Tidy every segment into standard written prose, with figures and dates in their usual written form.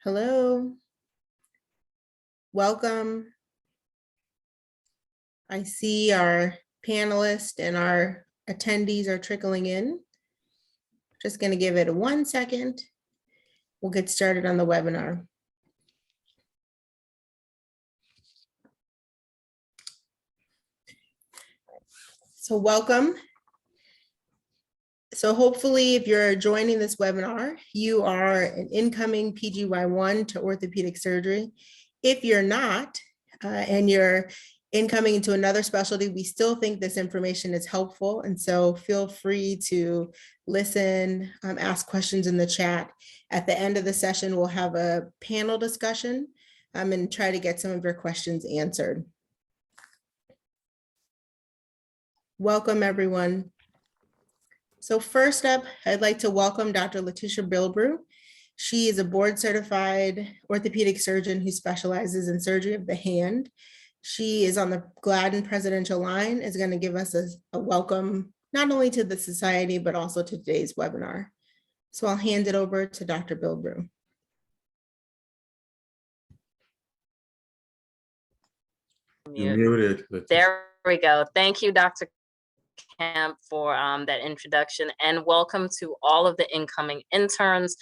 Hello, welcome. I see our panelists and our attendees are trickling in. Just going to give it 1 second. We'll get started on the webinar. So welcome. So hopefully if you're joining this webinar, you are an incoming PGY1 to orthopedic surgery. If you're not, and you're incoming into another specialty, we still think this information is helpful. And so feel free to listen, ask questions in the chat. At the end of the session, we'll have a panel discussion and try to get some of your questions answered. Welcome, everyone. So first up, I'd like to welcome Dr. Letitia Bilbrew. She is a board certified orthopedic surgeon who specializes in surgery of the hand. She is on the Gladden Presidential Line, is going to give us a welcome, not only to the society, but also to today's webinar. So I'll hand it over to Dr. Bilbrew. You're muted. There we go. Thank you, Dr. Camp, for that introduction, and welcome to all of the incoming interns.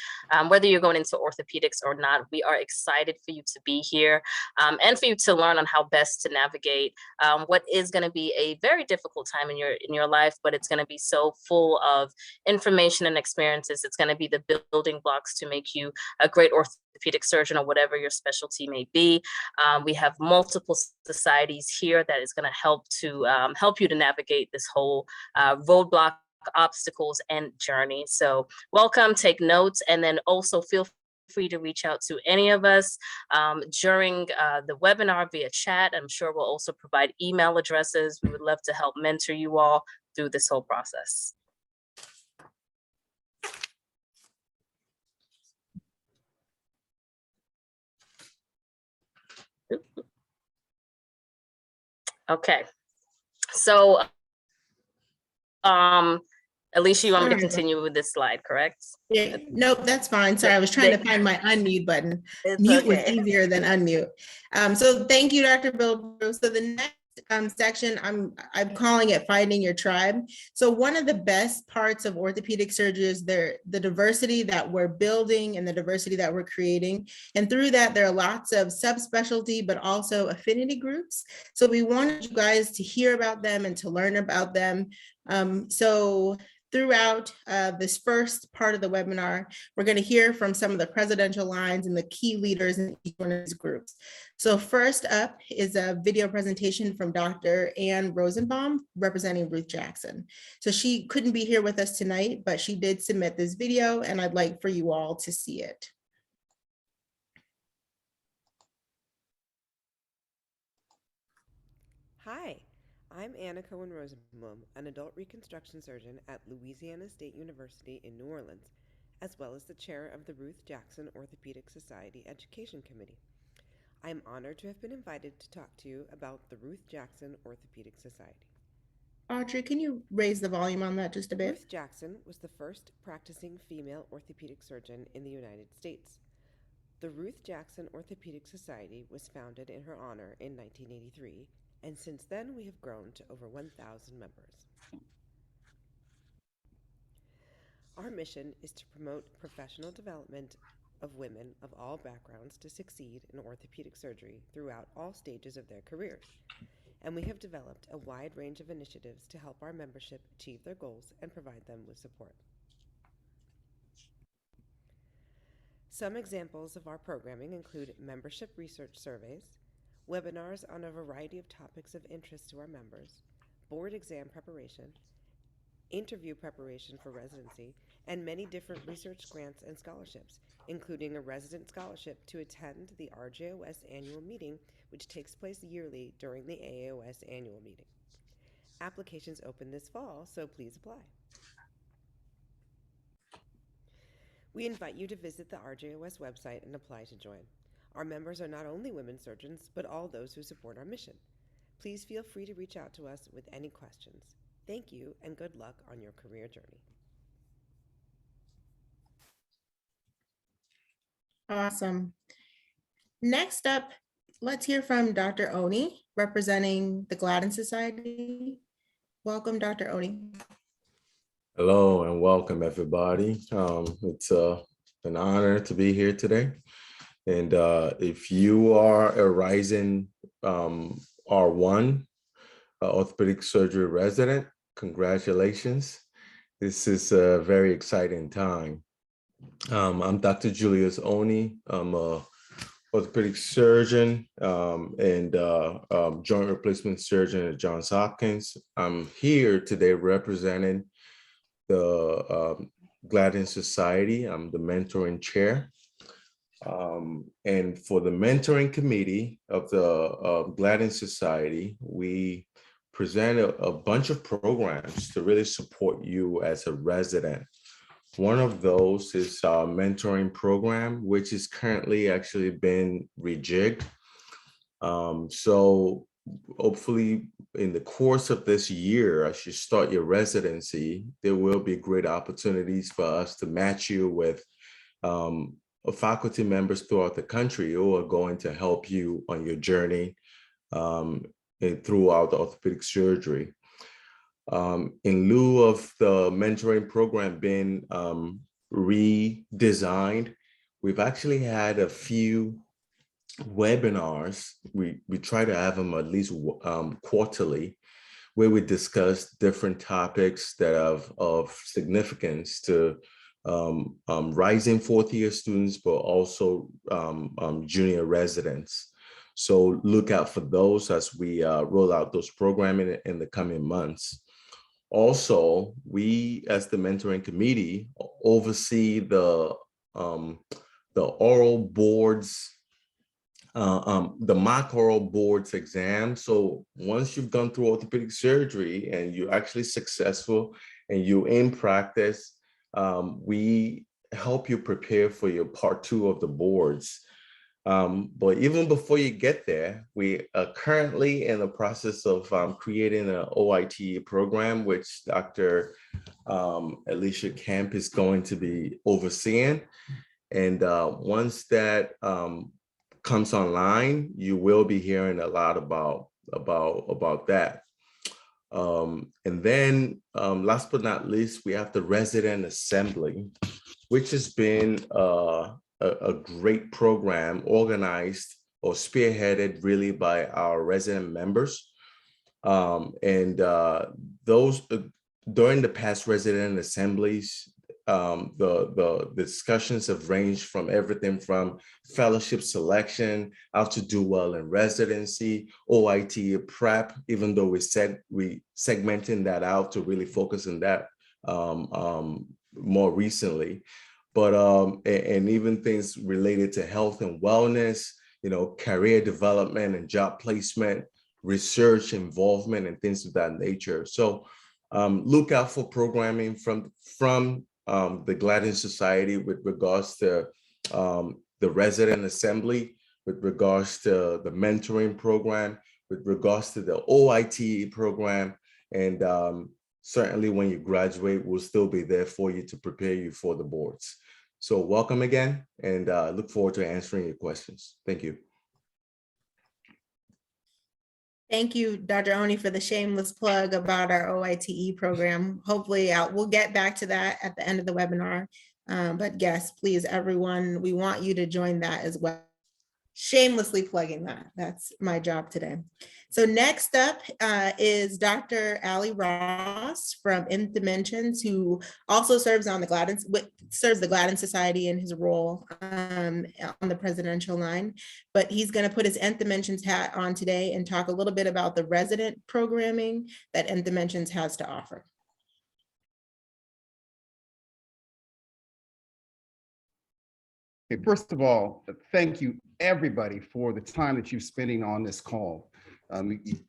Whether you're going into orthopedics or not, we are excited for you to be here and for you to learn on how best to navigate what is going to be a very difficult time in your life, but it's going to be so full of information and experiences. It's going to be the building blocks to make you a great orthopedic surgeon or whatever your specialty may be. We have multiple societies here that is going to help you to navigate this whole roadblock, obstacles, and journey. So welcome, take notes, and then also feel free to reach out to any of us during the webinar via chat. I'm sure we'll also provide email addresses. We would love to help mentor you all through this whole process. Okay, so Alicia, you want me to continue with this slide, correct? Yeah, nope, that's fine. Sorry, I was trying to find my unmute button. Mute was easier than unmute. So thank you, Dr. Bilbrew. So the next section, I'm calling it Finding Your Tribe. So one of the best parts of orthopedic surgery is the diversity that we're building and the diversity that we're creating. And through that, there are lots of subspecialty, but also affinity groups. So we wanted you guys to hear about them and to learn about them. So throughout this first part of the webinar, we're going to hear from some of the presidential lines and the key leaders in each one of these groups. So first up is a video presentation from Dr. Ann Rosenbaum representing Ruth Jackson. So she couldn't be here with us tonight, but she did submit this video and I'd like for you all to see it. Hi. I'm Anna Cohen Rosenbaum, an adult reconstruction surgeon at Louisiana State University in New Orleans, as well as the chair of the Ruth Jackson Orthopaedic Society Education Committee. I am honored to have been invited to talk to you about the Ruth Jackson Orthopaedic Society. Audrey, can you raise the volume on that just a bit? Ruth Jackson was the first practicing female orthopedic surgeon in the United States. The Ruth Jackson Orthopaedic Society was founded in her honor in 1983, and since then we have grown to over 1,000 members. Our mission is to promote professional development of women of all backgrounds to succeed in orthopedic surgery throughout all stages of their careers, and we have developed a wide range of initiatives to help our membership achieve their goals and provide them with support. Some examples of our programming include membership research surveys, webinars on a variety of topics of interest to our members, board exam preparation, interview preparation for residency, and many different research grants and scholarships, including a resident scholarship to attend the RJOS annual meeting, which takes place yearly during the AAOS annual meeting. Applications open this fall, so please apply. We invite you to visit the RJOS website and apply to join. Our members are not only women surgeons, but all those who support our mission. Please feel free to reach out to us with any questions. Thank you and good luck on your career journey. Awesome. Next up, let's hear from Dr. Oni, representing the Gladden Society. Welcome, Dr. Oni. Hello and welcome, everybody. It's an honor to be here today. And if you are a rising R1 orthopedic surgery resident, congratulations. This is a very exciting time. I'm Dr. Julius Oni. I'm a orthopedic surgeon and joint replacement surgeon at Johns Hopkins. I'm here today representing the Gladden Society. I'm the mentoring chair. And for the mentoring committee of the Gladden Society, we present a bunch of programs to really support you as a resident. One of those is our mentoring program, which is currently actually been rejigged. So hopefully in the course of this year, as you start your residency, there will be great opportunities for us to match you with faculty members throughout the country who are going to help you on your journey throughout the orthopedic surgery. In lieu of the mentoring program being redesigned, we've actually had a few webinars. We try to have them at least quarterly, where we discuss different topics that are of significance to rising fourth-year students, but also junior residents. So look out for those as we roll out those programming in the coming months. Also, we as the mentoring committee oversee the oral boards, the mock oral boards exam. So once you've gone through orthopedic surgery and you're actually successful and you're in practice, we help you prepare for your part 2 of the boards. But even before you get there, we are currently in the process of creating an OIT program, which Dr. Alicia Kemp is going to be overseeing. And once that comes online, you will be hearing a lot about that. And then last but not least, we have the resident assembly, which has been a great program organized or spearheaded really by our resident members. And those during the past resident assemblies, the discussions have ranged from everything from fellowship selection, how to do well in residency, OIT prep, even though we segmenting that out to really focus on that more recently. But and even things related to health and wellness, career development and job placement, research involvement, and things of that nature. So look out for programming from the Gladden Society with regards to the resident assembly, with regards to the mentoring program, with regards to the OIT program, and certainly when you graduate, we'll still be there for you to prepare you for the boards. So welcome again, and look forward to answering your questions. Thank you. Thank you, Dr. Oni, for the shameless plug about our OITE program. Hopefully we'll get back to that at the end of the webinar. But yes, please, everyone, we want you to join that as well. Shamelessly plugging that. That's my job today. So next up is Dr. Ali Ross from Nth Dimensions, who also serves on the Gladden Society in his role on the presidential line. But he's going to put his Nth Dimensions hat on today and talk a little bit about the resident programming that Nth Dimensions has to offer. Okay, first of all, thank you everybody for the time that you're spending on this call.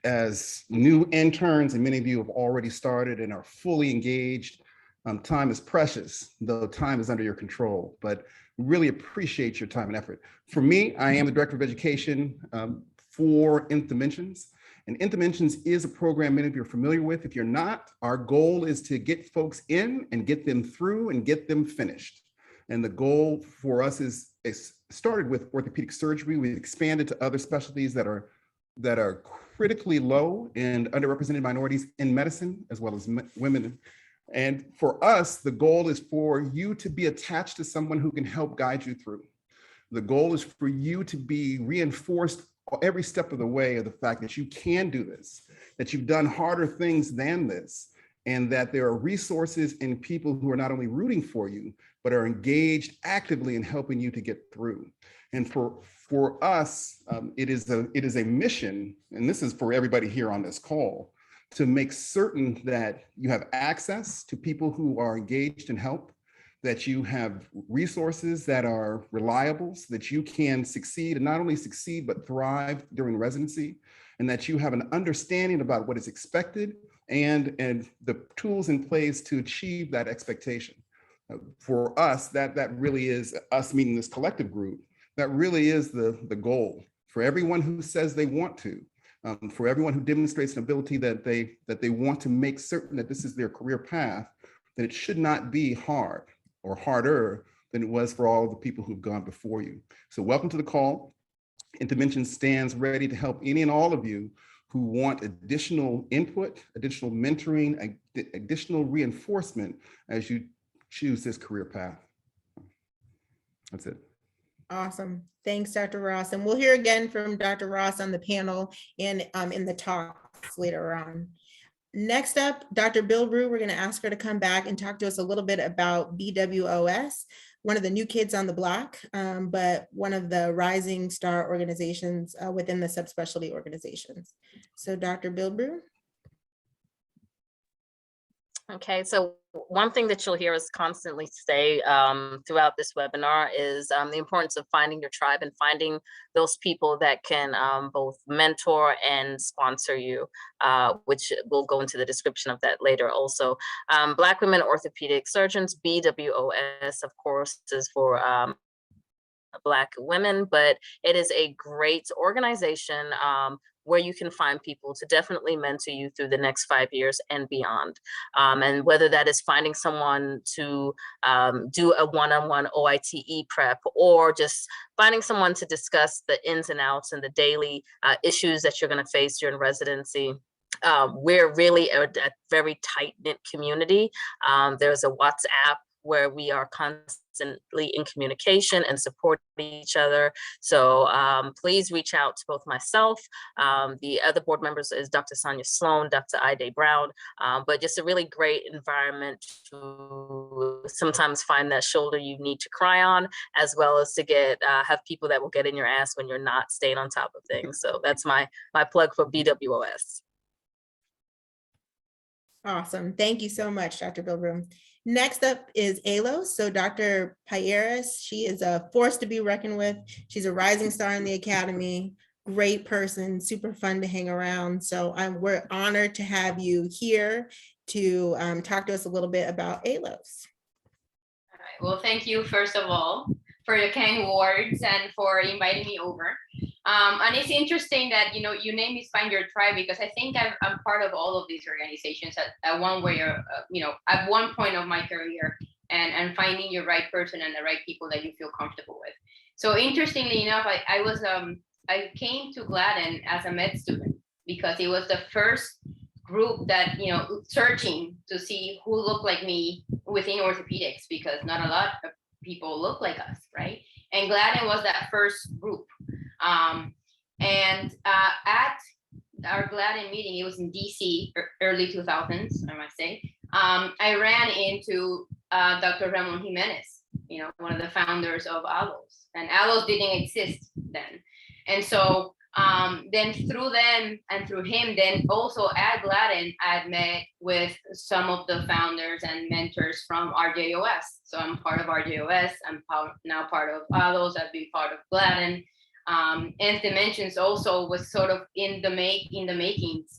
As new interns, and many of you have already started and are fully engaged, time is precious, though time is under your control, but really appreciate your time and effort. For me, I am the Director of Education for Nth Dimensions, and Nth Dimensions is a program many of you are familiar with. If you're not, our goal is to get folks in and get them through and get them finished. And the goal for us is started with orthopedic surgery. We've expanded to other specialties that are critically low and underrepresented minorities in medicine, as well as women. And for us, the goal is for you to be attached to someone who can help guide you through. The goal is for you to be reinforced every step of the way of the fact that you can do this, that you've done harder things than this, and that there are resources and people who are not only rooting for you, but are engaged actively in helping you to get through. And for us, it is a mission, and this is for everybody here on this call, to make certain that you have access to people who are engaged in help, that you have resources that are reliable so that you can succeed, and not only succeed, but thrive during residency, and that you have an understanding about what is expected and the tools in place to achieve that expectation. For us, that really is us, meaning this collective group, that really is the goal. For everyone who says they want to, for everyone who demonstrates an ability that they want to make certain that this is their career path, that it should not be hard or harder than it was for all of the people who've gone before you. So welcome to the call. Intervention stands ready to help any and all of you who want additional input, additional mentoring, additional reinforcement as you choose this career path. That's it. Awesome. Thanks, Dr. Ross. And we'll hear again from Dr. Ross on the panel and in the talks later on. Next up, Dr. Bill Rue, we're going to ask her to come back and talk to us a little bit about BWOS, one of the new kids on the block, but one of the rising star organizations within the subspecialty organizations. So Dr. Bill Rue. Okay, so one thing that you'll hear us constantly say throughout this webinar is the importance of finding your tribe and finding those people that can both mentor and sponsor you, which we'll go into the description of that later also. Black women orthopedic surgeons, BWOS, of course, is for Black women, but it is a great organization where you can find people to definitely mentor you through the next 5 years and beyond. And whether that is finding someone to do a one-on-one OITE prep, or just finding someone to discuss the ins and outs and the daily issues that you're going to face during residency. We're really a very tight-knit community. There's a WhatsApp where we are constantly in communication and supporting each other. So please reach out to both myself, the other board members is Dr. Sonia Sloan, Dr. Ida Brown, but just a really great environment to sometimes find that shoulder you need to cry on, as well as to get have people that will get in your ass when you're not staying on top of things. So that's my plug for BWOS. Awesome. Thank you so much, Dr. Bilbroom. Next up is ALOS. So Dr. Payeras, she is a force to be reckoned with. She's a rising star in the academy, great person, super fun to hang around. So we're honored to have you here to talk to us a little bit about ALOS. All right. Well, thank you, first of all, for your kind words and for inviting me over. And it's interesting that, your name is Find Your Tribe, because I think I'm part of all of these organizations at one way or, at one point of my career, and finding your right person and the right people that you feel comfortable with. So interestingly enough, I came to Gladden as a med student because it was the first group that, searching to see who looked like me within orthopedics, because not a lot of people look like us, right? And Gladden was that first group. At our Gladden meeting, it was in DC, early 2000s, I must say, I ran into Dr. Ramon Jimenez, one of the founders of ALOS, and ALOS didn't exist then. And so then through them and through him, then also at Gladden, I'd met with some of the founders and mentors from RJOS. So I'm part of RJOS, I'm now part of ALOS, I've been part of Gladden. And Dimensions also was sort of in the makings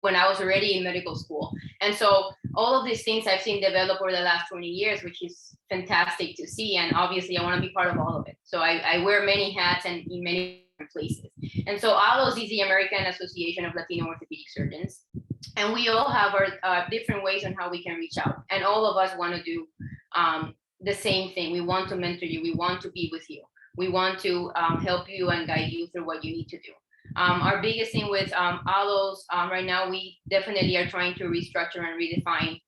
when I was already in medical school. And so all of these things I've seen develop over the last 20 years, which is fantastic to see. And obviously I want to be part of all of it. So I wear many hats and in many different places. And so ALOS is the American Association of Latino Orthopedic Surgeons. And we all have our different ways on how we can reach out. And all of us want to do the same thing. We want to mentor you. We want to be with you. We want to help you and guide you through what you need to do. Our biggest thing with ALOS right now, we definitely are trying to restructure and redefine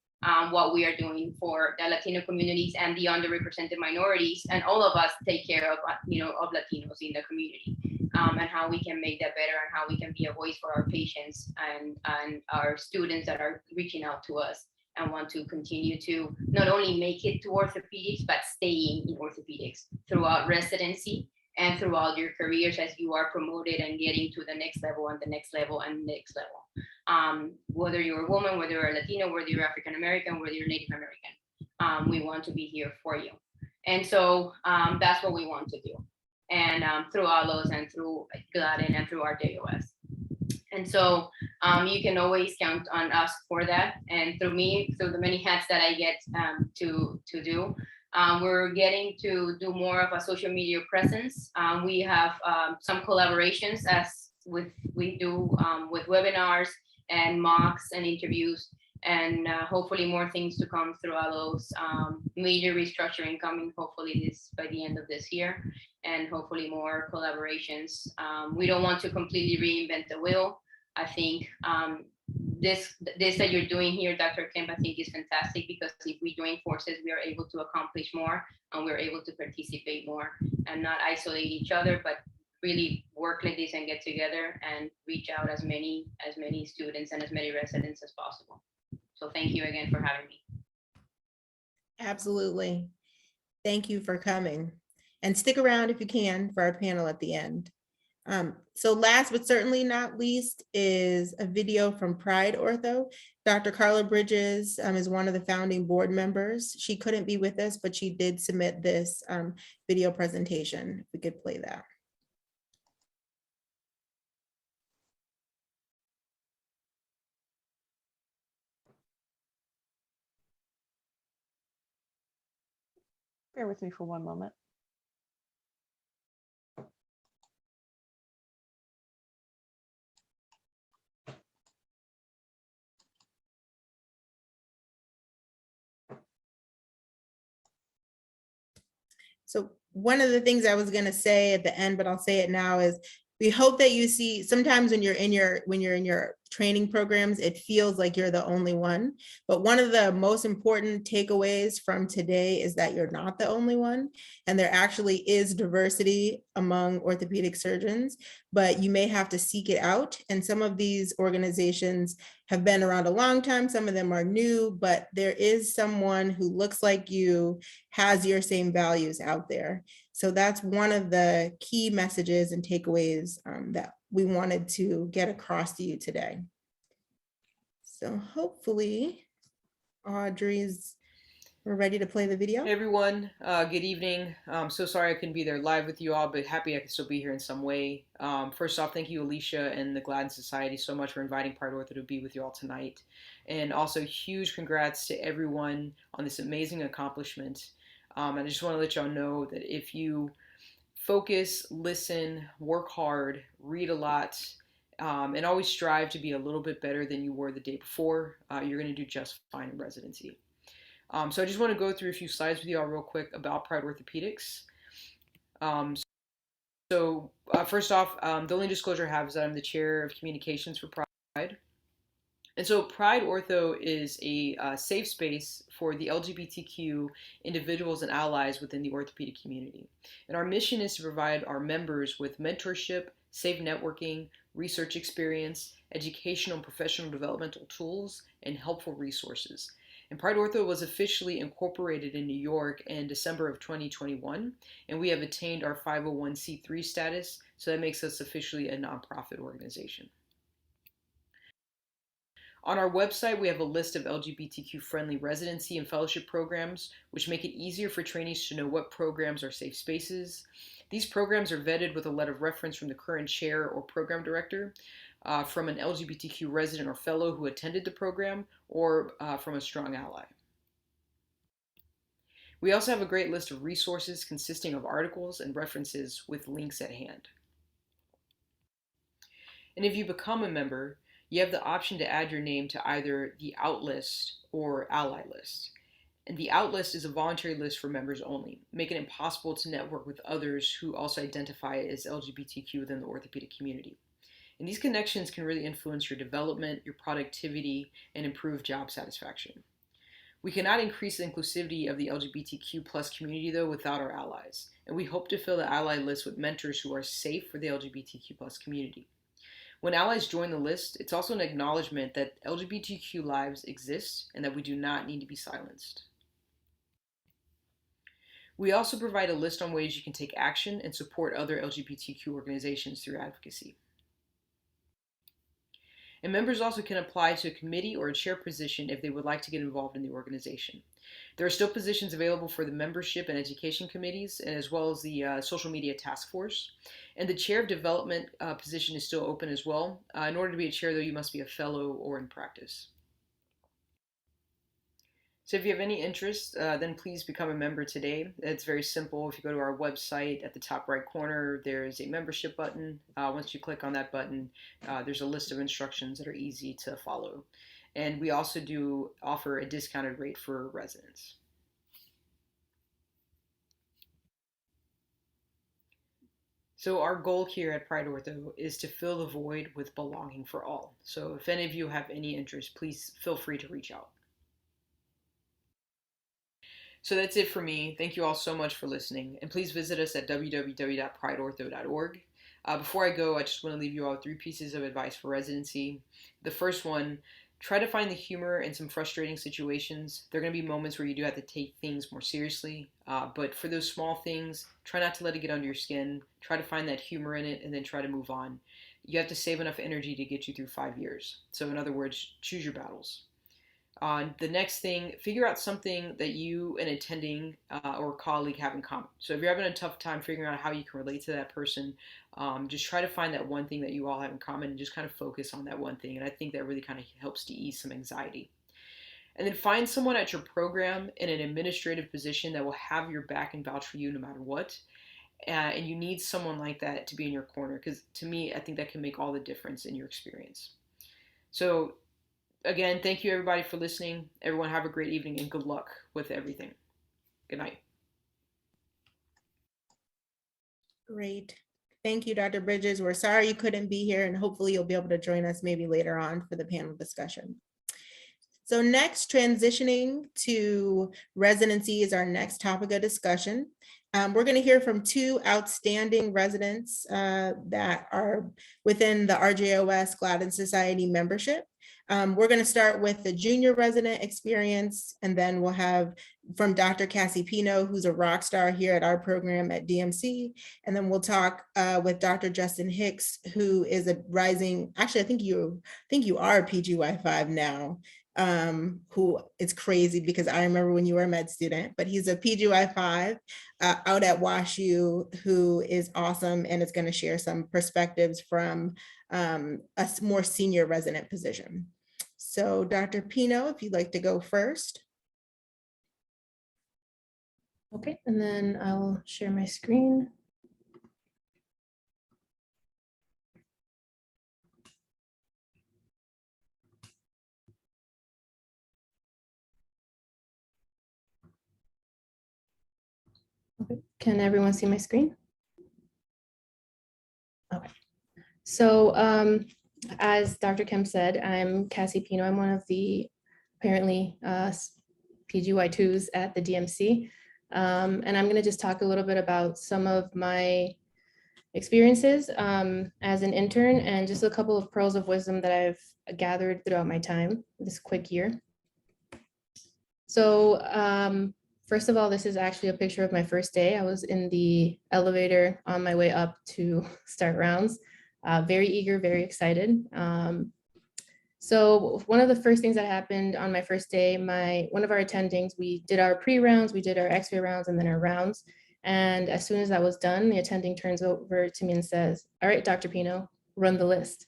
what we are doing for the Latino communities and the underrepresented minorities, and all of us take care of of Latinos in the community, and how we can make that better, and how we can be a voice for our patients and our students that are reaching out to us and want to continue to not only make it to orthopedics, but staying in orthopedics throughout residency and throughout your careers as you are promoted and getting to the next level and the next level and next level. Whether you're a woman, whether you're a Latino, whether you're African American, whether you're Native American, we want to be here for you. And so that's what we want to do. And through ALOS and through GLADEN and through RJOS. And so you can always count on us for that. And through me, through the many hats that I get to do, we're getting to do more of a social media presence. We have some collaborations as we do with webinars and mocks and interviews, and hopefully more things to come through all those major restructuring coming hopefully by the end of this year, and hopefully more collaborations. We don't want to completely reinvent the wheel. I think this that you're doing here, Dr. Kemp, I think is fantastic, because if we join forces, we are able to accomplish more and we're able to participate more and not isolate each other, but really work like this and get together and reach out as many students and as many residents as possible. So thank you again for having me. Absolutely. Thank you for coming. And stick around if you can for our panel at the end. So last but certainly not least is a video from Pride Ortho. Dr. Carla Bridges is one of the founding board members. She couldn't be with us, but she did submit this video presentation. If we could play that. Bear with me for one moment. So one of the things I was going to say at the end, but I'll say it now, is we hope that you see sometimes when you're in your training programs, it feels like you're the only one. But one of the most important takeaways from today is that you're not the only one. And there actually is diversity among orthopedic surgeons, but you may have to seek it out. And some of these organizations have been around a long time. Some of them are new, but there is someone who looks like you, has your same values out there. So that's one of the key messages and takeaways that we wanted to get across to you today. So hopefully, we're ready to play the video. Hey everyone, good evening. So sorry I couldn't be there live with you all, but happy I could still be here in some way. First off, thank you Alicia and the GLADEN Society so much for inviting Pride Ortho to be with you all tonight. And also huge congrats to everyone on this amazing accomplishment. And I just want to let y'all know that if you focus, listen, work hard, read a lot, and always strive to be a little bit better than you were the day before, you're going to do just fine in residency. So I just want to go through a few slides with you all real quick about Pride Orthopaedics. First off, the only disclosure I have is that I'm the chair of communications for Pride. And so Pride Ortho is a safe space for the LGBTQ individuals and allies within the orthopedic community. And our mission is to provide our members with mentorship, safe networking, research experience, educational and professional developmental tools, and helpful resources. And Pride Ortho was officially incorporated in New York in December of 2021, and we have attained our 501c3 status, so that makes us officially a nonprofit organization. On our website, we have a list of LGBTQ-friendly residency and fellowship programs, which make it easier for trainees to know what programs are safe spaces. These programs are vetted with a letter of reference from the current chair or program director, from an LGBTQ resident or fellow who attended the program, or from a strong ally. We also have a great list of resources consisting of articles and references with links at hand. And if you become a member, you have the option to add your name to either the out list or ally list. And the out list is a voluntary list for members only, making it impossible to network with others who also identify as LGBTQ within the orthopedic community. And these connections can really influence your development, your productivity, and improve job satisfaction. We cannot increase the inclusivity of the LGBTQ plus community, though, without our allies. And we hope to fill the ally list with mentors who are safe for the LGBTQ plus community. When allies join the list, it's also an acknowledgement that LGBTQ lives exist and that we do not need to be silenced. We also provide a list on ways you can take action and support other LGBTQ organizations through advocacy. And members also can apply to a committee or a chair position if they would like to get involved in the organization. There are still positions available for the membership and education committees, and as well as the social media task force. And the chair of development position is still open as well. In order to be a chair, though, you must be a fellow or in practice. So if you have any interest, then please become a member today. It's very simple. If you go to our website, at the top right corner, there's a membership button. Once you click on that button, there's a list of instructions that are easy to follow. And we also do offer a discounted rate for residents. So our goal here at Pride Ortho is to fill the void with belonging for all. So if any of you have any interest, please feel free to reach out. So that's it for me. Thank you all so much for listening. And please visit us at www.prideortho.org. Before I go, I just want to leave you all with 3 pieces of advice for residency. The first one, try to find the humor in some frustrating situations. There are going to be moments where you do have to take things more seriously. But for those small things, try not to let it get under your skin. Try to find that humor in it and then try to move on. You have to save enough energy to get you through 5 years. So in other words, choose your battles. The next thing, figure out something that you, an attending or colleague, have in common. So if you're having a tough time figuring out how you can relate to that person, just try to find that one thing that you all have in common and just kind of focus on that one thing. And I think that really kind of helps to ease some anxiety. And then find someone at your program in an administrative position that will have your back and vouch for you no matter what. And you need someone like that to be in your corner, because to me, I think that can make all the difference in your experience. So again, thank you everybody for listening. Everyone have a great evening and good luck with everything. Good night. Great. Thank you, Dr. Bridges. We're sorry you couldn't be here, and hopefully you'll be able to join us maybe later on for the panel discussion. So next, transitioning to residency is our next topic of discussion. We're going to hear from 2 outstanding residents that are within the RJOS Gladden Society membership. We're going to start with the junior resident experience, and then we'll have from Dr. Cassie Pino, who's a rock star here at our program at DMC. And then we'll talk with Dr. Justin Hicks, who is a rising, actually, I think you are a PGY5 now, who is crazy because I remember when you were a med student, but he's a PGY5 out at WashU who is awesome and is going to share some perspectives from a more senior resident position. So Dr. Pino, if you'd like to go first. Okay, and then I'll share my screen. Okay, can everyone see my screen? Okay, so as Dr. Kemp said, I'm Cassie Pino. I'm one of the apparently PGY2s at the DMC. And I'm going to just talk a little bit about some of my experiences as an intern and just a couple of pearls of wisdom that I've gathered throughout my time this quick year. So first of all, this is actually a picture of my first day. I was in the elevator on my way up to start rounds. Very eager, very excited. So one of the first things that happened on my first day, one of our attendings, we did our pre-rounds, we did our x-ray rounds, and then our rounds. And as soon as that was done, the attending turns over to me and says, "All right, Dr. Pino, run the list."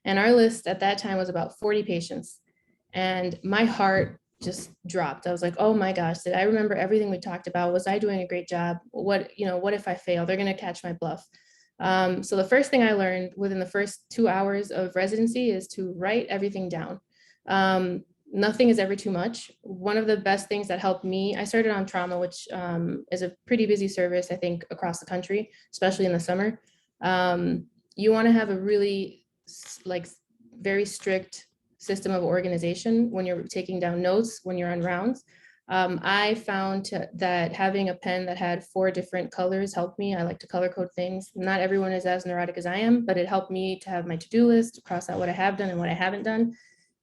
And our list at that time was about 40 patients. And my heart just dropped. I was like, oh my gosh, did I remember everything we talked about? Was I doing a great job? What if I fail? They're going to catch my bluff. So the first thing I learned within the first 2 hours of residency is to write everything down. Nothing is ever too much. One of the best things that helped me, I started on trauma, which is a pretty busy service, I think, across the country, especially in the summer. You want to have a really like very strict system of organization when you're taking down notes, when you're on rounds. I found that having a pen that had 4 different colors helped me. I like to color code things. Not everyone is as neurotic as I am, but it helped me to have my to-do list, cross out what I have done and what I haven't done.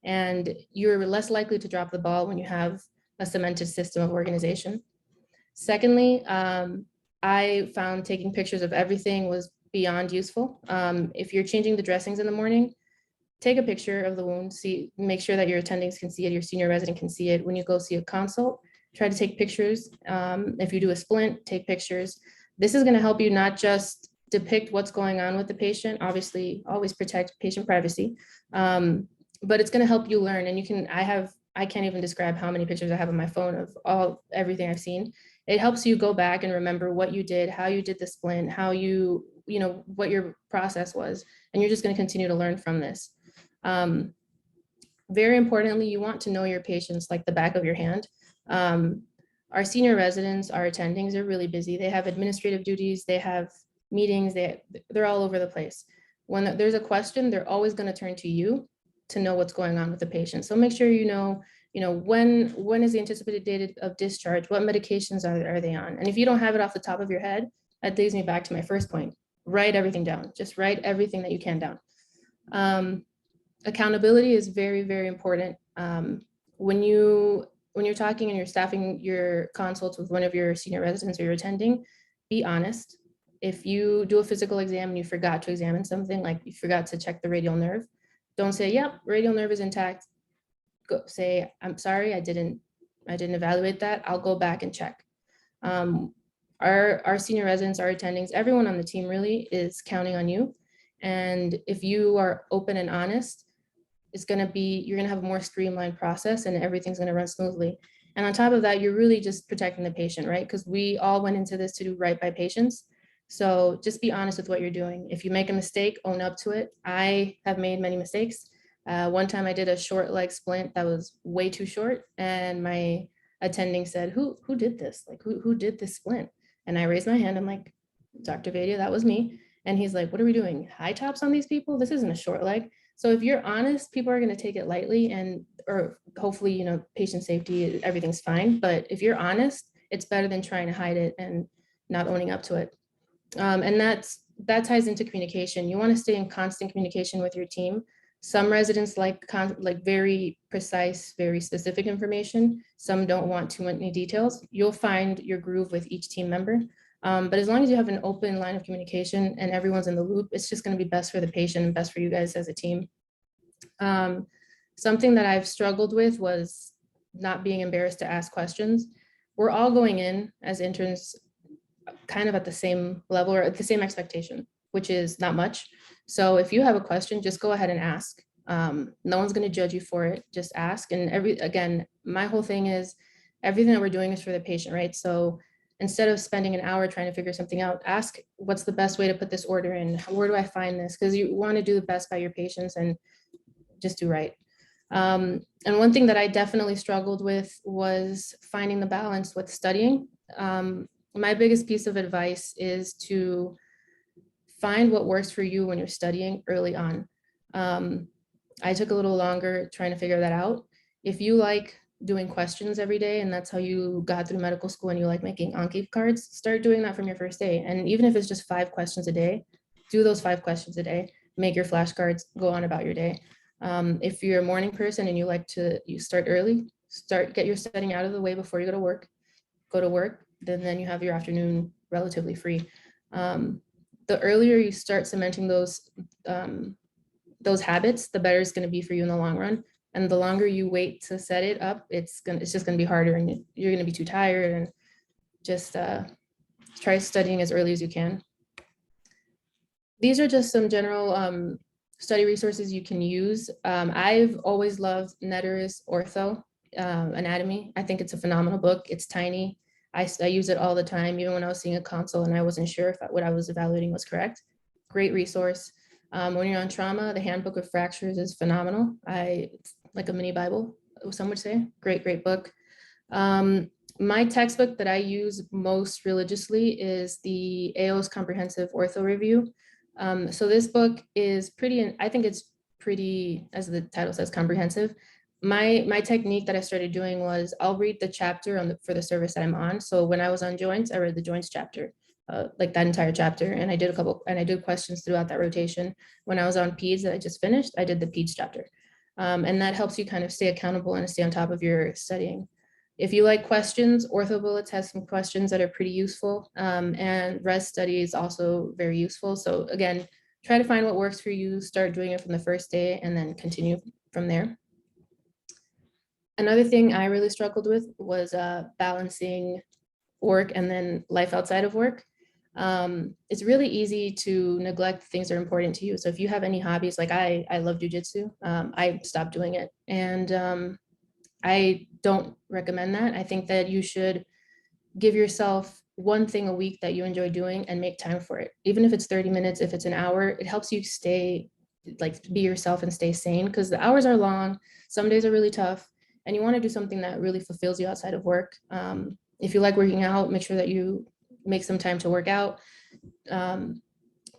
And you're less likely to drop the ball when you have a cemented system of organization. Secondly, I found taking pictures of everything was beyond useful. If you're changing the dressings in the morning, take a picture of the wound, make sure that your attendings can see it, your senior resident can see it. When you go see a consult, try to take pictures. If you do a splint, take pictures. This is going to help you not just depict what's going on with the patient, obviously always protect patient privacy, but it's going to help you learn. And you can, I can't even describe how many pictures I have on my phone of everything I've seen. It helps you go back and remember what you did, how you did the splint, how you know, what your process was, and you're just going to continue to learn from this. Very importantly, you want to know your patients like the back of your hand. Our senior residents, our attendings are really busy. They have administrative duties, they have meetings, they're all over the place. When there's a question, they're always going to turn to you to know what's going on with the patient. So make sure you know, when is the anticipated date of discharge? What medications are they on? And if you don't have it off the top of your head, that leads me back to my first point. Write everything down. Just write everything that you can down. Accountability is very, very important. When you're talking and you're staffing your consults with one of your senior residents or you're attending, be honest. If you do a physical exam and you forgot to examine something, like you forgot to check the radial nerve, don't say, yep, radial nerve is intact. Go say, I'm sorry, I didn't evaluate that. I'll go back and check. Our senior residents, our attendings, everyone on the team really is counting on you. And if you are open and honest, you're gonna have a more streamlined process and everything's gonna run smoothly. And on top of that, you're really just protecting the patient, right? Because we all went into this to do right by patients. So just be honest with what you're doing. If you make a mistake, own up to it. I have made many mistakes. One time I did a short leg splint that was way too short, and my attending said, who did this? Like, who did this splint? And I raised my hand. I'm like, Dr. Vadia, that was me. And he's like, what are we doing? High tops on these people? This isn't a short leg. So if you're honest, people are going to take it lightly, or hopefully, patient safety, everything's fine. But if you're honest, it's better than trying to hide it and not owning up to it. And that ties into communication. You want to stay in constant communication with your team. Some residents like very precise, very specific information. Some don't want too many details. You'll find your groove with each team member. But as long as you have an open line of communication and everyone's in the loop, it's just going to be best for the patient and best for you guys as a team. Something that I've struggled with was not being embarrassed to ask questions. We're all going in as interns kind of at the same level or at the same expectation, which is not much. So if you have a question, just go ahead and ask. No one's going to judge you for it. Just ask. And again, my whole thing is everything that we're doing is for the patient, right? So instead of spending an hour trying to figure something out, ask what's the best way to put this order in? Where do I find this? Because you want to do the best by your patients and just do right. And one thing that I definitely struggled with was finding the balance with studying. My biggest piece of advice is to find what works for you when you're studying early on. I took a little longer trying to figure that out. If you like doing questions every day and that's how you got through medical school and you like making Anki cards, start doing that from your first day. And even if it's just 5 questions a day, do those 5 questions a day, make your flashcards, go on about your day. If you're a morning person and you start early, get your studying out of the way before you go to work, then you have your afternoon relatively free. The earlier you start cementing those habits, the better it's going to be for you in the long run. And the longer you wait to set it up, it's just going to be harder, and you're going to be too tired. And just try studying as early as you can. These are just some general study resources you can use. I've always loved Netter's Ortho Anatomy. I think it's a phenomenal book. It's tiny. I use it all the time, even when I was seeing a consult and I wasn't sure if what I was evaluating was correct. Great resource. When you're on trauma, the Handbook of Fractures is phenomenal. It's like a mini Bible. some would say. Great book. My textbook that I use most religiously is the AO's Comprehensive Ortho Review. So this book is pretty, I think it's pretty, as the title says, comprehensive. My technique that I started doing was I'll read the chapter for the service that I'm on. So when I was on joints, I read the joints chapter, like that entire chapter. And I did questions throughout that rotation. When I was on peds that I just finished, I did the peds chapter. And that helps you kind of stay accountable and stay on top of your studying. If you like questions, Ortho Bullets has some questions that are pretty useful, and Res Study is also very useful. So again, try to find what works for you, start doing it from the first day, and then continue from there. Another thing I really struggled with was balancing work and then life outside of work. It's really easy to neglect things that are important to you. So if you have any hobbies, like I love jujitsu, I stopped doing it. And I don't recommend that. I think that you should give yourself one thing a week that you enjoy doing and make time for it. Even if it's 30 minutes, if it's an hour, it helps you stay, like, be yourself and stay sane, because the hours are long. Some days are really tough, and you want to do something that really fulfills you outside of work. If you like working out, make sure that you make some time to work out.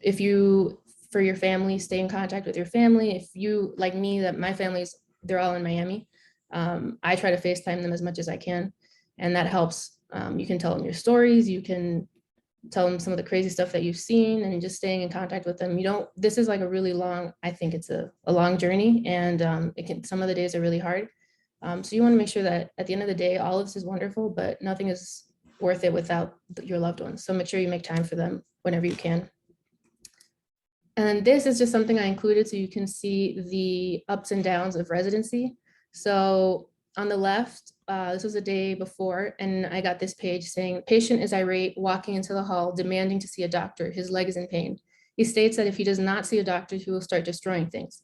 If you, for your family, stay in contact with your family. If you, like me, that my family's, they're all in Miami. I try to FaceTime them as much as I can, and that helps. You can tell them your stories, you can tell them some of the crazy stuff that you've seen, and just staying in contact with them. This is like a really long, I think it's a long journey, and some of the days are really hard. So you want to make sure that at the end of the day, all of this is wonderful, but nothing is worth it without your loved ones. So make sure you make time for them whenever you can. And this is just something I included so you can see the ups and downs of residency. So on the left, this was the day before, and I got this page saying, patient is irate, walking into the hall, demanding to see a doctor. His leg is in pain. He states that if he does not see a doctor, he will start destroying things.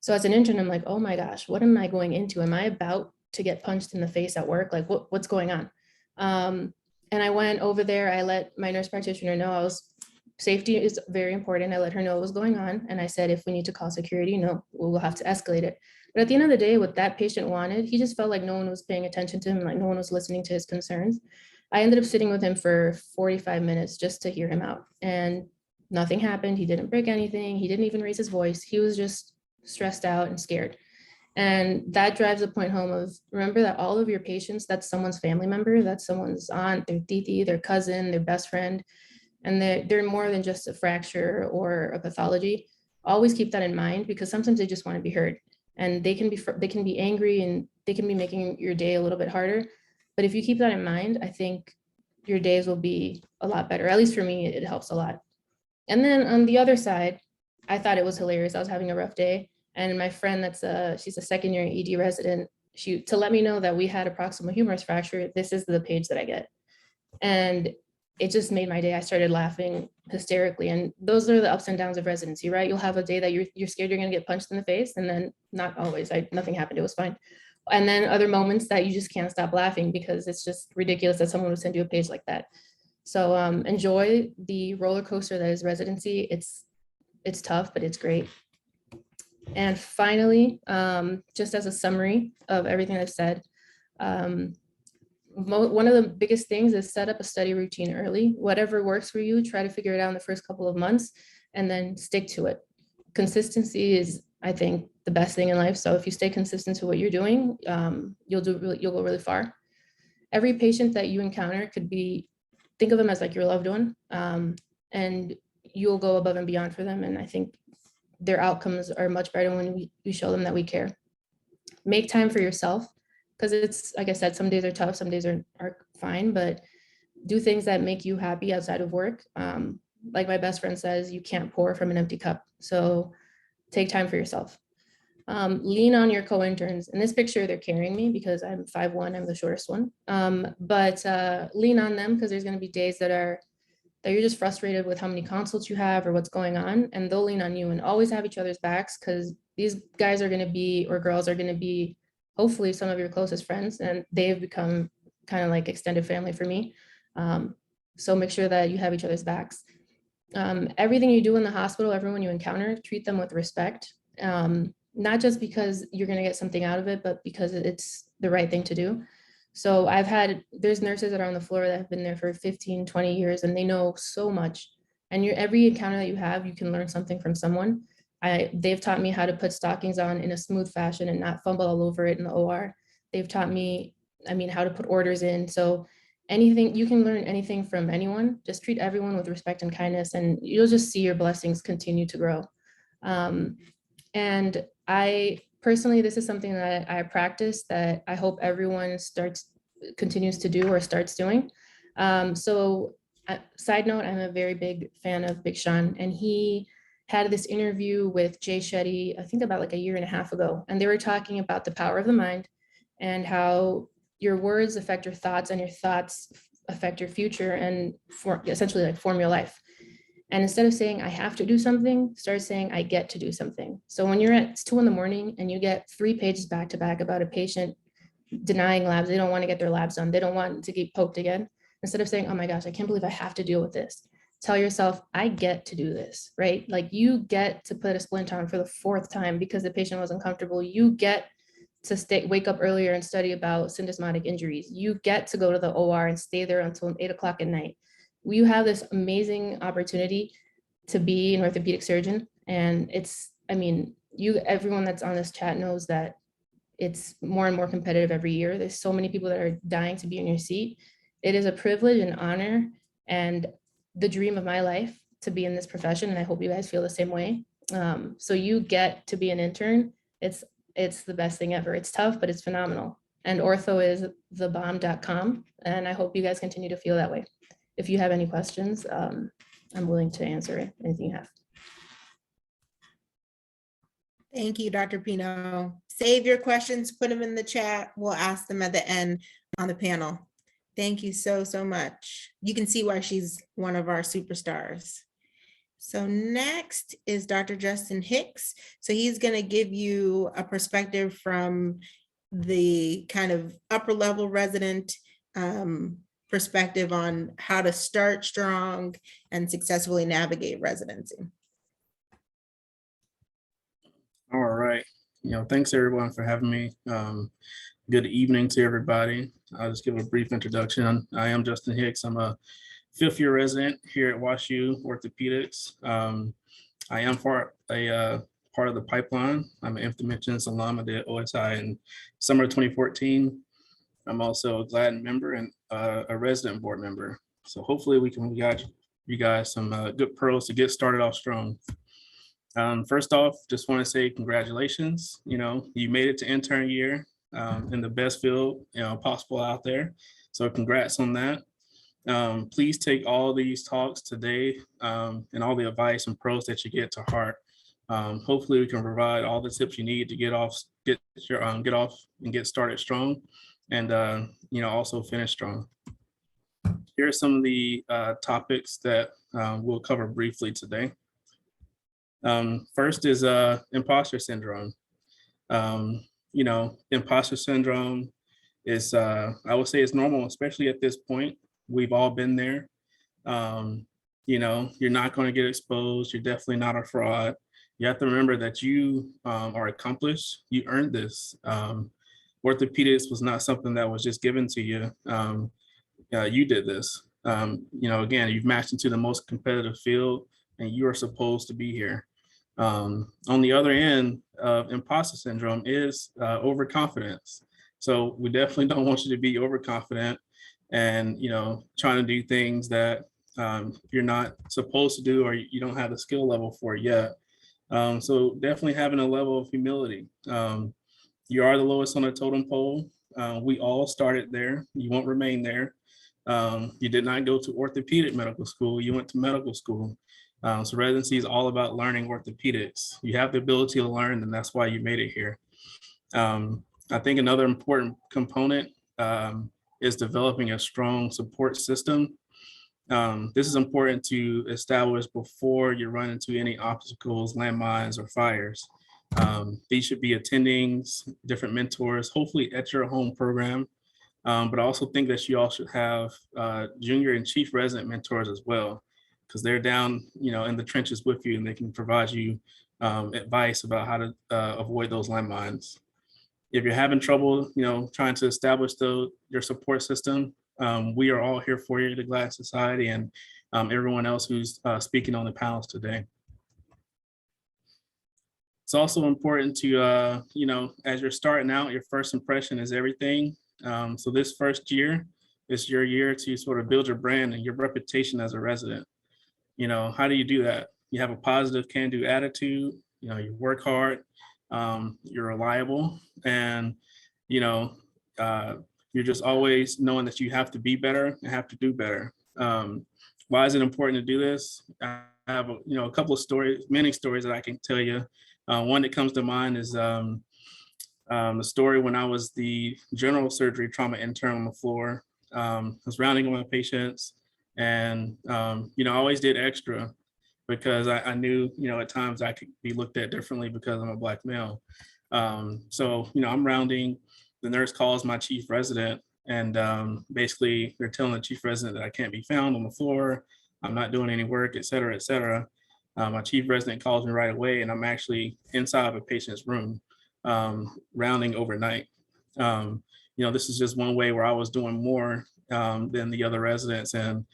So as an intern, I'm like, oh my gosh, what am I going into? Am I about to get punched in the face at work? Like, what's going on? And I went over there. I let my nurse practitioner know safety is very important. I let her know what was going on. And I said, if we need to call security, no, we'll have to escalate it. But at the end of the day, what that patient wanted, he just felt like no one was paying attention to him, like no one was listening to his concerns. I ended up sitting with him for 45 minutes just to hear him out, and nothing happened. He didn't break anything. He didn't even raise his voice. He was just stressed out and scared. And that drives the point home of, remember that all of your patients, that's someone's family member, that's someone's aunt, their titi, their cousin, their best friend, and they're more than just a fracture or a pathology. Always keep that in mind, because sometimes they just want to be heard. And they can be angry, and they can be making your day a little bit harder. But if you keep that in mind, I think your days will be a lot better. At least for me, it helps a lot. And then on the other side, I thought it was hilarious. I was having a rough day, and my friend she's a second year ED resident, to let me know that we had a proximal humerus fracture, this is the page that I get. And it just made my day. I started laughing hysterically. And those are the ups and downs of residency, right? You'll have a day that you're scared you're going to get punched in the face, and then not always. Nothing happened. It was fine. And then other moments that you just can't stop laughing because it's just ridiculous that someone would send you a page like that. So enjoy the roller coaster that is residency. It's tough, but it's great. And finally, just as a summary of everything I've said, one of the biggest things is set up a study routine early. Whatever works for you, try to figure it out in the first couple of months and then stick to it. Consistency is, I think, the best thing in life. So if you stay consistent to what you're doing, you'll go really far. Every patient that you encounter think of them as like your loved one, and you'll go above and beyond for them. And I think their outcomes are much better when we show them that we care. Make time for yourself, because it's, like I said, some days are tough, some days are fine, but do things that make you happy outside of work. Like my best friend says, you can't pour from an empty cup. So take time for yourself. Lean on your co-interns. In this picture, they're carrying me because I'm 5'1", I'm the shortest one. But lean on them, because there's going to be days that you're just frustrated with how many consults you have or what's going on, and they'll lean on you. And always have each other's backs, because these guys are going to be, or girls are going to be, hopefully some of your closest friends, and they've become kind of like extended family for me. So make sure that you have each other's backs. Everything you do in the hospital, everyone you encounter, treat them with respect. not just because you're going to get something out of it, but because it's the right thing to do. So there's nurses that are on the floor that have been there for 15, 20 years, and they know so much. And every encounter that you have, you can learn something from someone. They've taught me how to put stockings on in a smooth fashion and not fumble all over it in the OR. They've taught me, how to put orders in. So anything, you can learn anything from anyone. Just treat everyone with respect and kindness, and you'll just see your blessings continue to grow. And I personally, this is something that I practice that I hope everyone continues to do or starts doing. Side note, I'm a very big fan of Big Sean, and he had this interview with Jay Shetty, I think about like a year and a half ago, and they were talking about the power of the mind and how your words affect your thoughts and your thoughts affect your future and essentially like form your life. And instead of saying, I have to do something, start saying, I get to do something. So when you're at 2 a.m. and you get 3 pages back to back about a patient denying labs, they don't want to get their labs done, they don't want to get poked again. Instead of saying, oh my gosh, I can't believe I have to deal with this. Tell yourself, I get to do this, right? Like you get to put a splint on for the 4th time because the patient wasn't comfortable. You get to wake up earlier and study about syndesmotic injuries. You get to go to the OR and stay there until 8 o'clock at night. You have this amazing opportunity to be an orthopedic surgeon. And everyone that's on this chat knows that it's more and more competitive every year. There's so many people that are dying to be in your seat. It is a privilege and honor and the dream of my life to be in this profession. And I hope you guys feel the same way. So you get to be an intern. It's the best thing ever. It's tough, but it's phenomenal. And ortho is thebomb.com. And I hope you guys continue to feel that way. If you have any questions, I'm willing to answer anything you have. Thank you, Dr. Pino. Save your questions, put them in the chat. We'll ask them at the end on the panel. Thank you so, so much. You can see why she's one of our superstars. So next is Dr. Justin Hicks. So he's going to give you a perspective from the kind of upper level resident perspective on how to start strong and successfully navigate residency. All right. Thanks everyone for having me. Good evening to everybody. I'll just give a brief introduction. I am Justin Hicks. I'm a 5th year resident here at WashU Orthopedics. I am part of the pipeline. I'm an Infant Mentions alum. I did OSI in summer of 2014. I'm also a GLADN member and a resident board member. So hopefully we can get you guys some good pearls to get started off strong. First off, just want to say congratulations. You made it to intern year in the best field possible out there. So congrats on that. Please take all these talks today and all the advice and pros that you get to heart. Hopefully we can provide all the tips you need to get off and get started strong, and also finish strong. Here are some of the topics that we'll cover briefly today. First is imposter syndrome. Imposter syndrome is, I would say it's normal, especially at this point. We've all been there. You're not going to get exposed. You're definitely not a fraud. You have to remember that you are accomplished. You earned this. Orthopedics was not something that was just given to you. You did this. Again, you've matched into the most competitive field and you are supposed to be here. On the other end of imposter syndrome is overconfidence. So we definitely don't want you to be overconfident and, trying to do things that you're not supposed to do or you don't have the skill level for yet. So definitely having a level of humility. You are the lowest on the totem pole. We all started there. You won't remain there. You did not go to orthopedic medical school. You went to medical school. So residency is all about learning orthopedics. You have the ability to learn, and that's why you made it here. I think another important component is developing a strong support system. This is important to establish before you run into any obstacles, landmines, or fires. These should be attendings, different mentors, hopefully at your home program. But I also think that you all should have junior and chief resident mentors as well, because they're down, in the trenches with you and they can provide you advice about how to avoid those landmines. If you're having trouble, trying to establish your support system, we are all here for you, the GLAD Society, and everyone else who's speaking on the panels today. It's also important to, as you're starting out, your first impression is everything. So this first year is your year to sort of build your brand and your reputation as a resident. How do you do that? You have a positive can-do attitude, you work hard, you're reliable, and, you're just always knowing that you have to be better and have to do better. Why is it important to do this? I have, a couple of stories, many stories that I can tell you. One that comes to mind is the story when I was the general surgery trauma intern on the floor. I was rounding on my patients, and I always did extra because I knew, at times I could be looked at differently because I'm a Black male. So, I'm rounding, the nurse calls my chief resident, and basically they're telling the chief resident that I can't be found on the floor, I'm not doing any work, et cetera, et cetera. My chief resident calls me right away, and I'm actually inside of a patient's room, rounding overnight. This is just one way where I was doing more than the other residents, and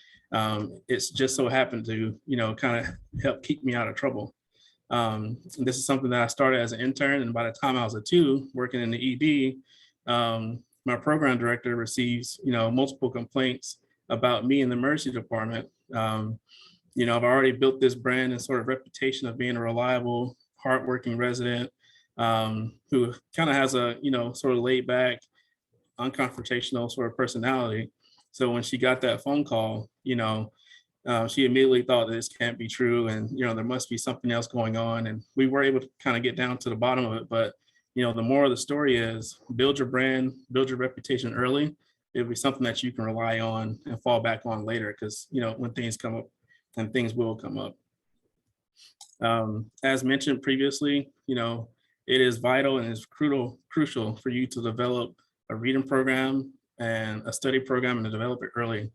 it's just so happened to, kind of help keep me out of trouble. This is something that I started as an intern, and by the time I was a 2 working in the ED, my program director receives, multiple complaints about me in the emergency department. I've already built this brand and sort of reputation of being a reliable, hardworking resident who kind of has a, sort of laid back, unconfrontational sort of personality. So when she got that phone call, she immediately thought that this can't be true, and there must be something else going on. And we were able to kind of get down to the bottom of it. But the moral of the story is build your brand, build your reputation early. It'll be something that you can rely on and fall back on later, because when things come up, and things will come up. As mentioned previously, it is vital and it's crucial for you to develop a reading program and a study program and to develop it early.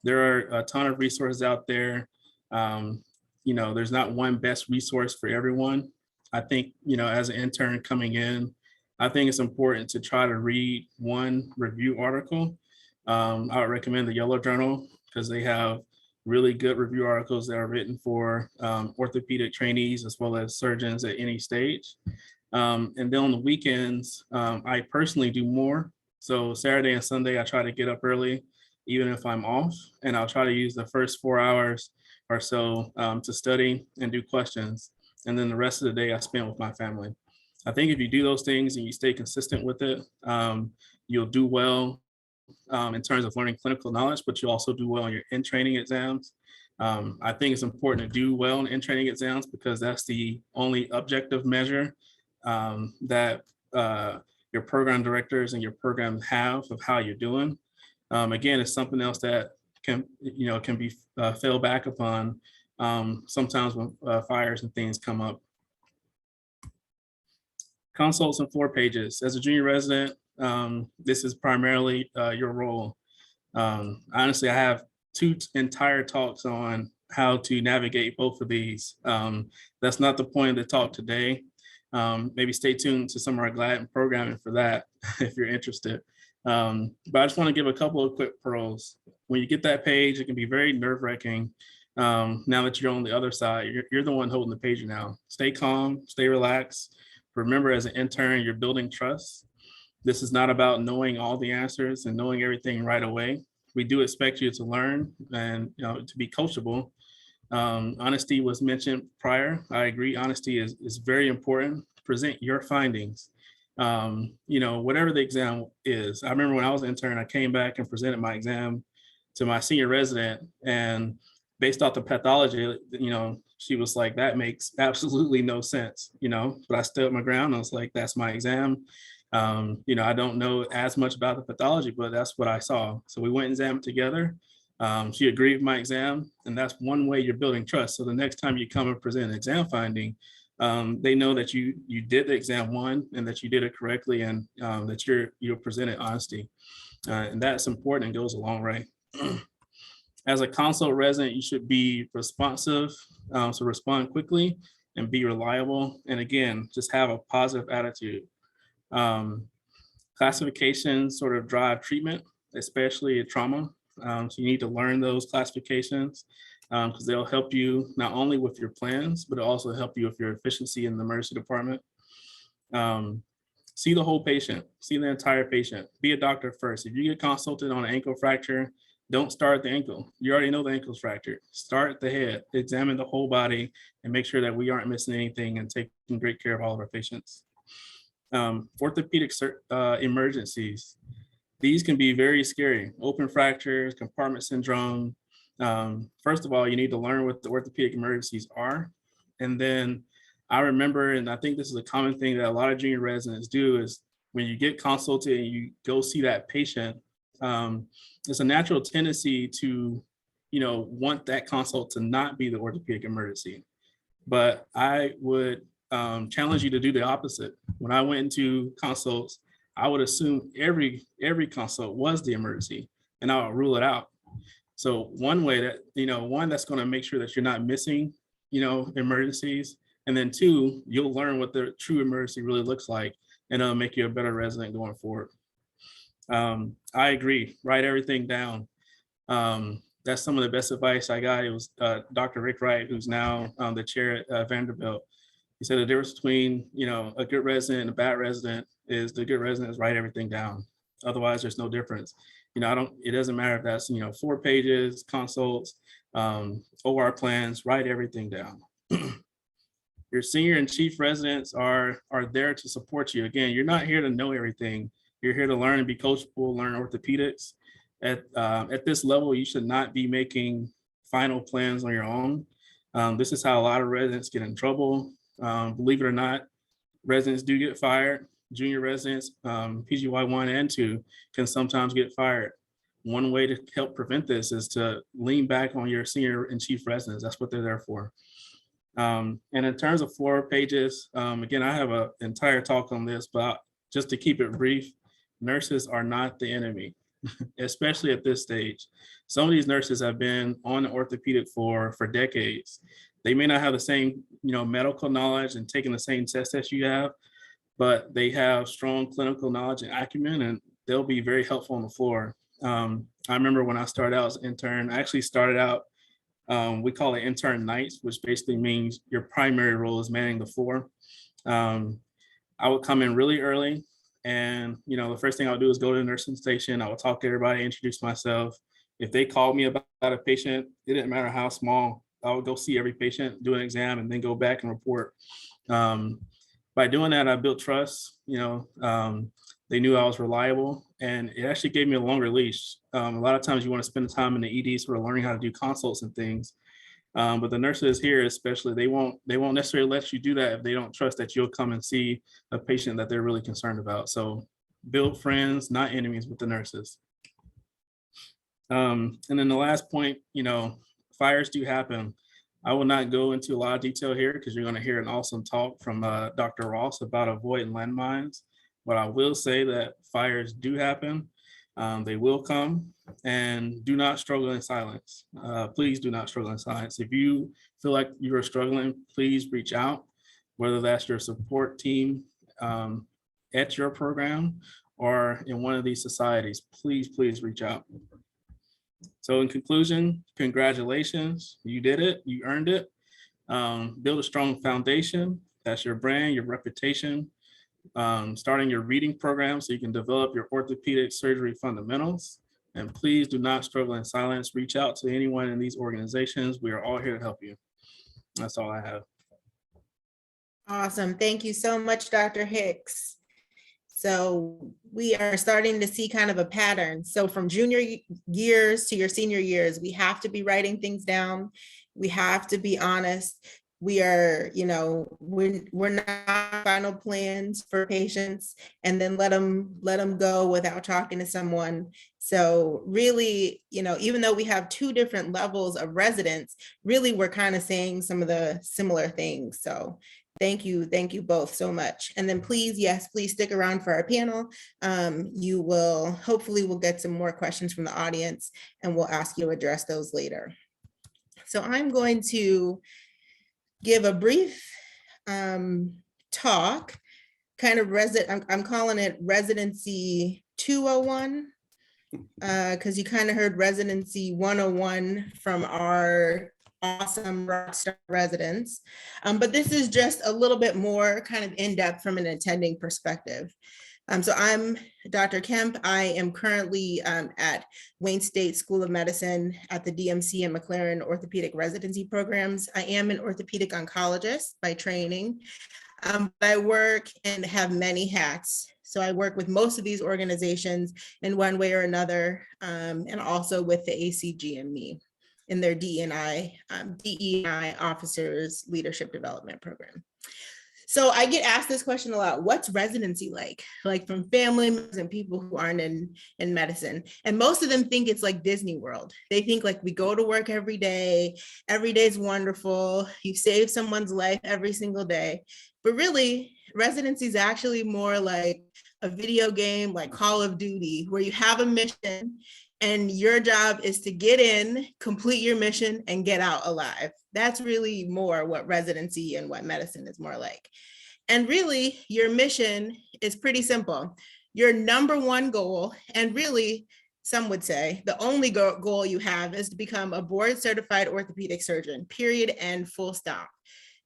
There are a ton of resources out there. There's not one best resource for everyone. I think, as an intern coming in, I think it's important to try to read one review article. I would recommend the Yellow Journal because they have really good review articles that are written for orthopedic trainees as well as surgeons at any stage. And then on the weekends, I personally do more. So Saturday and Sunday, I try to get up early, even if I'm off, and I'll try to use the first 4 hours or so to study and do questions. And then the rest of the day I spend with my family. I think if you do those things and you stay consistent with it, you'll do well in terms of learning clinical knowledge, but you also do well on your in-training exams. I think it's important to do well in in-training exams because that's the only objective measure that your program directors and your programs have of how you're doing. Again, it's something else that can be fell back upon sometimes when fires and things come up. Consults and floor pages. As a junior resident, this is primarily your role. Honestly, I have 2 entire talks on how to navigate both of these. That's not the point of the talk today. Maybe stay tuned to some of our GLAD programming for that if you're interested. But I just want to give a couple of quick pearls. When you get that page, it can be very nerve-wracking. Now that you're on the other side, you're the one holding the page now. Stay calm, stay relaxed. Remember, as an intern, you're building trust. This is not about knowing all the answers and knowing everything right away. We do expect you to learn and to be coachable. Honesty was mentioned prior. I agree, honesty is very important. Present your findings. Whatever the exam is. I remember when I was an intern, I came back and presented my exam to my senior resident, and based off the pathology, she was like, that makes absolutely no sense, but I stood my ground. I was like, that's my exam. I don't know as much about the pathology, but that's what I saw. So we went and examined together. She agreed with my exam, and that's one way you're building trust. So the next time you come and present an exam finding, they know that you did the exam one and that you did it correctly, and that you're presented honesty. And that's important and goes a long way. As a consult resident, you should be responsive, so respond quickly and be reliable. And again, just have a positive attitude. Classifications sort of drive treatment, especially trauma. So you need to learn those classifications because they'll help you not only with your plans, but it'll also help you with your efficiency in the emergency department. See the whole patient, see the entire patient. Be a doctor first. If you get consulted on an ankle fracture, don't start at the ankle. You already know the ankle's fractured. Start at the head, examine the whole body, and make sure that we aren't missing anything and taking great care of all of our patients. Orthopedic emergencies. These can be very scary. Open fractures, compartment syndrome. First of all, you need to learn what the orthopedic emergencies are. And then I remember, and I think this is a common thing that a lot of junior residents do, is when you get consulted and you go see that patient, it's a natural tendency to, want that consult to not be the orthopedic emergency. But I would challenge you to do the opposite. When I went into consults, I would assume every consult was the emergency, and I would rule it out. So one way that, one, that's going to make sure that you're not missing, emergencies. And then two, you'll learn what the true emergency really looks like, and it'll make you a better resident going forward. I agree, write everything down. That's some of the best advice I got. It was Dr. Rick Wright, who's now the chair at Vanderbilt. He said the difference between, a good resident and a bad resident is the good resident is write everything down. Otherwise, there's no difference. It doesn't matter if that's, 4 pages, consults, OR plans, write everything down. Your senior and chief residents are there to support you. Again, you're not here to know everything. You're here to learn and be coachable, learn orthopedics. At this level, you should not be making final plans on your own. This is how a lot of residents get in trouble. Believe it or not, residents do get fired. Junior residents, PGY 1 and 2, can sometimes get fired. One way to help prevent this is to lean back on your senior and chief residents. That's what they're there for. And in terms of 4 pages, again, I have an entire talk on this, but just to keep it brief, nurses are not the enemy, especially at this stage. Some of these nurses have been on the orthopedic floor for decades. They may not have the same, medical knowledge and taking the same tests as you have, but they have strong clinical knowledge and acumen, and they'll be very helpful on the floor. I remember when I started out as an intern, I actually started out, we call it intern nights, which basically means your primary role is manning the floor. I would come in really early, and the first thing I would do is go to the nursing station. I would talk to everybody, introduce myself. If they called me about a patient, it didn't matter how small, I would go see every patient, do an exam, and then go back and report. By doing that, I built trust. They knew I was reliable, and it actually gave me a longer leash. A lot of times you want to spend time in the ED sort of learning how to do consults and things. But the nurses here, especially, they won't necessarily let you do that if they don't trust that you'll come and see a patient that they're really concerned about. So build friends, not enemies, with the nurses. And then the last point, fires do happen. I will not go into a lot of detail here because you're going to hear an awesome talk from Dr. Ross about avoiding landmines. But I will say that fires do happen. They will come, and do not struggle in silence. Please do not struggle in silence. If you feel like you are struggling, please reach out, whether that's your support team at your program or in one of these societies. Please reach out. So in conclusion, congratulations, you did it, you earned it. Build a strong foundation. That's your brand, your reputation. Starting your reading program so you can develop your orthopedic surgery fundamentals. And please do not struggle in silence. Reach out to anyone in these organizations. We are all here to help you. That's all I have. Awesome. Thank you so much, Dr. Hicks. So we are starting to see kind of a pattern. So from junior years to your senior years, we have to be writing things down. We have to be honest. We are, we're not final plans for patients and then let them go without talking to someone. So really, even though we have 2 different levels of residents, really we're kind of saying some of the similar things. So thank you both so much. And then please stick around for our panel. Hopefully we'll get some more questions from the audience, and we'll ask you to address those later. So I'm going to give a brief talk, kind of I'm calling it Residency 201, because you kind of heard Residency 101 from our awesome rockstar residents. But this is just a little bit more kind of in-depth from an attending perspective. So I'm Dr. Kemp. I am currently at Wayne State School of Medicine at the DMC and McLaren Orthopedic Residency programs. I am an orthopedic oncologist by training. I work and have many hats. So I work with most of these organizations in one way or another, and also with the ACGME in their DEI Officers Leadership Development Program. So I get asked this question a lot: what's residency like from family members and people who aren't in medicine? And most of them think it's like Disney World. They think like we go to work every day is wonderful, you save someone's life every single day. But really, residency is actually more like a video game like Call of Duty, where you have a mission and your job is to get in, complete your mission, and get out alive. That's really more what residency and what medicine is more like. And really, your mission is pretty simple. Your number one goal, and really, some would say the only goal you have, is to become a board certified orthopedic surgeon, period, and full stop.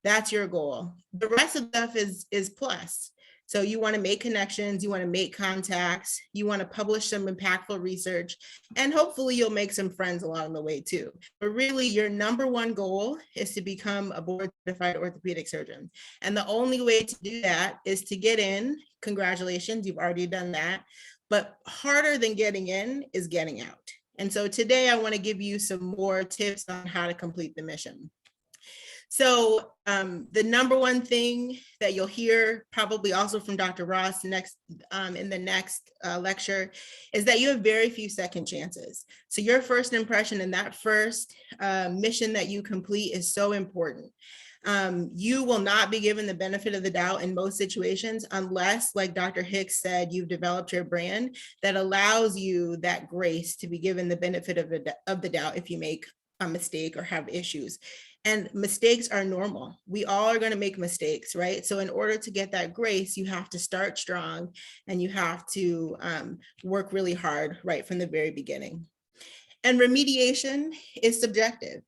That's your goal. The rest of stuff is plus. So you want to make connections, you want to make contacts, you want to publish some impactful research, and hopefully you'll make some friends along the way too. But really, your number one goal is to become a board certified orthopedic surgeon. And the only way to do that is to get in. Congratulations, you've already done that. But harder than getting in is getting out. And so today I want to give you some more tips on how to complete the mission. So the number one thing that you'll hear probably also from Dr. Ross in the next lecture is that you have very few second chances. So your first impression and that first mission that you complete is so important. You will not be given the benefit of the doubt in most situations unless, like Dr. Hicks said, you've developed your brand that allows you that grace to be given the benefit of the doubt if you make a mistake or have issues. And mistakes are normal. We all are going to make mistakes, right? So in order to get that grace, you have to start strong and you have to work really hard right from the very beginning. And remediation is subjective.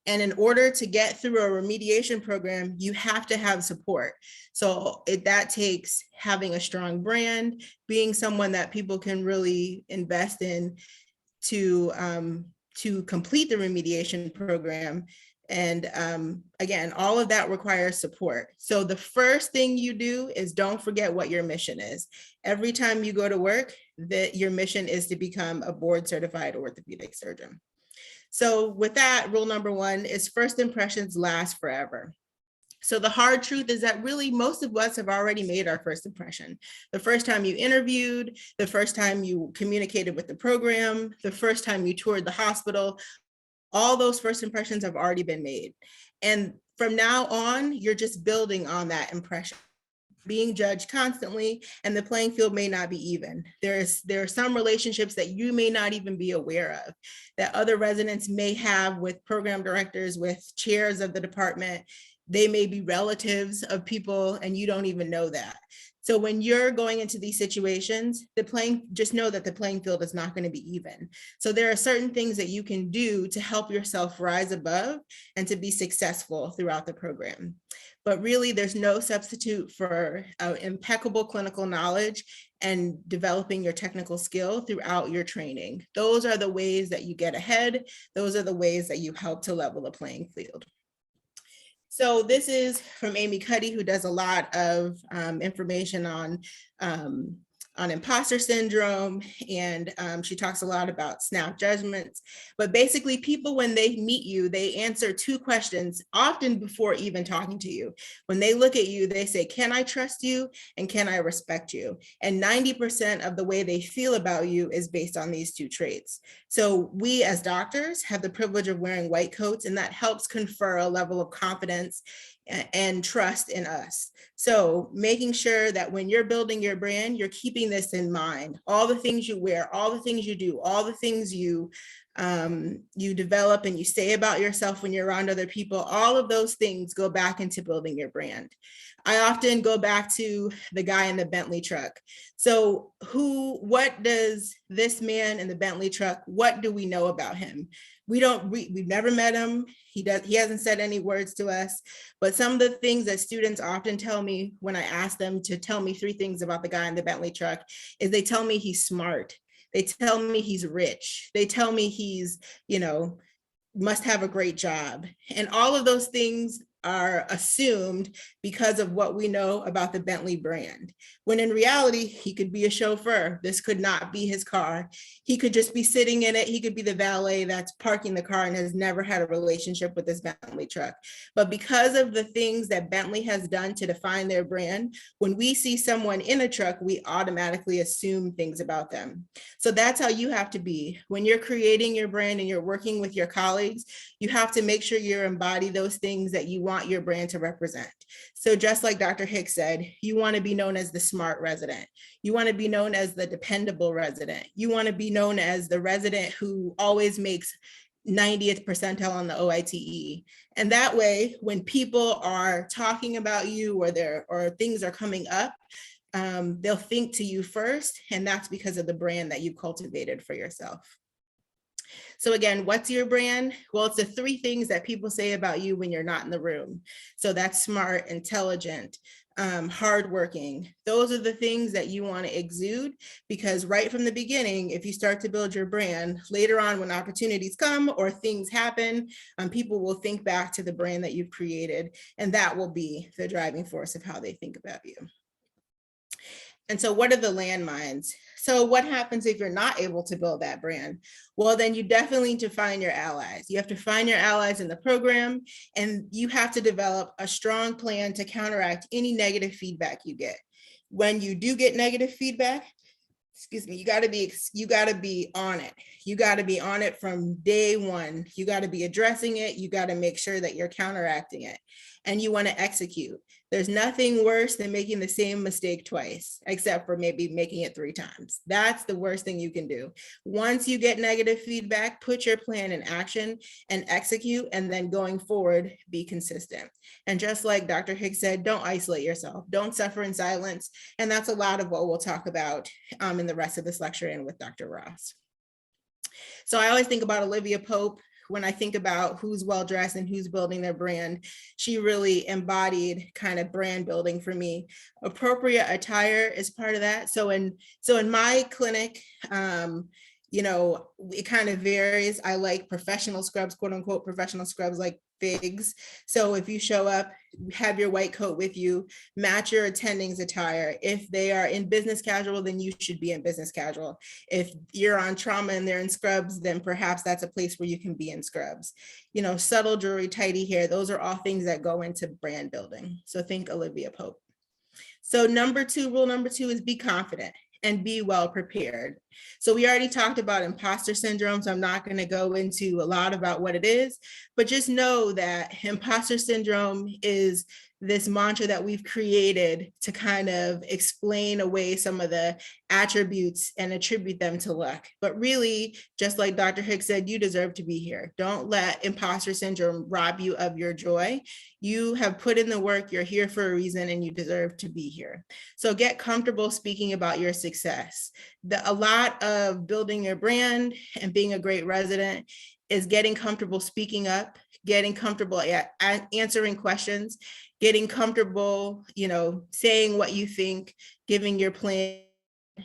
And in order to get through a remediation program, you have to have support. So that takes having a strong brand, being someone that people can really invest in to complete the remediation program. And again, all of that requires support. So the first thing you do is don't forget what your mission is. Every time you go to work, your mission is to become a board certified orthopedic surgeon. So with that, rule number one is first impressions last forever. So the hard truth is that really most of us have already made our first impression. The first time you interviewed, the first time you communicated with the program, the first time you toured the hospital, all those first impressions have already been made. And from now on, you're just building on that impression, being judged constantly, and the playing field may not be even. There are some relationships that you may not even be aware of, that other residents may have with program directors, with chairs of the department. They may be relatives of people and you don't even know that. So when you're going into these situations, just know that the playing field is not going to be even. So there are certain things that you can do to help yourself rise above and to be successful throughout the program. But really, there's no substitute for impeccable clinical knowledge and developing your technical skill throughout your training. Those are the ways that you get ahead. Those are the ways that you help to level the playing field. So this is from Amy Cuddy, who does a lot of information on imposter syndrome, and she talks a lot about snap judgments. But basically, people, when they meet you, they answer two questions, often before even talking to you. When they look at you, they say, can I trust you? And can I respect you? And 90% of the way they feel about you is based on these two traits. So we as doctors have the privilege of wearing white coats, and that helps confer a level of confidence and trust in us. So making sure that when you're building your brand, you're keeping this in mind. All the things you wear, all the things you do, all the things you you develop and you say about yourself when you're around other people. All of those things go back into building your brand. I often go back to the guy in the Bentley truck. So what does this man in the Bentley truck, what do we know about him? We've never met him. He hasn't said any words to us, but some of the things that students often tell me when I ask them to tell me 3 things about the guy in the Bentley truck is they tell me he's smart. They tell me he's rich. They tell me he's, must have a great job. And all of those things are assumed because of what we know about the Bentley brand. When in reality, he could be a chauffeur. This could not be his car. He could just be sitting in it. He could be the valet that's parking the car and has never had a relationship with this Bentley truck. But because of the things that Bentley has done to define their brand, when we see someone in a truck, we automatically assume things about them. So that's how you have to be. When you're creating your brand and you're working with your colleagues, you have to make sure you embody those things that you want your brand to represent. So just like Dr. Hicks said, you want to be known as the smart resident. You want to be known as the dependable resident. You want to be known as the resident who always makes 90th percentile on the OITE. And that way, when people are talking about you or things are coming up, they'll think to you first, and that's because of the brand that you cultivated for yourself. So again, what's your brand? Well, it's the 3 things that people say about you when you're not in the room. So that's smart, intelligent, hardworking. Those are the things that you want to exude, because right from the beginning, if you start to build your brand, later on when opportunities come or things happen, people will think back to the brand that you've created, and that will be the driving force of how they think about you. And so what are the landmines? So what happens if you're not able to build that brand? Well, then you definitely need to find your allies. You have to find your allies in the program, and you have to develop a strong plan to counteract any negative feedback you get. When you do get negative feedback, you got to be on it. You got to be on it from day one. You got to be addressing it. You got to make sure that you're counteracting it, and you want to execute. There's nothing worse than making the same mistake twice, except for maybe making it 3 times. That's the worst thing you can do. Once you get negative feedback, put your plan in action and execute, and then going forward, be consistent. And just like Dr. Hicks said, don't isolate yourself. Don't suffer in silence. And that's a lot of what we'll talk about in the rest of this lecture and with Dr. Ross. So I always think about Olivia Pope. When I think about who's well-dressed and who's building their brand, she really embodied kind of brand building for me. Appropriate attire is part of that. So in my clinic, it kind of varies. I like professional scrubs, quote unquote, professional scrubs like figs. So if you show up, have your white coat with you, match your attending's attire. If they are in business casual, then you should be in business casual. If you're on trauma and they're in scrubs, then perhaps that's a place where you can be in scrubs. Subtle jewelry, tidy hair, those are all things that go into brand building. So think Olivia Pope. So rule number 2 is be confident and be well prepared. So we already talked about imposter syndrome, so I'm not going to go into a lot about what it is, but just know that imposter syndrome is this mantra that we've created to kind of explain away some of the attributes and attribute them to luck. But really, just like Dr. Hicks said, you deserve to be here. Don't let imposter syndrome rob you of your joy. You have put in the work, you're here for a reason, and you deserve to be here. So get comfortable speaking about your success. A lot of building your brand and being a great resident is getting comfortable speaking up, getting comfortable at answering questions, getting comfortable, saying what you think, giving your plan,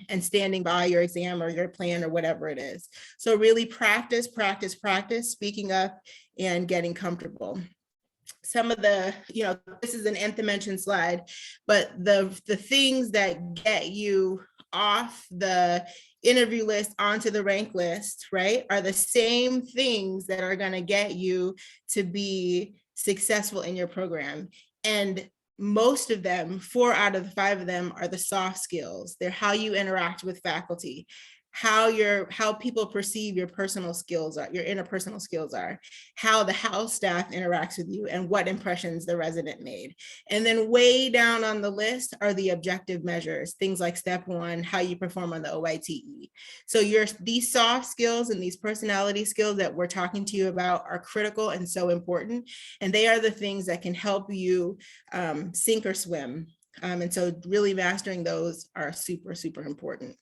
and standing by your exam or your plan or whatever it is. So really practice speaking up and getting comfortable. Some of the, this is an nth dimension slide, but the things that get you off the interview list onto the rank list, right, are the same things that are going to get you to be successful in your program. And most of them, 4 out of the 5 of them, are the soft skills. They're how you interact with faculty, how people perceive your personal skills are, your interpersonal skills are, how the house staff interacts with you, and what impressions the resident made. And then way down on the list are the objective measures, things like step 1, how you perform on the OITE. So these soft skills and these personality skills that we're talking to you about are critical and so important. And they are the things that can help you sink or swim. And so really mastering those are super, super important.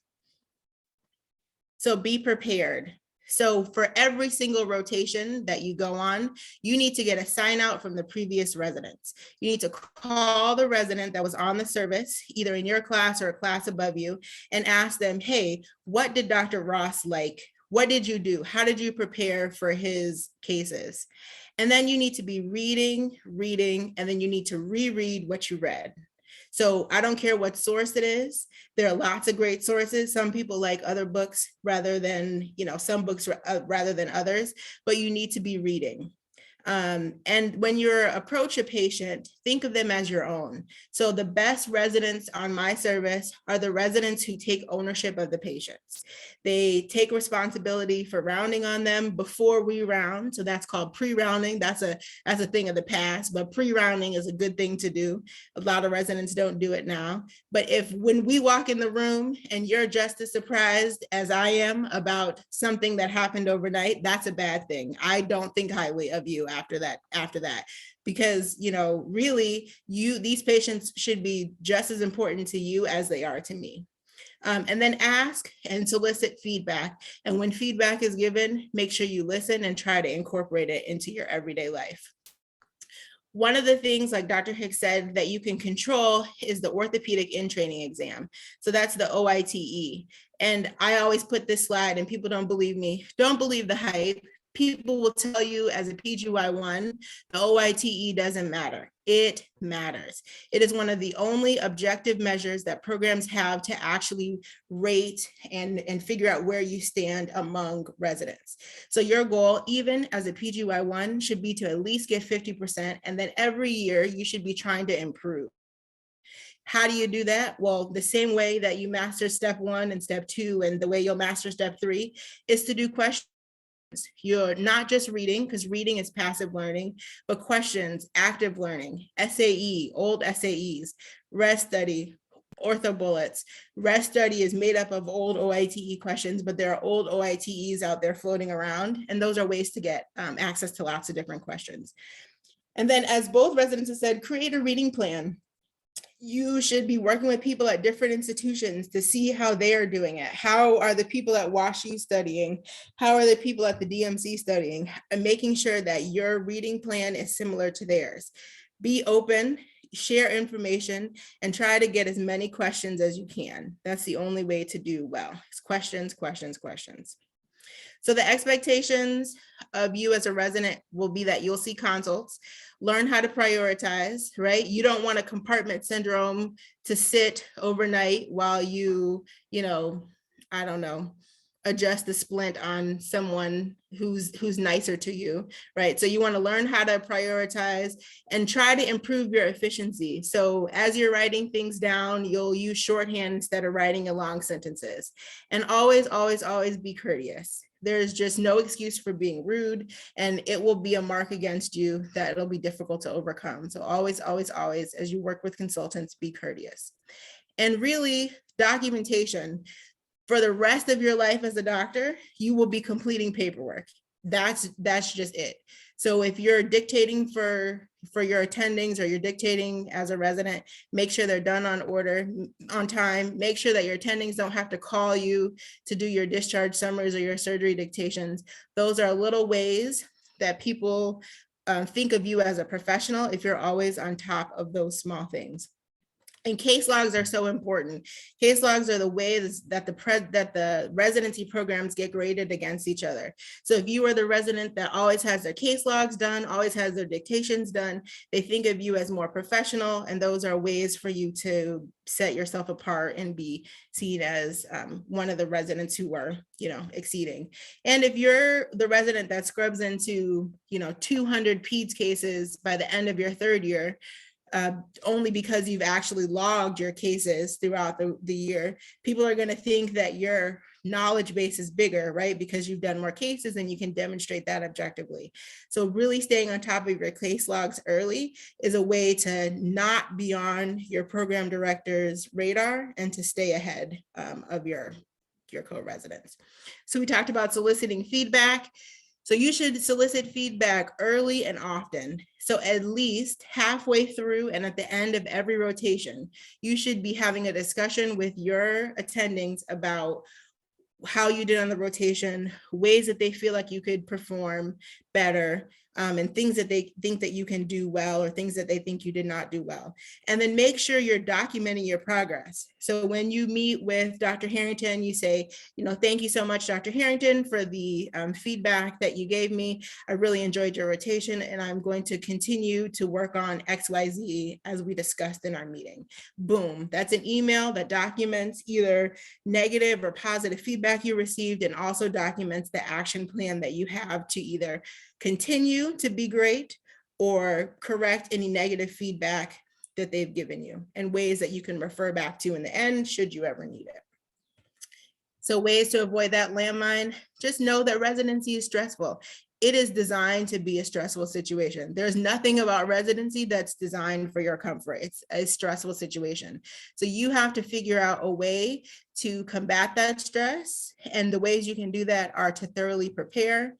So be prepared. So for every single rotation that you go on, you need to get a sign out from the previous residents. You need to call the resident that was on the service, either in your class or a class above you, and ask them, hey, what did Dr. Ross like? What did you do? How did you prepare for his cases? And then you need to be reading, and then you need to reread what you read. So I don't care what source it is. There are lots of great sources. Some people like other books rather than, some books rather than others, but you need to be reading. And when you approach a patient, think of them as your own. So the best residents on my service are the residents who take ownership of the patients. They take responsibility for rounding on them before we round. So that's called pre-rounding. That's a thing of the past, but pre-rounding is a good thing to do. A lot of residents don't do it now. But when we walk in the room and you're just as surprised as I am about something that happened overnight, that's a bad thing. I don't think highly of you after that, because really these patients should be just as important to you as they are to me. And then ask and solicit feedback. And when feedback is given, make sure you listen and try to incorporate it into your everyday life. One of the things, like Dr. Hicks said, that you can control is the orthopedic in-training exam. So that's the OITE. And I always put this slide, and people don't believe me. Don't believe the hype. People will tell you as a PGY1, the OITE doesn't matter. It matters. It is one of the only objective measures that programs have to actually rate and figure out where you stand among residents. So your goal, even as a PGY1, should be to at least get 50%. And then every year you should be trying to improve. How do you do that? Well, the same way that you master step 1 and step 2, and the way you'll master step 3 is to do questions. You're not just reading, because reading is passive learning, but questions, active learning, SAE, old SAEs, res study, ortho bullets. Res study is made up of old OITE questions, but there are old OITEs out there floating around, and those are ways to get access to lots of different questions. And then, as both residents have said, create a reading plan. You should be working with people at different institutions to see how they are doing it. How are the people at WashU studying? How are the people at the DMC studying? And making sure that your reading plan is similar to theirs. Be open, share information, and try to get as many questions as you can. That's the only way to do well. It's questions, questions, questions. So the expectations of you as a resident will be that you'll see consults, learn how to prioritize, right? You don't want a compartment syndrome to sit overnight while you I don't know, adjust the splint on someone who's nicer to you, right? So you want to learn how to prioritize and try to improve your efficiency. So as you're writing things down, you'll use shorthand instead of writing long sentences. And always, always, always be courteous. There's just no excuse for being rude, and it will be a mark against you that it'll be difficult to overcome. So always, always, always, as you work with consultants, be courteous. And really, documentation. For the rest of your life as a doctor, you will be completing paperwork. That's just it. So if you're dictating for your attendings, or you're dictating as a resident, make sure they're done on order, on time. Make sure that your attendings don't have to call you to do your discharge summaries or your surgery dictations. Those are little ways that people think of you as a professional if you're always on top of those small things. And case logs are so important. Case logs are the ways that the residency programs get graded against each other. So if you are the resident that always has their case logs done, always has their dictations done, they think of you as more professional, and those are ways for you to set yourself apart and be seen as one of the residents who are, exceeding. And if you're the resident that scrubs into, 200 PEDS cases by the end of your third year, only because you've actually logged your cases throughout the year, people are going to think that you're knowledge base is bigger, right? Because you've done more cases and you can demonstrate that objectively. So really staying on top of your case logs early is a way to not be on your program director's radar and to stay ahead of your co-residents. So we talked about soliciting feedback. So you should solicit feedback early and often. So at least halfway through and at the end of every rotation, you should be having a discussion with your attendings about how you did on the rotation, ways that they feel like you could perform better, and things that they think that you can do well or things that they think you did not do well. And then make sure you're documenting your progress. So when you meet with Dr. Harrington, you say, thank you so much, Dr. Harrington, for the feedback that you gave me. I really enjoyed your rotation and I'm going to continue to work on XYZ as we discussed in our meeting. Boom, that's an email that documents either negative or positive feedback you received and also documents the action plan that you have to either continue to be great or correct any negative feedback that they've given you and ways that you can refer back to in the end should you ever need it. So ways to avoid that landmine, just know that residency is stressful. It is designed to be a stressful situation. There's nothing about residency that's designed for your comfort. It's a stressful situation. So you have to figure out a way to combat that stress. And the ways you can do that are to thoroughly prepare,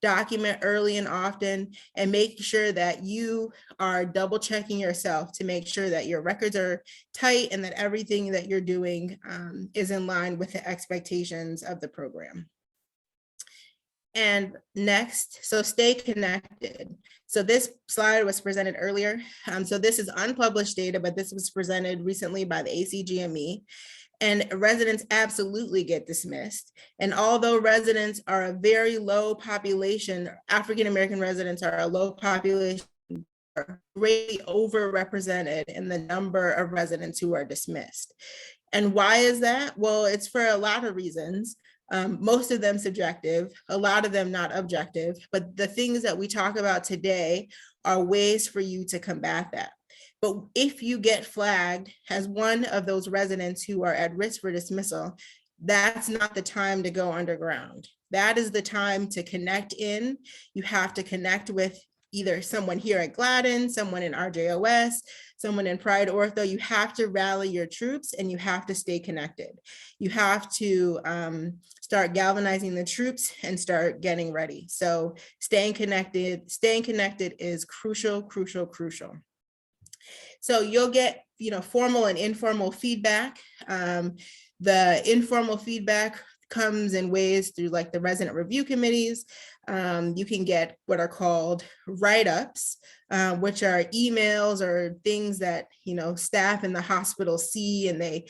document early and often, and make sure that you are double checking yourself to make sure that your records are tight and that everything that you're doing is in line with the expectations of the program. And next, so stay connected. So this slide was presented earlier. So this is unpublished data, but this was presented recently by the ACGME. And residents absolutely get dismissed. And although residents are a very low population, African-American residents are a low population, are greatly overrepresented in the number of residents who are dismissed. And why is that? Well, it's for a lot of reasons. Most of them subjective, a lot of them not objective, but the things that we talk about today are ways for you to combat that. But if you get flagged as one of those residents who are at risk for dismissal, that's not the time to go underground. That is the time to connect in. You have to connect with either someone here at Gladden, someone in RJOS, someone in Pride Ortho. You have to rally your troops and you have to stay connected. You have to start galvanizing the troops and start getting ready. So staying connected is crucial, crucial, crucial. So you'll get, formal and informal feedback. The informal feedback comes in ways through like the resident review committees. You can get what are called write-ups, which are emails or things that, staff in the hospital see and they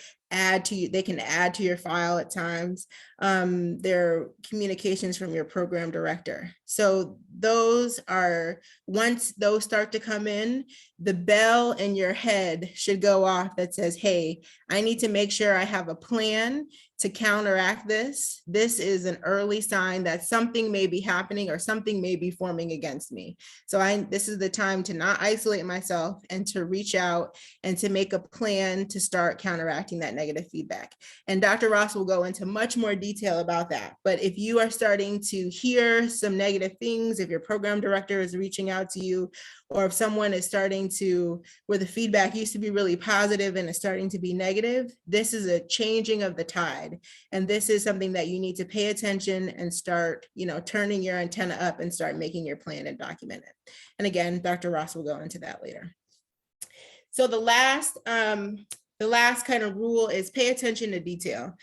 can add to your file at times. They're communications from your program director. So those are, once those start to come in, the bell in your head should go off that says, hey, I need to make sure I have a plan to counteract this. This is an early sign that something may be happening or something may be forming against me. So this is the time to not isolate myself and to reach out and to make a plan to start counteracting that negative feedback. And Dr. Ross will go into much more detail about that. But if you are starting to hear some negative things, if your program director is reaching out to you, or if someone is starting to, where the feedback used to be really positive and is starting to be negative, this is a changing of the tide. And this is something that you need to pay attention and start, turning your antenna up and start making your plan and document it. And again, Dr. Ross will go into that later. So the last kind of rule is pay attention to detail.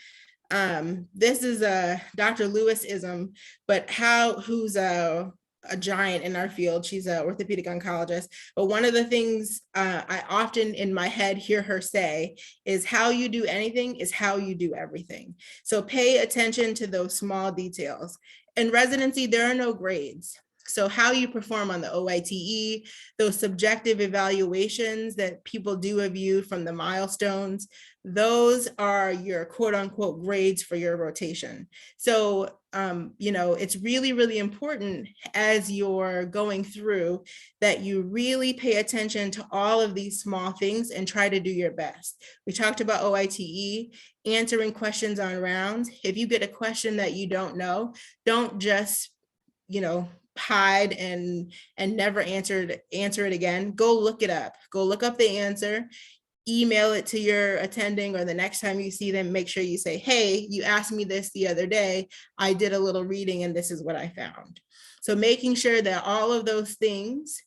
This is a Dr. Lewis-ism, but who's a giant in our field. She's an orthopedic oncologist. But one of the things I often in my head hear her say is how you do anything is how you do everything. So pay attention to those small details. In residency, there are no grades. So how you perform on the OITE, those subjective evaluations that people do of you from the milestones, those are your quote unquote grades for your rotation. So, it's really, really important as you're going through that you really pay attention to all of these small things and try to do your best. We talked about OITE, answering questions on rounds. If you get a question that you don't know, don't just, hide and never answer it again. Go look it up. Go look up the answer. Email it to your attending, or the next time you see them, make sure you say, hey, you asked me this the other day. I did a little reading and this is what I found. So making sure that all of those things,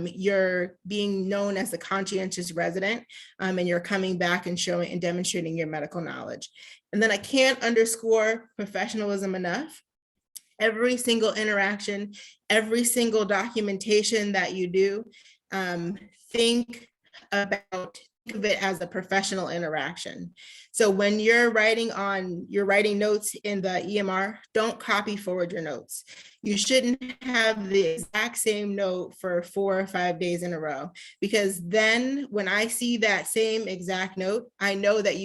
you're being known as a conscientious resident, and you're coming back and showing and demonstrating your medical knowledge. And then I can't underscore professionalism enough. Every single interaction, every single documentation that you do, think of it as a professional interaction. So when you're writing notes in the EMR, don't copy forward your notes. You shouldn't have the exact same note for 4 or 5 days in a row, because then when I see that same exact note, I know that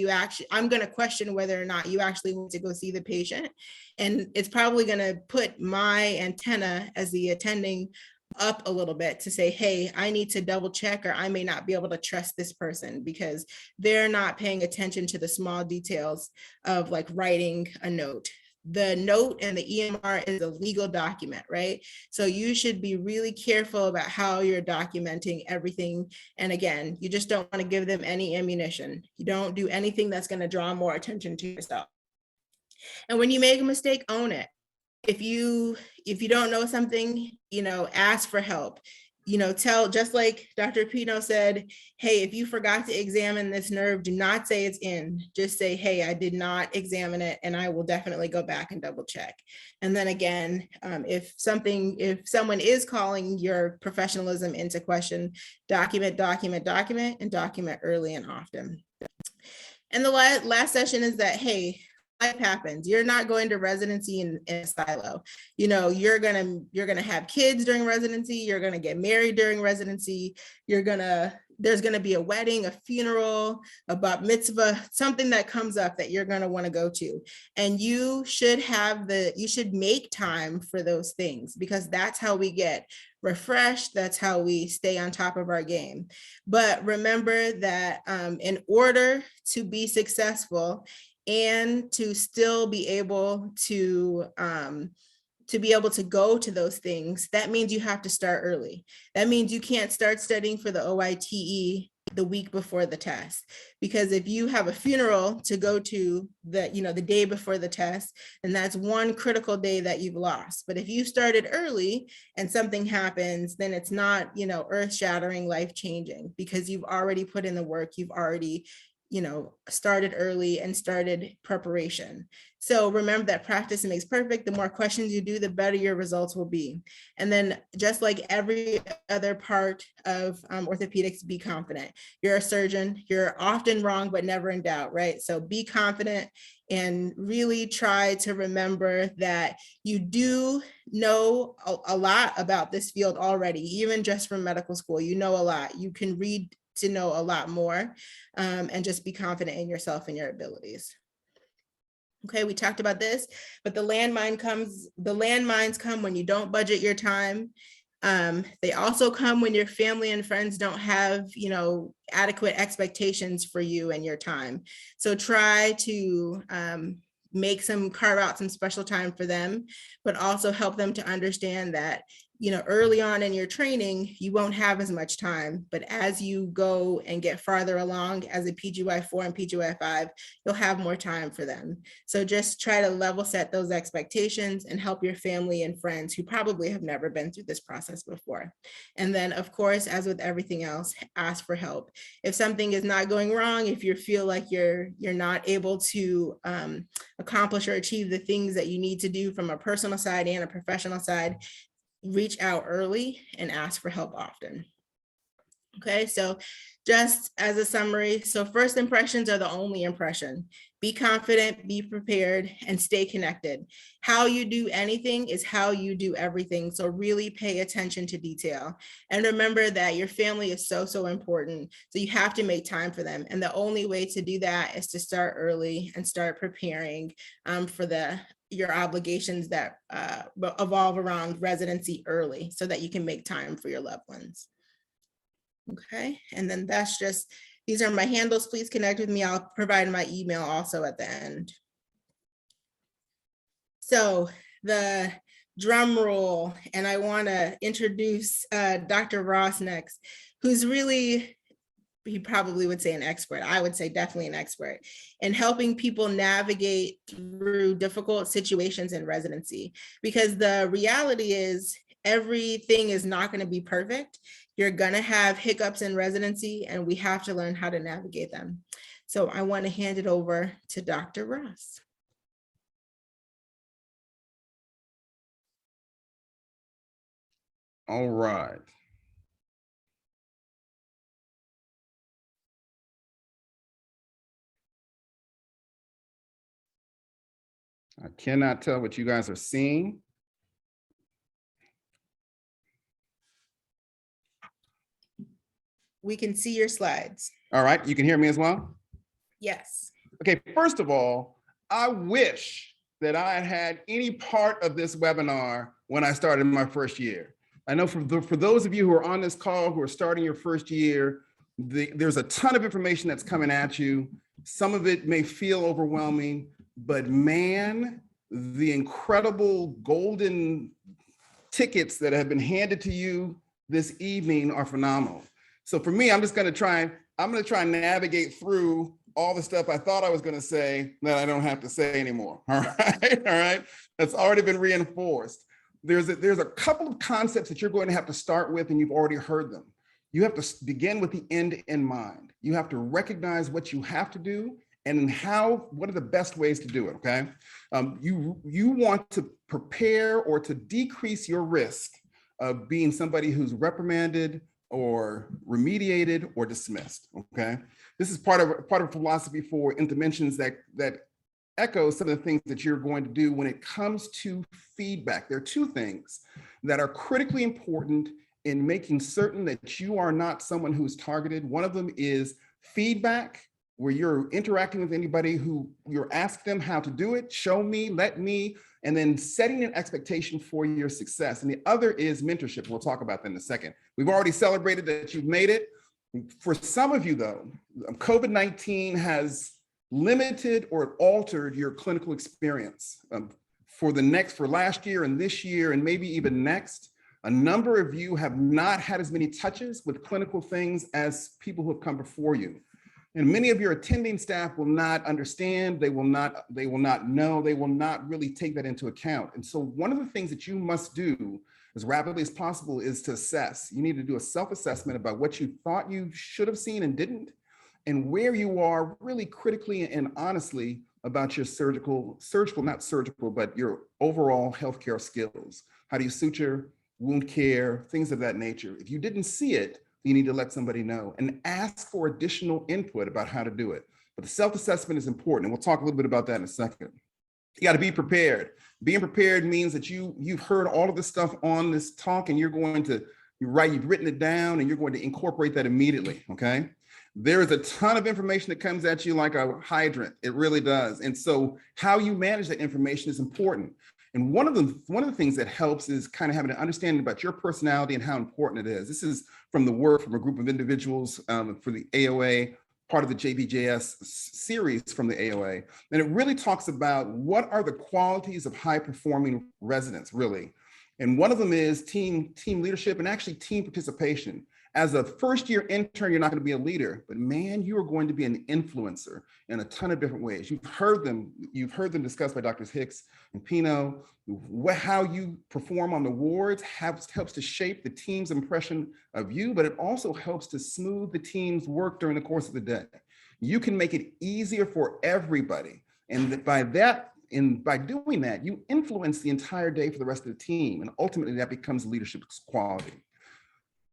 I'm going to question whether or not you actually want to go see the patient. And it's probably going to put my antenna as the attending up a little bit to say, hey, I need to double check, or I may not be able to trust this person because they're not paying attention to the small details of like writing a note. The note and the EMR is a legal document, right? So you should be really careful about how you're documenting everything. And again, you just don't want to give them any ammunition. You don't do anything that's going to draw more attention to yourself. And when you make a mistake, own it. If you don't know something, ask for help. Tell, just like Dr. Pino said, hey, if you forgot to examine this nerve, do not say it's in. Just say, hey, I did not examine it, and I will definitely go back and double check. And then again, if someone is calling your professionalism into question, document, and document early and often. And the last session is that, hey, life happens. You're not going to residency in a silo. You're gonna have kids during residency. You're gonna get married during residency. There's gonna be a wedding, a funeral, a bat mitzvah, something that comes up that you're gonna want to go to, and you should make time for those things, because that's how we get refreshed. That's how we stay on top of our game. But remember that in order to be successful and to still be able to go to those things, that means you have to start early. That means you can't start studying for the OITE the week before the test, because if you have a funeral to go to the day before the test, then that's one critical day that you've lost. But if you started early and something happens, then it's not earth-shattering, life-changing, because you've already put in the work. You've already started early and started preparation. So remember that practice makes perfect. The more questions you do, the better your results will be. And then just like every other part of orthopedics, be confident. You're a surgeon. You're often wrong, but never in doubt, right? So be confident and really try to remember that you do know a lot about this field already, even just from medical school. You know a lot. You can read to know a lot more, and just be confident in yourself and your abilities. Okay, we talked about this, but the landmines come when you don't budget your time. They also come when your family and friends don't have, adequate expectations for you and your time. So try to carve out some special time for them, but also help them to understand that early on in your training, you won't have as much time, but as you go and get farther along as a PGY4 and PGY5, you'll have more time for them. So just try to level set those expectations and help your family and friends who probably have never been through this process before. And then, of course, as with everything else, ask for help. If something is not going wrong, if you feel like you're not able to accomplish or achieve the things that you need to do from a personal side and a professional side, reach out early and ask for help often. Okay, so just as a summary, so first impressions are the only impression. Be confident, be prepared, and stay connected. How you do anything is how you do everything. So really pay attention to detail. And remember that your family is so, so important. So you have to make time for them. And the only way to do that is to start early and start preparing for your obligations that evolve around residency early so that you can make time for your loved ones. Okay, and then that's just, these are my handles. Please connect with me. I'll provide my email also at the end. So the drum roll, and I want to introduce Dr. Ross next, who's really, he probably would say an expert. I would say definitely an expert in helping people navigate through difficult situations in residency, because the reality is everything is not going to be perfect. You're going to have hiccups in residency, and we have to learn how to navigate them. So I want to hand it over to Dr. Ross. All right. I cannot tell what you guys are seeing. We can see your slides. All right, you can hear me as well? Yes. Okay, first of all, I wish that I had had any part of this webinar when I started my first year. I know for those of you who are on this call who are starting your first year, there's a ton of information that's coming at you. Some of it may feel overwhelming, but man, the incredible golden tickets that have been handed to you this evening are phenomenal. So for me, I'm going to try and navigate through all the stuff I thought I was going to say that I don't have to say anymore. All right. That's already been reinforced. There's a couple of concepts that you're going to have to start with, and you've already heard them. You have to begin with the end in mind. You have to recognize what you have to do and what are the best ways to do it, okay? You want to prepare or to decrease your risk of being somebody who's reprimanded or remediated or dismissed, okay? This is part of philosophy for interventions that echoes some of the things that you're going to do when it comes to feedback. There are two things that are critically important in making certain that you are not someone who's targeted. One of them is feedback, where you're interacting with anybody who you're asking them how to do it, show me, let me, and then setting an expectation for your success. And the other is mentorship. We'll talk about that in a second. We've already celebrated that you've made it. For some of you though, COVID-19 has limited or altered your clinical experience. For last year and this year and maybe even next, a number of you have not had as many touches with clinical things as people who have come before you. And many of your attending staff will not understand, they will not know, they will not really take that into account. And so one of the things that you must do as rapidly as possible is to assess. You need to do a self-assessment about what you thought you should have seen and didn't, and where you are really critically and honestly about your but your overall healthcare skills. How do you suture, wound care, things of that nature. If you didn't see it, you need to let somebody know and ask for additional input about how to do it. But the self-assessment is important, and we'll talk a little bit about that in a second. You got to be prepared. Being prepared means that you've heard all of this stuff on this talk, and you've written it down, and you're going to incorporate that immediately, okay? There is a ton of information that comes at you like a hydrant. It really does. And so how you manage that information is important. And one of the things that helps is kind of having an understanding about your personality and how important it is. This is from the work from a group of individuals for the AOA, part of the JRGOS series from the AOA. And it really talks about what are the qualities of high performing residents, really. And one of them is team leadership and actually team participation. As a first year intern, you're not going to be a leader, but man, you are going to be an influencer in a ton of different ways. You've heard them discussed by Drs. Hicks and Pino. How you perform on the wards helps to shape the team's impression of you, but it also helps to smooth the team's work during the course of the day. You can make it easier for everybody. And by doing that, you influence the entire day for the rest of the team. And ultimately that becomes leadership quality.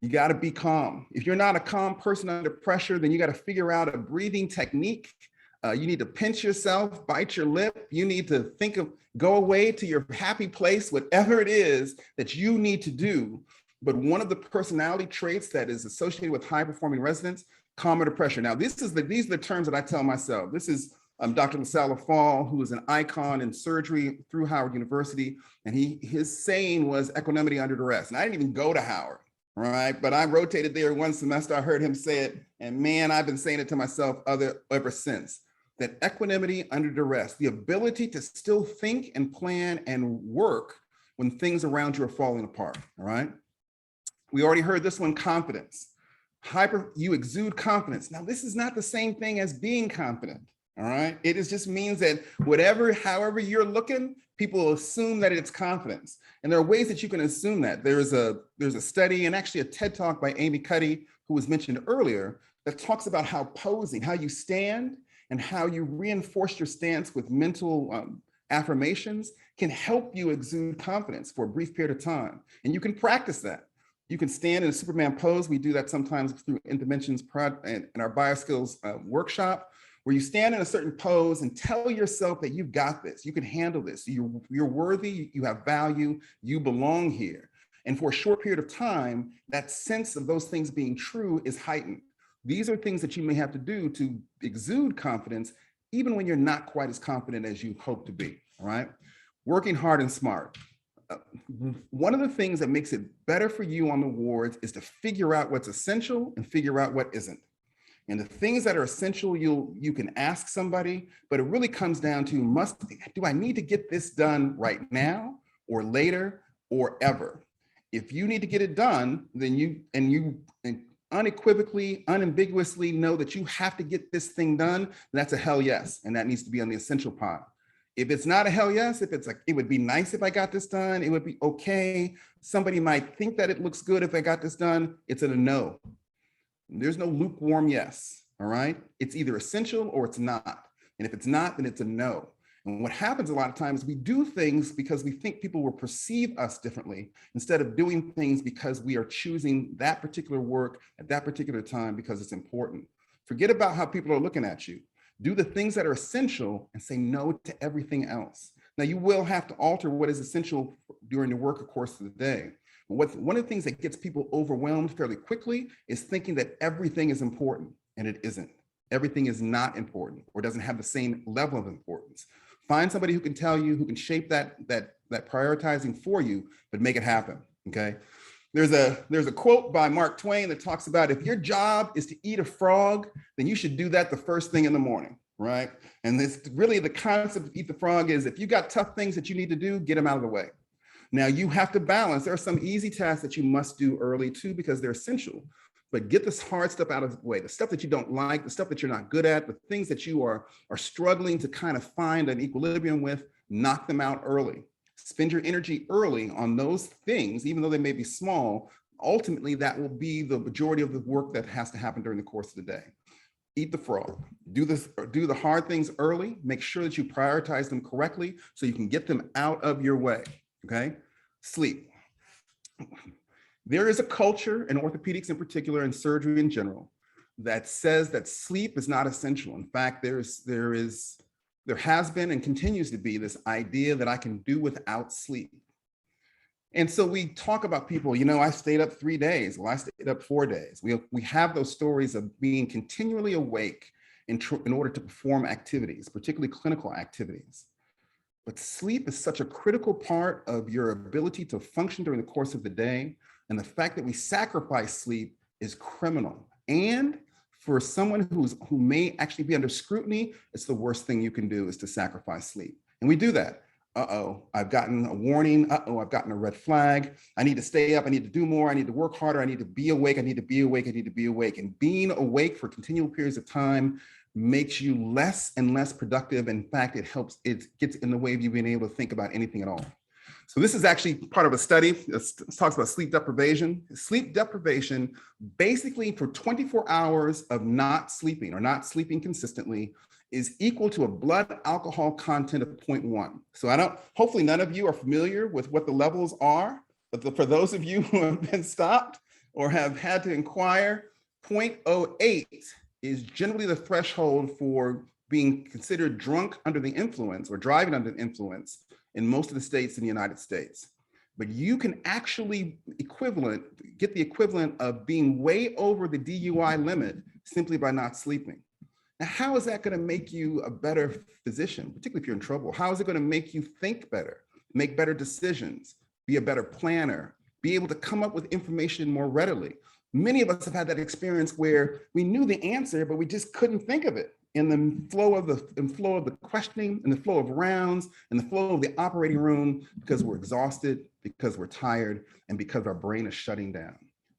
You got to be calm. If you're not a calm person under pressure, then you got to figure out a breathing technique. You need to pinch yourself, bite your lip. You need to go away to your happy place, whatever it is that you need to do. But one of the personality traits that is associated with high performing residents, calm under pressure. Now, these are the terms that I tell myself. This is Dr. LaSalle Fall, who is an icon in surgery through Howard University. And his saying was equanimity under duress. And I didn't even go to Howard. Right, but I rotated there one semester. I heard him say it, and man, I've been saying it to myself ever since. That equanimity under duress, the ability to still think and plan and work when things around you are falling apart. All right, we already heard this one: confidence. You exude confidence. Now, this is not the same thing as being confident. All right, it just means that however you're looking, people assume that it's confidence. And there are ways that you can assume that. There's a study and actually a TED Talk by Amy Cuddy, who was mentioned earlier, that talks about how posing, how you stand and how you reinforce your stance with mental affirmations can help you exude confidence for a brief period of time. And you can practice that. You can stand in a Superman pose. We do that sometimes through Interventions in our BioSkills workshop, where you stand in a certain pose and tell yourself that you've got this, you can handle this, you're worthy, you have value, you belong here. And for a short period of time, that sense of those things being true is heightened. These are things that you may have to do to exude confidence, even when you're not quite as confident as you hope to be, all right? Working hard and smart. One of the things that makes it better for you on the wards is to figure out what's essential and figure out what isn't. And the things that are essential, you can ask somebody, but it really comes down to, do I need to get this done right now or later or ever? If you need to get it done, then you unequivocally, unambiguously know that you have to get this thing done, that's a hell yes. And that needs to be on the essential pile. If it's not a hell yes, if it's like, it would be nice if I got this done, it would be okay. Somebody might think that it looks good if I got this done, it's a no. There's no lukewarm yes, all right? It's either essential or it's not. And if it's not, then it's a no. And what happens a lot of times, we do things because we think people will perceive us differently instead of doing things because we are choosing that particular work at that particular time because it's important. Forget about how people are looking at you. Do the things that are essential and say no to everything else. Now, you will have to alter what is essential during the work course of the day. One of the things that gets people overwhelmed fairly quickly is thinking that everything is important, and it isn't. Everything is not important or doesn't have the same level of importance. Find somebody who can tell you, who can shape that prioritizing for you, but make it happen, okay? There's a quote by Mark Twain that talks about, if your job is to eat a frog, then you should do that the first thing in the morning, right? And this really the concept of eat the frog is, if you got tough things that you need to do, get them out of the way. Now you have to balance. There are some easy tasks that you must do early too, because they're essential, but get this hard stuff out of the way, the stuff that you don't like, the stuff that you're not good at, the things that you are struggling to kind of find an equilibrium with, knock them out early. Spend your energy early on those things, even though they may be small. Ultimately, that will be the majority of the work that has to happen during the course of the day. Eat the frog. Do the hard things early. Make sure that you prioritize them correctly so you can get them out of your way. Okay? Sleep. There is a culture in orthopedics in particular and surgery in general that says that sleep is not essential. In fact, there has been and continues to be this idea that I can do without sleep. And so we talk about people, I stayed up 3 days. Well, I stayed up 4 days. We have those stories of being continually awake in order to perform activities, particularly clinical activities. But sleep is such a critical part of your ability to function during the course of the day. And the fact that we sacrifice sleep is criminal. And for someone who may actually be under scrutiny, it's the worst thing you can do is to sacrifice sleep. And we do that. Uh-oh, I've gotten a warning. Uh-oh, I've gotten a red flag. I need to stay up. I need to do more. I need to work harder. I need to be awake. I need to be awake. I need to be awake. And being awake for continual periods of time makes you less and less productive. In fact, it gets in the way of you being able to think about anything at all. So this is actually part of a study that talks about sleep deprivation. Sleep deprivation, basically for 24 hours of not sleeping or not sleeping consistently, is equal to a blood alcohol content of 0.1. So hopefully none of you are familiar with what the levels are, but for those of you who have been stopped, or have had to inquire, 0.08 is generally the threshold for being considered drunk under the influence or driving under the influence in most of the states in the United States. But you can actually get the equivalent of being way over the DUI limit simply by not sleeping. Now, how is that going to make you a better physician, particularly if you're in trouble? How is it going to make you think better, make better decisions, be a better planner, be able to come up with information more readily? Many of us have had that experience where we knew the answer, but we just couldn't think of it in the flow of the questioning, in the flow of rounds, in the flow of the operating room, because we're exhausted, because we're tired, and because our brain is shutting down.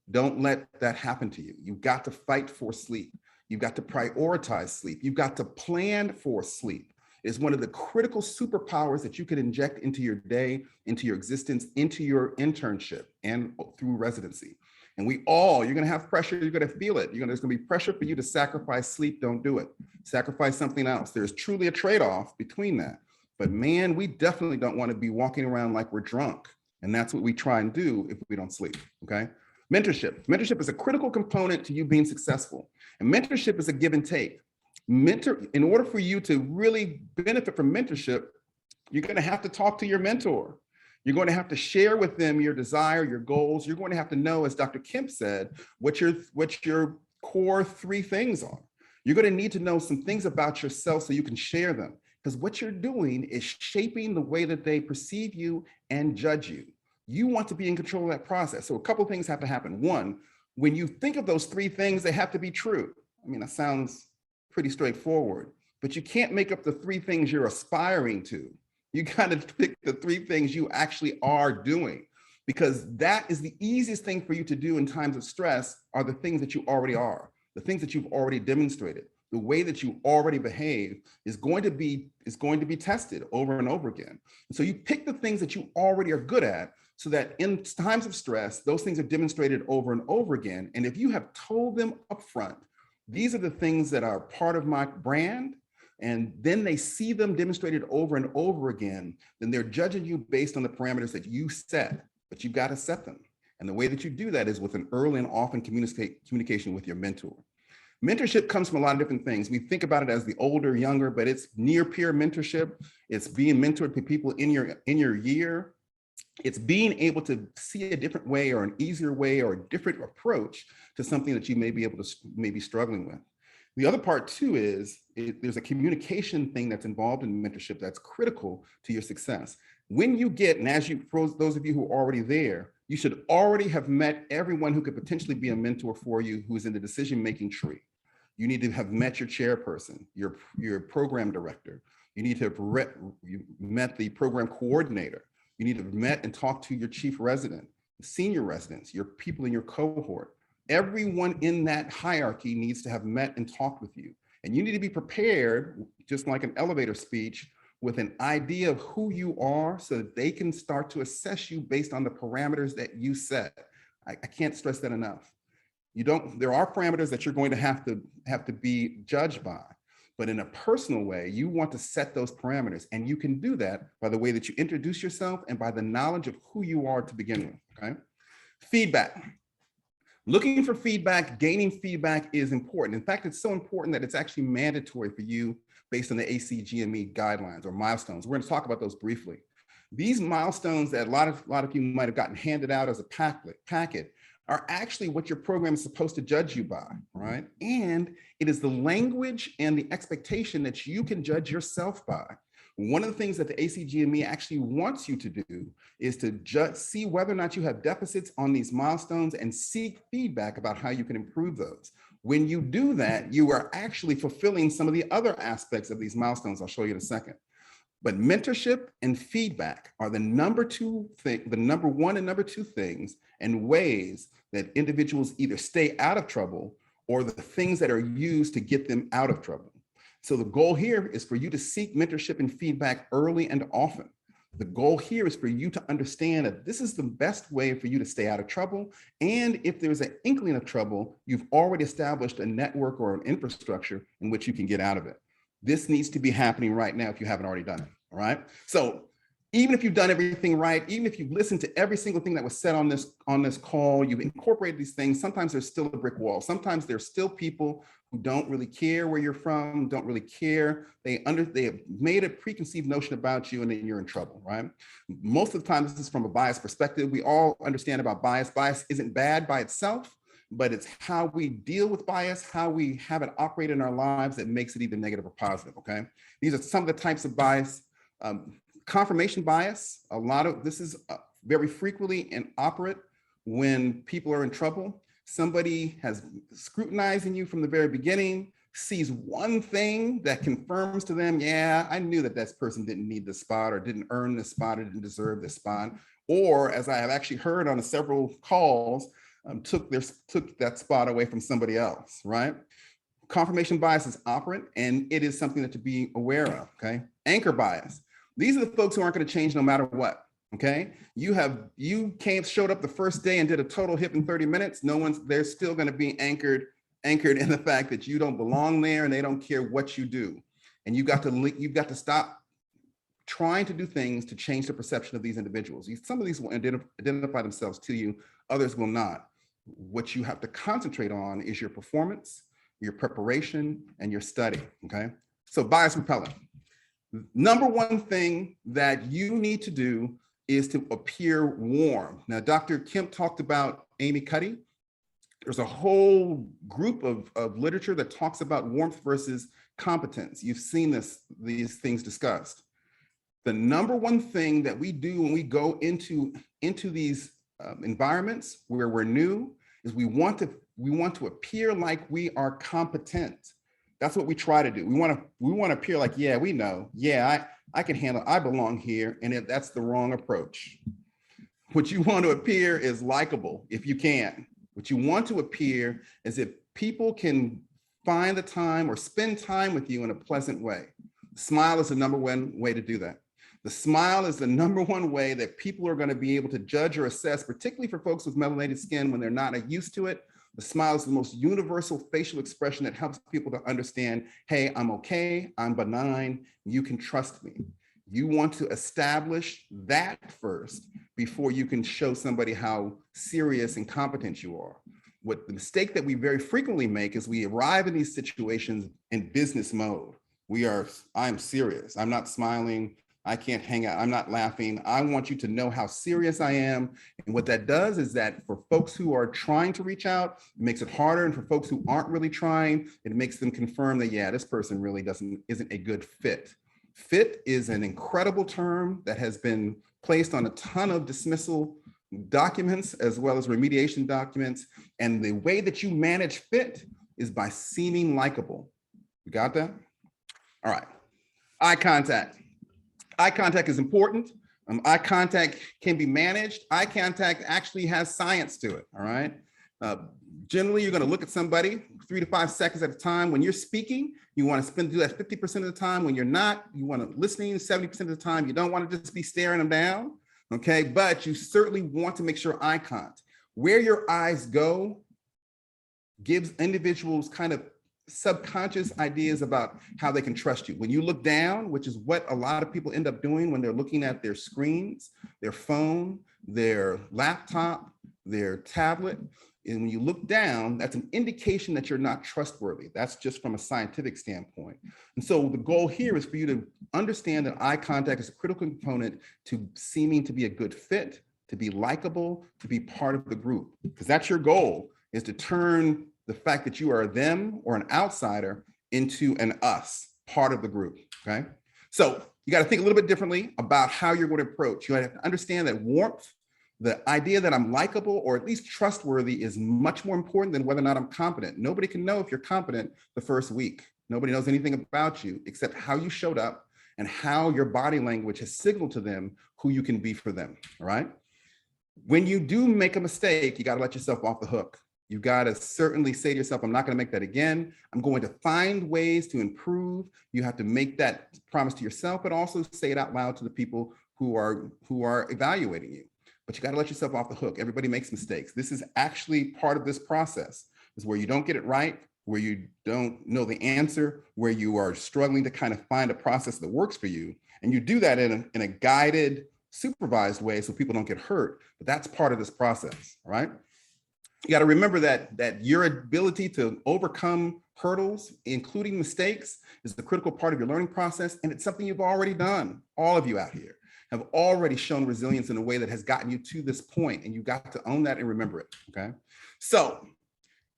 Don't let that happen to you. You've got to fight for sleep. You've got to prioritize sleep. You've got to plan for sleep. It's one of the critical superpowers that you can inject into your day, into your existence, into your internship, and through residency. And you're going to have pressure. You're going to feel it. There's going to be pressure for you to sacrifice sleep. Don't do it. Sacrifice something else. There's truly a trade-off between that. But man, we definitely don't want to be walking around like we're drunk. And that's what we try and do if we don't sleep, okay? Mentorship. Mentorship is a critical component to you being successful. And mentorship is a give and take. In order for you to really benefit from mentorship, you're going to have to talk to your mentor. You're going to have to share with them your desire, your goals. You're going to have to know, as Dr. Kemp said, what your core 3 things are. You're going to need to know some things about yourself so you can share them, because what you're doing is shaping the way that they perceive you and judge you. You want to be in control of that process. So a couple of things have to happen. One, when you think of those 3 things, they have to be true. I mean, that sounds pretty straightforward, but you can't make up the 3 things you're aspiring to. You got to pick the 3 things you actually are doing, because that is the easiest thing for you to do in times of stress, are the things that you already are, the things that you've already demonstrated. The way that you already behave is going to be tested over and over again. And so you pick the things that you already are good at, so that in times of stress, those things are demonstrated over and over again. And if you have told them upfront, these are the things that are part of my brand, and then they see them demonstrated over and over again, then they're judging you based on the parameters that you set, but you've got to set them. And the way that you do that is with an early and often communication with your mentor. Mentorship comes from a lot of different things. We think about it as the older, younger, but it's near peer mentorship. It's being mentored by people in your year. It's being able to see a different way or an easier way or a different approach to something that you may be struggling with. The other part too is there's a communication thing that's involved in mentorship that's critical to your success. When you get, and for those of you who are already there, you should already have met everyone who could potentially be a mentor for you who is in the decision-making tree. You need to have met your chairperson, your program director. You need to have met the program coordinator. You need to have met and talked to your chief resident, senior residents, your people in your cohort. Everyone in that hierarchy needs to have met and talked with you. And you need to be prepared, just like an elevator speech, with an idea of who you are so that they can start to assess you based on the parameters that you set. I can't stress that enough. There are parameters that you're going to have to be judged by, but in a personal way, you want to set those parameters, and you can do that by the way that you introduce yourself and by the knowledge of who you are to begin with, okay? Feedback. Looking for feedback, gaining feedback is important. In fact, it's so important that it's actually mandatory for you based on the ACGME guidelines or milestones. We're going to talk about those briefly. These milestones that a lot of you might have gotten handed out as a packet are actually what your program is supposed to judge you by, right? And it is the language and the expectation that you can judge yourself by. One of the things that the ACGME actually wants you to do is to see whether or not you have deficits on these milestones and seek feedback about how you can improve those. When you do that, you are actually fulfilling some of the other aspects of these milestones. I'll show you in a second. But mentorship and feedback are the number one and number 2 things and ways that individuals either stay out of trouble or the things that are used to get them out of trouble. So the goal here is for you to seek mentorship and feedback early and often. The goal here is for you to understand that this is the best way for you to stay out of trouble. And if there's an inkling of trouble, you've already established a network or an infrastructure in which you can get out of it. This needs to be happening right now if you haven't already done it, all right? So even if you've done everything right, even if you've listened to every single thing that was said on this call, you've incorporated these things, sometimes there's still a brick wall. Sometimes there's still people who don't really care where you're from, don't really care. They have made a preconceived notion about you, and then you're in trouble, right? Most of the time, this is from a biased perspective. We all understand about bias. Bias isn't bad by itself, but it's how we deal with bias, how we have it operate in our lives that makes it either negative or positive, okay? These are some of the types of bias. Confirmation bias, this is very frequently inoperant when people are in trouble. Somebody has scrutinizing you from the very beginning, sees one thing that confirms to them, yeah, I knew that this person didn't need this spot or didn't earn this spot or didn't deserve this spot. Or, as I have actually heard on several calls, took that spot away from somebody else, right? Confirmation bias is operant, and it is something that to be aware of, okay? Anchor bias. These are the folks who aren't going to change no matter what, okay? Showed up the first day and did a total hip in 30 minutes. They're still going to be anchored in the fact that you don't belong there and they don't care what you do. And you've got to stop trying to do things to change the perception of these individuals. Some of these will identify themselves to you, others will not. What you have to concentrate on is your performance, your preparation, and your study, okay? So bias repellent. Number one thing that you need to do is to appear warm. Now, Dr. Kemp talked about Amy Cuddy. There's a whole group of literature that talks about warmth versus competence. You've seen these things discussed. The number one thing that we do when we go into these environments where we're new is we want to appear like we are competent. That's what we try to do. We want to appear like, yeah, we know. Yeah, I can handle, I belong here. And that's the wrong approach. What you want to appear is likable if you can. What you want to appear is if people can find the time or spend time with you in a pleasant way. Smile is the number one way to do that. The smile is the number one way that people are going to be able to judge or assess, particularly for folks with melanated skin when they're not used to it. The smile is the most universal facial expression that helps people to understand, hey, I'm okay, I'm benign, you can trust me. You want to establish that first before you can show somebody how serious and competent you are. What the mistake that we very frequently make is we arrive in these situations in business mode. I'm serious, I'm not smiling, I can't hang out, I'm not laughing. I want you to know how serious I am. And what that does is that for folks who are trying to reach out, it makes it harder. And for folks who aren't really trying, it makes them confirm that, yeah, this person really isn't a good fit. Fit is an incredible term that has been placed on a ton of dismissal documents as well as remediation documents. And the way that you manage fit is by seeming likable. You got that? All right. Eye contact. Eye contact is important. Eye contact can be managed. Eye contact actually has science to it, all right? Generally, you're gonna look at somebody 3 to 5 seconds at a time. When you're speaking, you wanna do that 50% of the time. When you're not, you wanna listening 70% of the time. You don't wanna just be staring them down, okay? But you certainly want to make sure eye contact. Where your eyes go gives individuals kind of subconscious ideas about how they can trust you. When you look down, which is what a lot of people end up doing when they're looking at their screens, their phone, their laptop, their tablet, and when you look down, that's an indication that you're not trustworthy. That's just from a scientific standpoint. And so the goal here is for you to understand that eye contact is a critical component to seeming to be a good fit, to be likable, to be part of the group, because that's your goal, is to turn the fact that you are them or an outsider into an us, part of the group, okay? So you got to think a little bit differently about how you're going to approach. You have to understand that warmth, the idea that I'm likable or at least trustworthy, is much more important than whether or not I'm competent. Nobody can know if you're competent the first week. Nobody knows anything about you except how you showed up and how your body language has signaled to them who you can be for them, all right? When you do make a mistake, you got to let yourself off the hook. You got to certainly say to yourself, I'm not going to make that again. I'm going to find ways to improve. You have to make that promise to yourself, but also say it out loud to the people who are evaluating you. But you got to let yourself off the hook. Everybody makes mistakes. This is actually part of this process, is where you don't get it right. where you don't know the answer, where you are struggling to kind of find a process that works for you. And you do that in a guided, supervised way so people don't get hurt. But that's part of this process, right? You got to remember that your ability to overcome hurdles, including mistakes, is the critical part of your learning process. And it's something you've already done. All of you out here have already shown resilience in a way that has gotten you to this point, and you got to own that and remember it, okay? So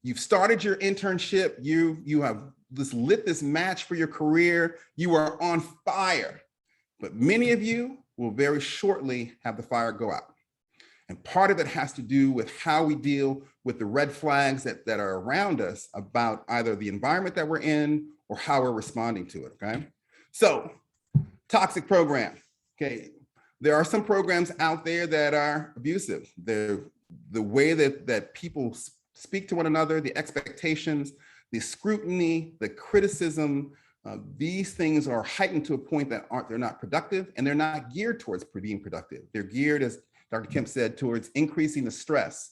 you've started your internship, you have just lit this match for your career, you are on fire, but many of you will very shortly have the fire go out. And part of it has to do with how we deal with the red flags that are around us about either the environment that we're in or how we're responding to it, okay? So, toxic program, okay? There are some programs out there that are abusive. The way that people speak to one another, the expectations, the scrutiny, the criticism, these things are heightened to a point that they're not productive, and they're not geared towards being productive. They're geared, as Dr. Kemp said, towards increasing the stress.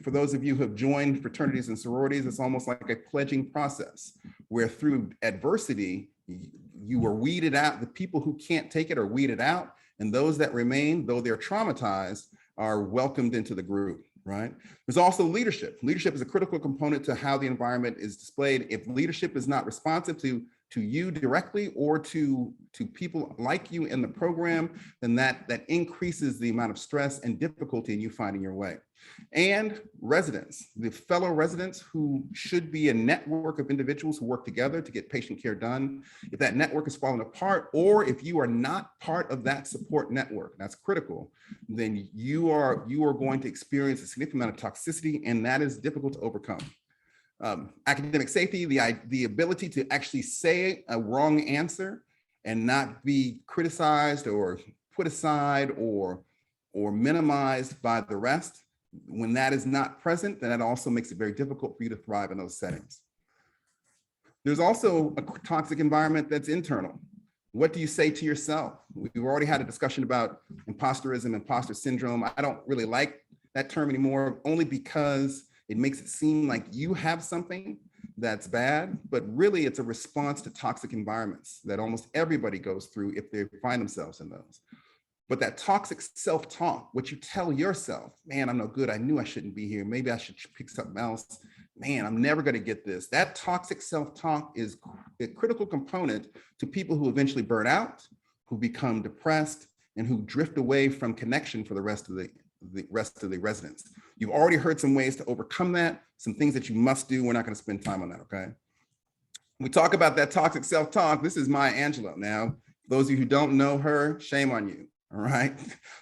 For those of you who have joined fraternities and sororities, it's almost like a pledging process where through adversity, you are weeded out. The people who can't take it are weeded out, and those that remain, though they're traumatized, are welcomed into the group, right? There's also leadership. Leadership is a critical component to how the environment is displayed. If leadership is not responsive to you directly or to people like you in the program, then that increases the amount of stress and difficulty in you finding your way. And residents, the fellow residents who should be a network of individuals who work together to get patient care done. If that network is falling apart, or if you are not part of that support network, that's critical, then you are going to experience a significant amount of toxicity, and that is difficult to overcome. Academic safety, the ability to actually say a wrong answer and not be criticized or put aside or minimized by the rest. When that is not present, then that also makes it very difficult for you to thrive in those settings. There's also a toxic environment that's internal. What do you say to yourself? We've already had a discussion about impostorism, imposter syndrome. I don't really like that term anymore, only because it makes it seem like you have something that's bad, but really it's a response to toxic environments that almost everybody goes through if they find themselves in those. But that toxic self-talk, what you tell yourself, man, I'm no good. I knew I shouldn't be here. Maybe I should pick something else. Man, I'm never going to get this. That toxic self-talk is a critical component to people who eventually burn out, who become depressed, and who drift away from connection for the rest of the residents. You've already heard some ways to overcome that, some things that you must do. We're not going to spend time on that, okay? We talk about that toxic self-talk. This is Maya Angelou. Now, those of you who don't know her, shame on you. All right,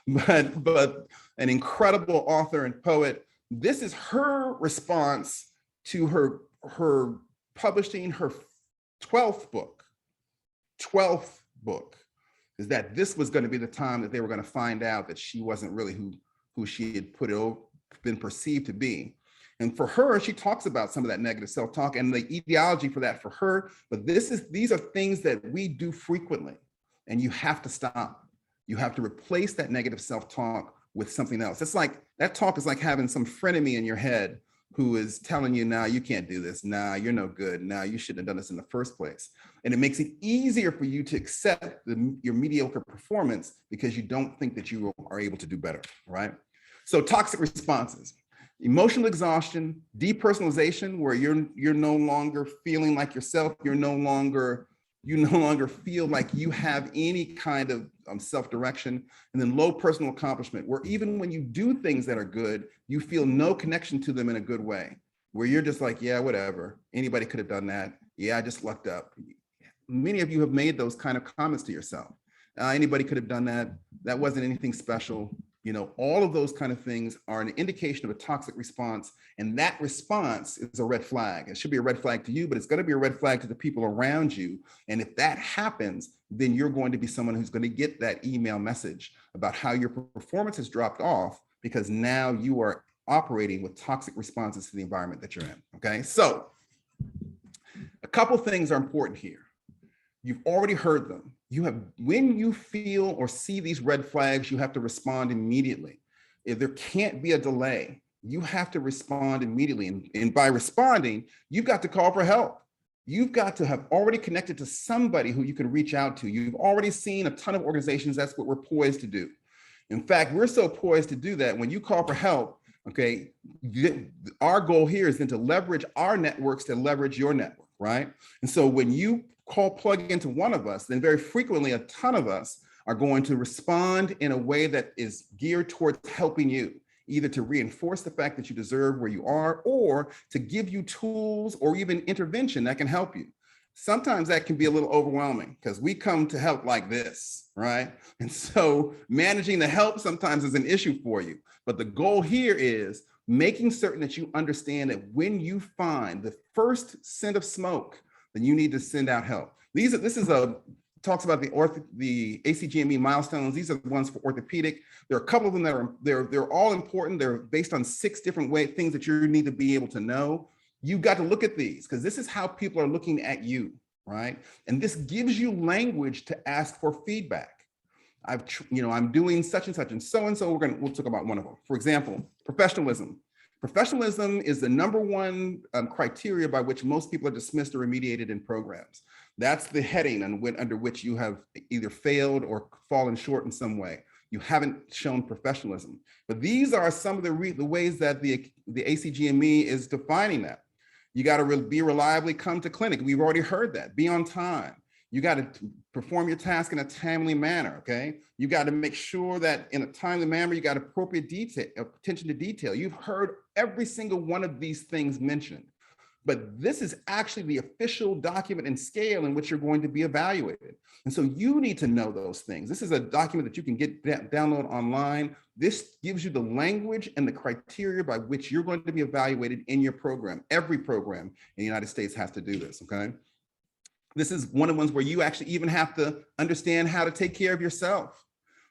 but an incredible author and poet. This is her response to her publishing her 12th book. 12th book is that this was going to be the time that they were going to find out that she wasn't really who she had been perceived to be. And for her, she talks about some of that negative self-talk and the etiology for that for her. But these are things that we do frequently, and you have to stop. You have to replace that negative self-talk with something else. It's like, that talk is like having some frenemy in your head who is telling you, nah, you can't do this. Nah, you're no good. Nah, you shouldn't have done this in the first place. And it makes it easier for you to accept your mediocre performance because you don't think that you are able to do better, right? So toxic responses, emotional exhaustion, depersonalization, where you're no longer feeling like yourself. You no longer feel like you have any kind of self-direction. And then low personal accomplishment, where even when you do things that are good, you feel no connection to them in a good way, where you're just like, yeah, whatever, anybody could have done that. Yeah, I just lucked up. Many of you have made those kind of comments to yourself. Anybody could have done that. That wasn't anything special. You know, all of those kind of things are an indication of a toxic response. And that response is a red flag. It should be a red flag to you, but it's going to be a red flag to the people around you. And if that happens, then you're going to be someone who's going to get that email message about how your performance has dropped off because now you are operating with toxic responses to the environment that you're in. Okay, so a couple things are important here. You've already heard them. When you feel or see these red flags, you have to respond immediately. If there can't be a delay. You have to respond immediately. And by responding, you've got to call for help. You've got to have already connected to somebody who you can reach out to. You've already seen a ton of organizations. That's what we're poised to do. In fact, we're so poised to do that. When you call for help, okay, our goal here is then to leverage our networks to leverage your network, right? And so when you plug into one of us, then very frequently a ton of us are going to respond in a way that is geared towards helping you, either to reinforce the fact that you deserve where you are, or to give you tools or even intervention that can help you. Sometimes that can be a little overwhelming because we come to help like this, right? And so managing the help sometimes is an issue for you. But the goal here is making certain that you understand that when you find the first scent of smoke, then you need to send out help. Talks about the ACGME milestones. These are the ones for orthopedic. There are a couple of them that they're all important. They're based on 6 different things that you need to be able to know. You've got to look at these because this is how people are looking at you, right? And this gives you language to ask for feedback. I'm doing such and such and so. We'll talk about one of them. For example, professionalism. Professionalism is the number one criteria by which most people are dismissed or remediated in programs. That's the heading under which you have either failed or fallen short in some way. You haven't shown professionalism. But these are some of the ways that the ACGME is defining that. You got to be reliably come to clinic. We've already heard that. Be on time. You got to perform your task in a timely manner, okay? You got to make sure that in a timely manner, you got appropriate attention to detail. You've heard every single one of these things mentioned, but this is actually the official document and scale in which you're going to be evaluated. And so you need to know those things. This is a document that you can get download online. This gives you the language and the criteria by which you're going to be evaluated in your program. Every program in the United States has to do this, okay? This is one of the ones where you actually even have to understand how to take care of yourself,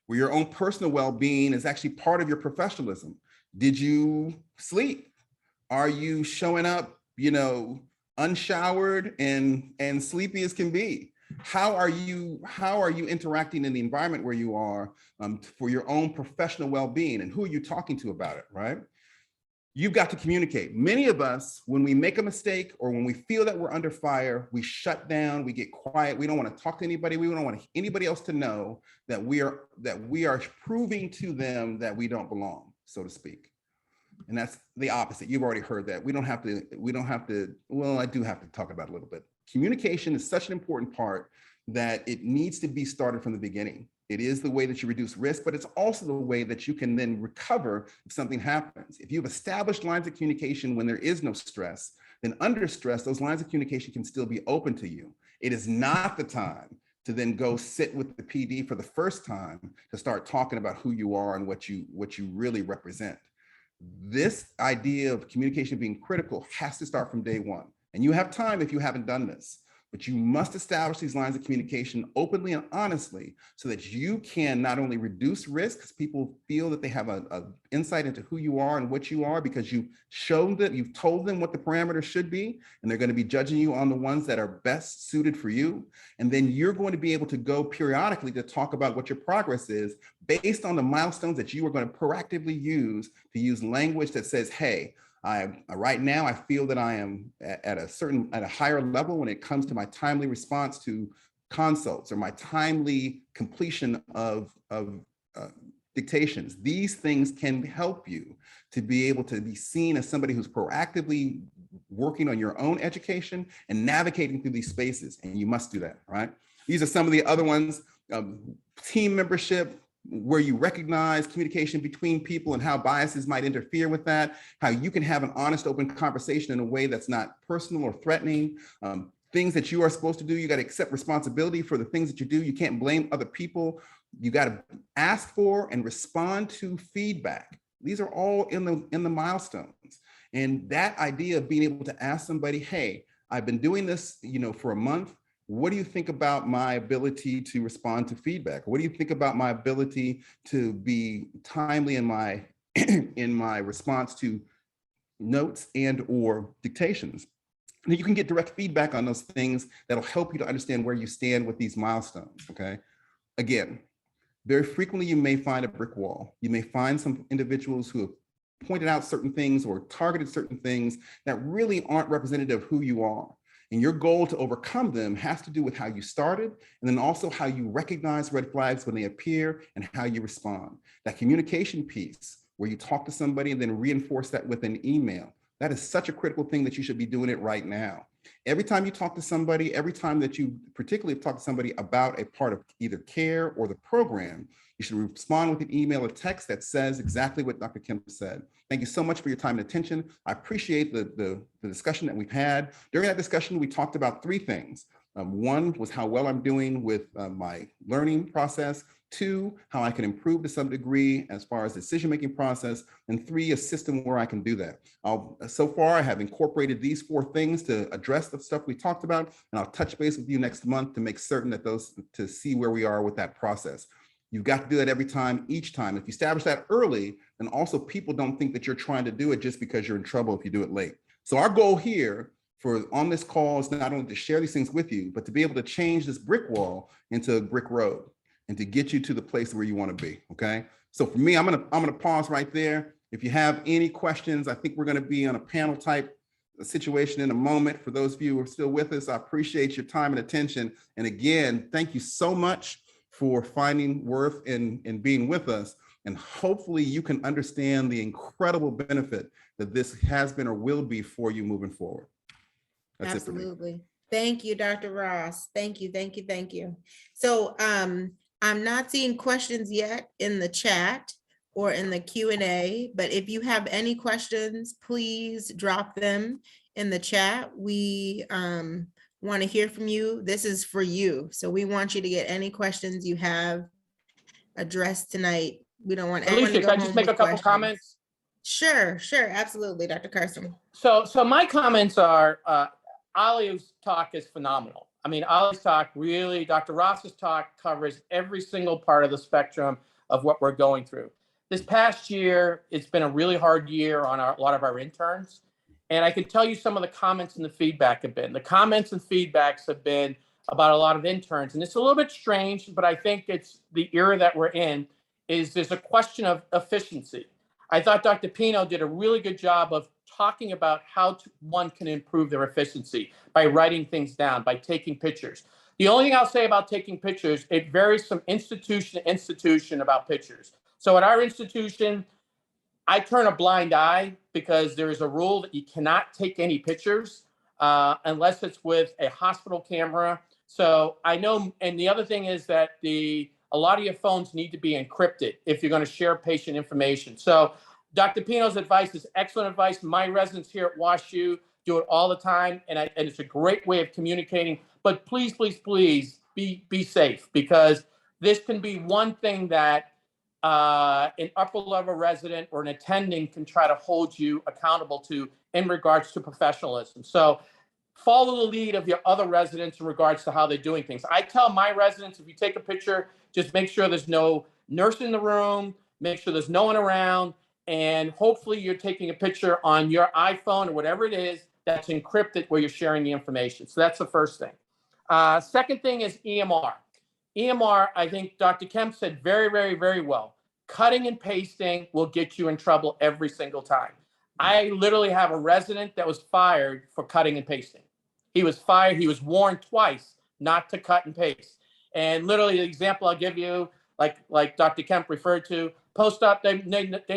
where your own personal well-being is actually part of your professionalism. Did you sleep? Are you showing up, unshowered and sleepy as can be? How are you interacting in the environment where you are for your own professional well-being, and who are you talking to about it, right? You've got to communicate. Many of us, when we make a mistake or when we feel that we're under fire, we shut down, we get quiet. We don't want to talk to anybody. We don't want anybody else to know that we are proving to them that we don't belong, so to speak. And that's the opposite. You've already heard that. We don't have to, well, I do have to talk about it a little bit. Communication is such an important part that it needs to be started from the beginning. It is the way that you reduce risk, but it's also the way that you can then recover if something happens. If you've established lines of communication when there is no stress, then under stress, those lines of communication can still be open to you. It is not the time to then go sit with the PD for the first time to start talking about who you are and what you really represent. This idea of communication being critical has to start from day one. And you have time if you haven't done this. But you must establish these lines of communication openly and honestly so that you can not only reduce risk, because people feel that they have an insight into who you are and what you are because you've told them what the parameters should be, and they're going to be judging you on the ones that are best suited for you. And then you're going to be able to go periodically to talk about what your progress is based on the milestones that you are going to proactively use language that says, hey, right now, I feel that I am at a higher level when it comes to my timely response to consults or my timely completion of dictations. These things can help you to be able to be seen as somebody who's proactively working on your own education and navigating through these spaces. And you must do that, right? These are some of the other ones, team membership, where you recognize communication between people and how biases might interfere with that, how you can have an honest, open conversation in a way that's not personal or threatening, things that you are supposed to do. You got to accept responsibility for the things that you do. You can't blame other people. You got to ask for and respond to feedback. These are all in the milestones. And that idea of being able to ask somebody, hey, I've been doing this, for a month. What do you think about my ability to respond to feedback? What do you think about my ability to be timely in my in my response to notes and or dictations? And you can get direct feedback on those things that'll help you to understand where you stand with these milestones, okay? Again, very frequently you may find a brick wall. You may find some individuals who have pointed out certain things or targeted certain things that really aren't representative of who you are. And your goal to overcome them has to do with how you started, and then also how you recognize red flags when they appear and how you respond. That communication piece where you talk to somebody and then reinforce that with an email. That is such a critical thing that you should be doing it right now. Every time you talk to somebody, every time that you particularly talk to somebody about a part of either care or the program, you should respond with an email or text that says exactly what Dr. Kemp said. Thank you so much for your time and attention. I appreciate the discussion that we've had. During that discussion, we talked about three things. One was how well I'm doing with my learning process. Two, how I can improve to some degree as far as decision-making process. And three, a system where I can do that. So far, I have incorporated these four things to address the stuff we talked about, and I'll touch base with you next month to make certain that to see where we are with that process. You've got to do that every time, each time. If you establish that early, then also people don't think that you're trying to do it just because you're in trouble if you do it late. So our goal here on this call is not only to share these things with you, but to be able to change this brick wall into a brick road and to get you to the place where you want to be, okay? So for me, I'm gonna pause right there. If you have any questions, I think we're gonna be on a panel type situation in a moment. For those of you who are still with us, I appreciate your time and attention. And again, thank you so much for finding worth in being with us. And hopefully you can understand the incredible benefit that this has been or will be for you moving forward. That's Absolutely. It for me. Thank you, Dr. Ross. Thank you, thank you, thank you. So I'm not seeing questions yet in the chat or in the Q&A, but if you have any questions, please drop them in the chat. We want to hear from you. This is for you. So we want you to get any questions you have addressed tonight. We don't want anyone to go Alicia, can I home just make a with couple questions. comments? Sure, absolutely, Dr. Carson. So my comments are, Ali's talk is phenomenal. I mean, Ali's talk really, Dr. Ross's talk covers every single part of the spectrum of what we're going through. This past year, it's been a really hard year on a lot of our interns. And I can tell you some of the comments and the feedback have been. The comments and feedbacks have been about a lot of interns. And it's a little bit strange, but I think it's the era that we're in, is there's a question of efficiency. I thought Dr. Pino did a really good job of talking about how one can improve their efficiency by writing things down, by taking pictures. The only thing I'll say about taking pictures, it varies from institution to institution about pictures. So at our institution, I turn a blind eye because there is a rule that you cannot take any pictures unless it's with a hospital camera. So I know, and the other thing is that a lot of your phones need to be encrypted if you're going to share patient information. So Dr. Pino's advice is excellent advice. My residents here at WashU do it all the time, and it's a great way of communicating. But please, please, please be safe, because this can be one thing that an upper level resident or an attending can try to hold you accountable to in regards to professionalism. So follow the lead of your other residents in regards to how they're doing things. I tell my residents, if you take a picture, just make sure there's no nurse in the room, make sure there's no one around, and hopefully you're taking a picture on your iPhone or whatever it is that's encrypted where you're sharing the information. So that's the first thing. Second thing is EMR. EMR, I think Dr. Kemp said very, very, very well. Cutting and pasting will get you in trouble every single time. I literally have a resident that was fired for cutting and pasting. He was fired. He was warned twice not to cut and paste. And literally the example I'll give you, like Dr. Kemp referred to, post-op day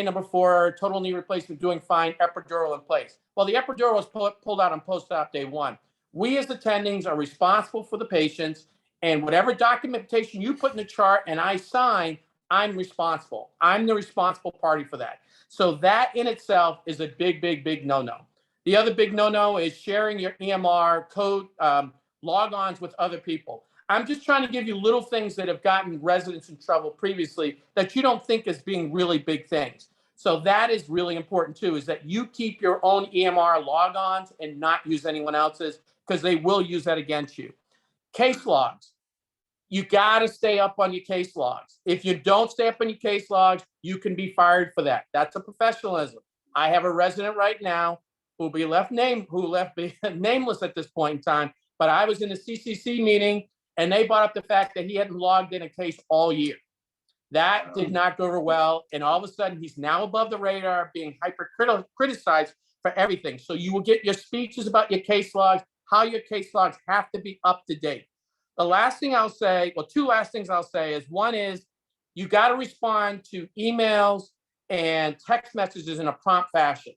number 4, total knee replacement doing fine, epidural in place. Well, the epidural was pulled out on post-op day 1. We as attendings are responsible for the patients, and whatever documentation you put in the chart and I sign, I'm responsible. I'm the responsible party for that. So that in itself is a big, big, big no-no. The other big no-no is sharing your EMR code logons with other people. I'm just trying to give you little things that have gotten residents in trouble previously that you don't think as being really big things. So that is really important too, is that you keep your own EMR logons and not use anyone else's, because they will use that against you. Case logs. You got to stay up on your case logs. If you don't stay up on your case logs, you can be fired for that. That's a professionalism. I have a resident right now who will be left nameless at this point in time, but I was in a CCC meeting and they brought up the fact that he hadn't logged in a case all year. That did not go over well. And all of a sudden, he's now above the radar, being criticized for everything. So you will get your speeches about your case logs, how your case logs have to be up to date. The last thing I'll say, well, two last things I'll say is, one is you got to respond to emails and text messages in a prompt fashion.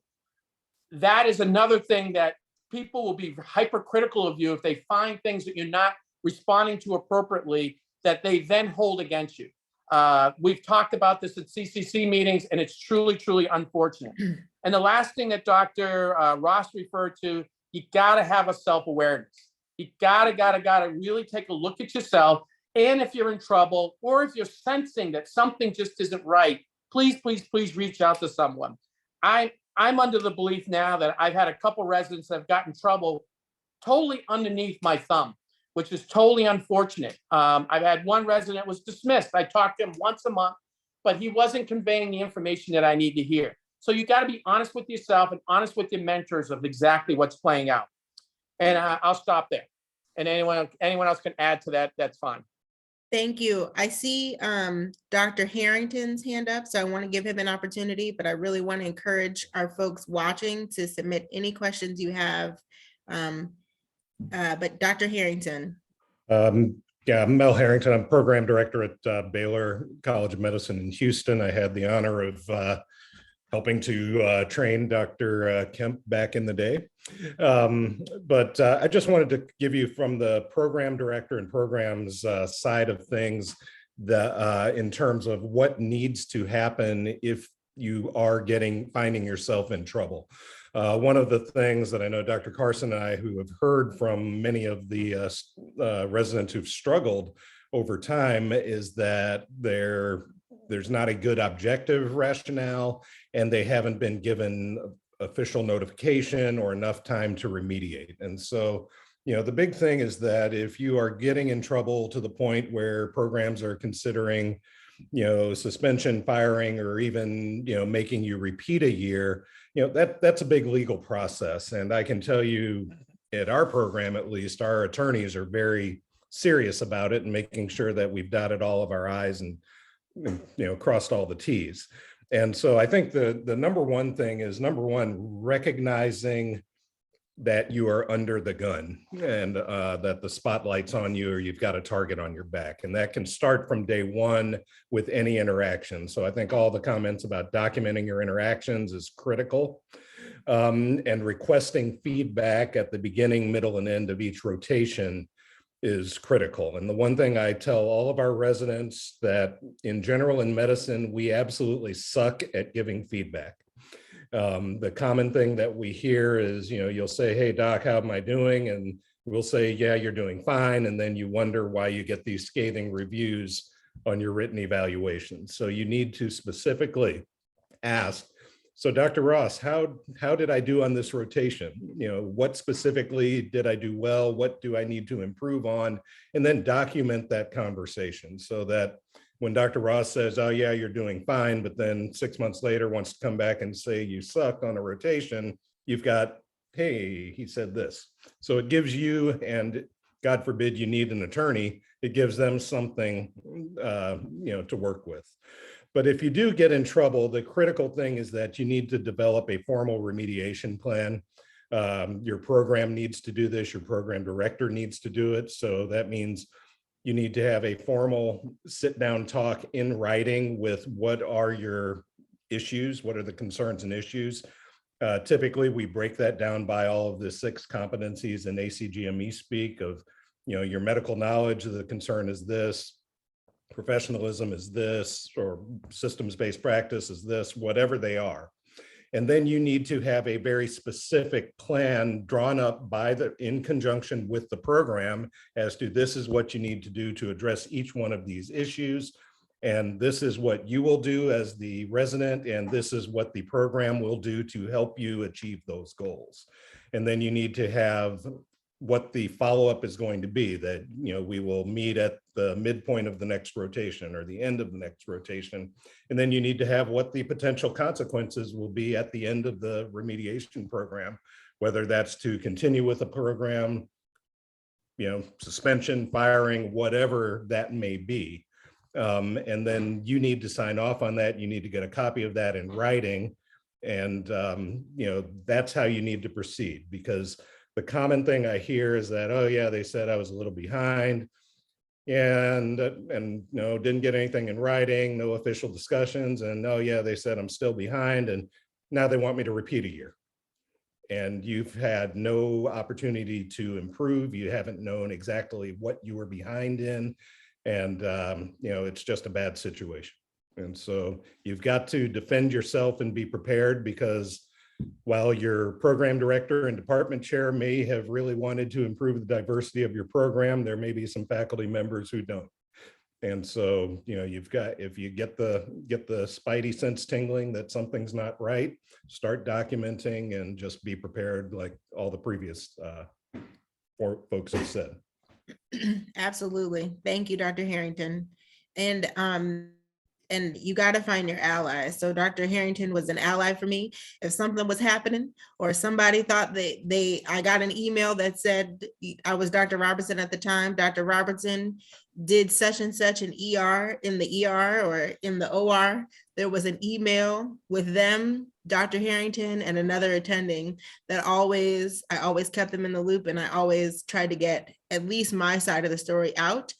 That is another thing that people will be hypercritical of you if they find things that you're not responding to appropriately, that they then hold against you. We've talked about this at CCC meetings, and it's truly, truly unfortunate. And the last thing that Dr. Ross referred to, you got to have a self-awareness. You got to really take a look at yourself. And if you're in trouble, or if you're sensing that something just isn't right, please, please, please reach out to someone. I'm under the belief now that I've had a couple residents that have gotten in trouble totally underneath my thumb, which is totally unfortunate. I've had one resident was dismissed. I talked to him once a month, but he wasn't conveying the information that I need to hear. So you got to be honest with yourself and honest with your mentors of exactly what's playing out. And I'll stop there. And anyone else can add to that, that's fine. Thank you. I see Dr. Harrington's hand up, so I want to give him an opportunity, but I really want to encourage our folks watching to submit any questions you have. But Dr. Harrington. Yeah, I'm Mel Harrington. I'm program director at Baylor College of Medicine in Houston. I had the honor of helping to train Dr. Kemp back in the day. But I just wanted to give you, from the program director and programs side of things, in terms of what needs to happen if you are finding yourself in trouble. One of the things that I know Dr. Carson and I, who have heard from many of the residents who've struggled over time, is that there's not a good objective rationale, and they haven't been given official notification or enough time to remediate. And so, the big thing is that if you are getting in trouble to the point where programs are considering, suspension, firing, or even, making you repeat a year, that's a big legal process. And I can tell you, at our program, at least, our attorneys are very serious about it and making sure that we've dotted all of our I's and crossed all the T's. And so I think the number one thing is, recognizing that you are under the gun, and that the spotlight's on you, or you've got a target on your back. And that can start from day one with any interaction. So I think all the comments about documenting your interactions is critical. And requesting feedback at the beginning, middle, and end of each rotation is critical. And the one thing I tell all of our residents, that in general in medicine, we absolutely suck at giving feedback. The common thing that we hear is, you'll say, "Hey doc, how am I doing?" And we'll say, "Yeah, you're doing fine." And then you wonder why you get these scathing reviews on your written evaluation. So you need to specifically ask, "So Dr. Ross, how did I do on this rotation? What specifically did I do well? What do I need to improve on?" And then document that conversation, so that when Dr. Ross says, "Oh yeah, you're doing fine," but then 6 months later wants to come back and say you suck on a rotation, you've got, "Hey, he said this." So it gives you, and God forbid you need an attorney, it gives them something to work with. But if you do get in trouble, the critical thing is that you need to develop a formal remediation plan. Your program needs to do this. Your program director needs to do it. So that means you need to have a formal sit-down talk in writing with what are your issues, what are the concerns and issues. Typically, we break that down by all of the 6 competencies in ACGME speak of, your medical knowledge, the concern is this, professionalism is this, or systems-based practice is this, whatever they are. And then you need to have a very specific plan drawn up in conjunction with the program as to, this is what you need to do to address each one of these issues. And this is what you will do as the resident, and this is what the program will do to help you achieve those goals. And then you need to have what the follow-up is going to be, that we will meet at the midpoint of the next rotation or the end of the next rotation. And then you need to have what the potential consequences will be at the end of the remediation program, whether that's to continue with the program, suspension, firing, whatever that may be. And then you need to sign off on that. You need to get a copy of that in writing. And, that's how you need to proceed, because the common thing I hear is that, oh yeah, they said I was a little behind and didn't get anything in writing, no official discussions. And oh yeah, they said I'm still behind. And now they want me to repeat a year. And you've had no opportunity to improve. You haven't known exactly what you were behind in. And, it's just a bad situation. And so you've got to defend yourself and be prepared, because while your program director and department chair may have really wanted to improve the diversity of your program, there may be some faculty members who don't. And so, you've got, if you get the spidey sense tingling that something's not right, start documenting and just be prepared, like all the previous folks have said. Absolutely. Thank you, Dr. Harrington. And you got to find your allies. So Dr. Harrington was an ally for me. If something was happening or somebody thought I got an email that said I was Dr. Robertson at the time, Dr. Robertson did such and such an ER in the ER or in the OR. There was an email with them, Dr. Harrington, and another attending that I always kept them in the loop, and I always tried to get at least my side of the story out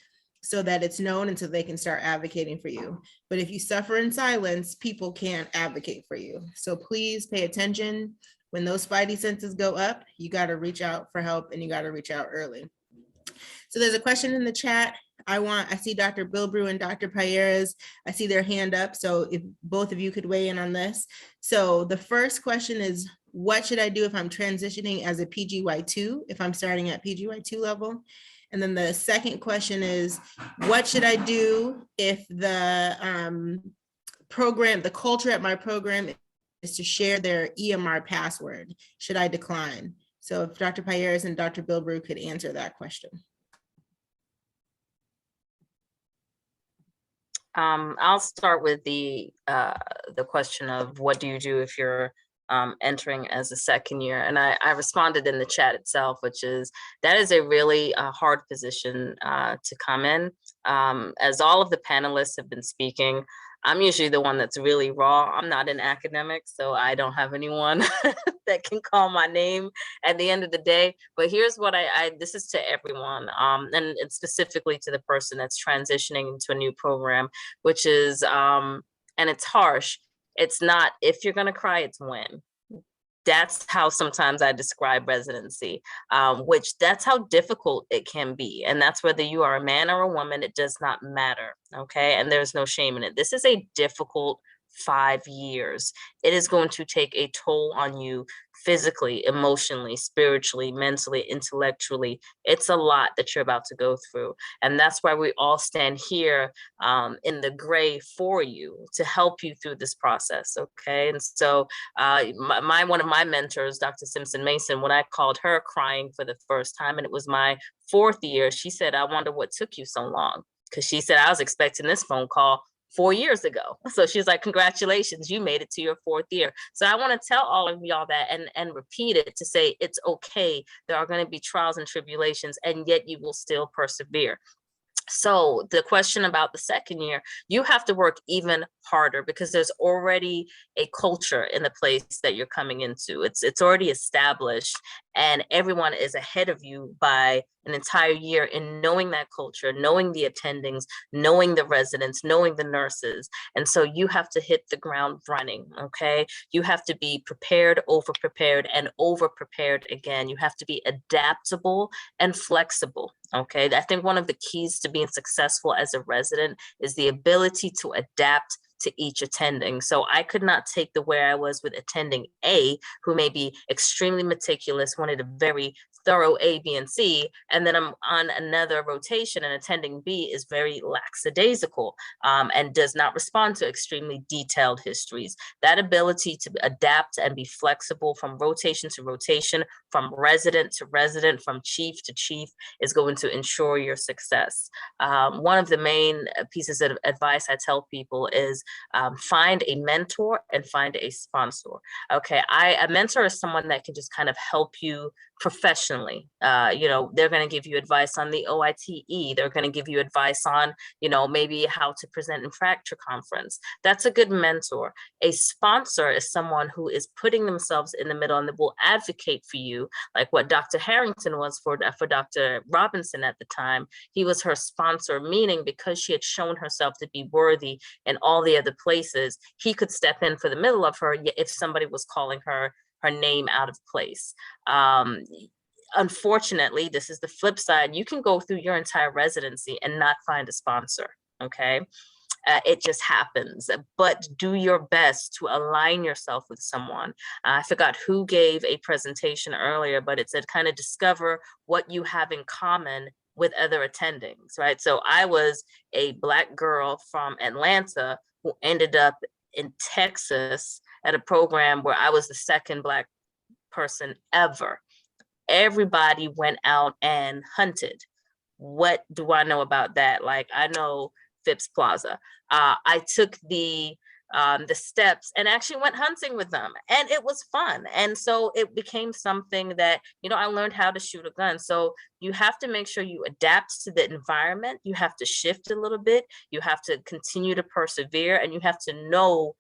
so that it's known and so they can start advocating for you. But if you suffer in silence, people can't advocate for you. So please pay attention. When those spidey senses go up, you got to reach out for help, and you got to reach out early. So there's a question in the chat. I see Dr. Bilbrew and Dr. Payeras. I see their hand up. So if both of you could weigh in on this. So the first question is, what should I do if I'm transitioning as a PGY2, if I'm starting at PGY2 level? And then the second question is, what should I do if the the culture at my program is to share their EMR password? Should I decline? So if Dr. Payeras and Dr. Bilbrew could answer that question. I'll start with the question of what do you do if you're entering as a second year, and I responded in the chat itself, which is that is a really hard position to come in. As all of the panelists have been speaking, I'm usually the one that's really raw. I'm not an academic, so I don't have anyone that can call my name at the end of the day. But here's what this is to everyone, and specifically to the person that's transitioning into a new program, which is, and it's harsh. It's not if you're gonna cry, it's when. That's how sometimes I describe residency, which that's how difficult it can be. And that's whether you are a man or a woman, it does not matter, okay? And there's no shame in it. This is a difficult 5 years. It is going to take a toll on you physically, emotionally, spiritually, mentally, intellectually. It's a lot that you're about to go through. And that's why we all stand here in the gray for you to help you through this process, okay? And so one of my mentors, Dr. Simpson Mason, when I called her crying for the first time, and it was my 4th year, she said, I wonder what took you so long. Because she said, I was expecting this phone call 4 years ago. So she's like, congratulations, you made it to your 4th year. So I want to tell all of y'all that and repeat it to say it's okay. There are going to be trials and tribulations, and yet you will still persevere. So the question about the second year, you have to work even harder because there's already a culture in the place that you're coming into. It's already established, and everyone is ahead of you by an entire year in knowing that culture, knowing the attendings, knowing the residents, knowing the nurses. And so you have to hit the ground running, okay? You have to be prepared, over-prepared, and over-prepared again. You have to be adaptable and flexible, okay? I think one of the keys to being successful as a resident is the ability to adapt to each attending. So I could not take the way I was with attending A, who may be extremely meticulous, wanted a very thorough A, B, and C, and then I'm on another rotation and attending B is very lackadaisical and does not respond to extremely detailed histories. That ability to adapt and be flexible from rotation to rotation, from resident to resident, from chief to chief is going to ensure your success. One of the main pieces of advice I tell people is find a mentor and find a sponsor. Okay, a mentor is someone that can just kind of help you professionally. You know, they're going to give you advice on the OITE. They're going to give you advice on, you know, maybe how to present in fracture conference. That's a good mentor. A sponsor is someone who is putting themselves in the middle and will advocate for you, like what Dr. Harrington was for Dr. Robinson at the time. He was her sponsor, meaning because she had shown herself to be worthy in all the other places, he could step in for the middle of her if somebody was calling her name out of place. Unfortunately, this is the flip side. You can go through your entire residency and not find a sponsor, okay? It just happens, but do your best to align yourself with someone. I forgot who gave a presentation earlier, but it said kind of discover what you have in common with other attendings, right? So I was a Black girl from Atlanta who ended up in Texas at a program where I was the second Black person ever. Everybody went out and hunted. What do I know about that? Like, I know Phipps Plaza. I took the steps and actually went hunting with them, and it was fun. And so it became something that, you know, I learned how to shoot a gun. So you have to make sure you adapt to the environment. You have to shift a little bit. You have to continue to persevere, and you have to know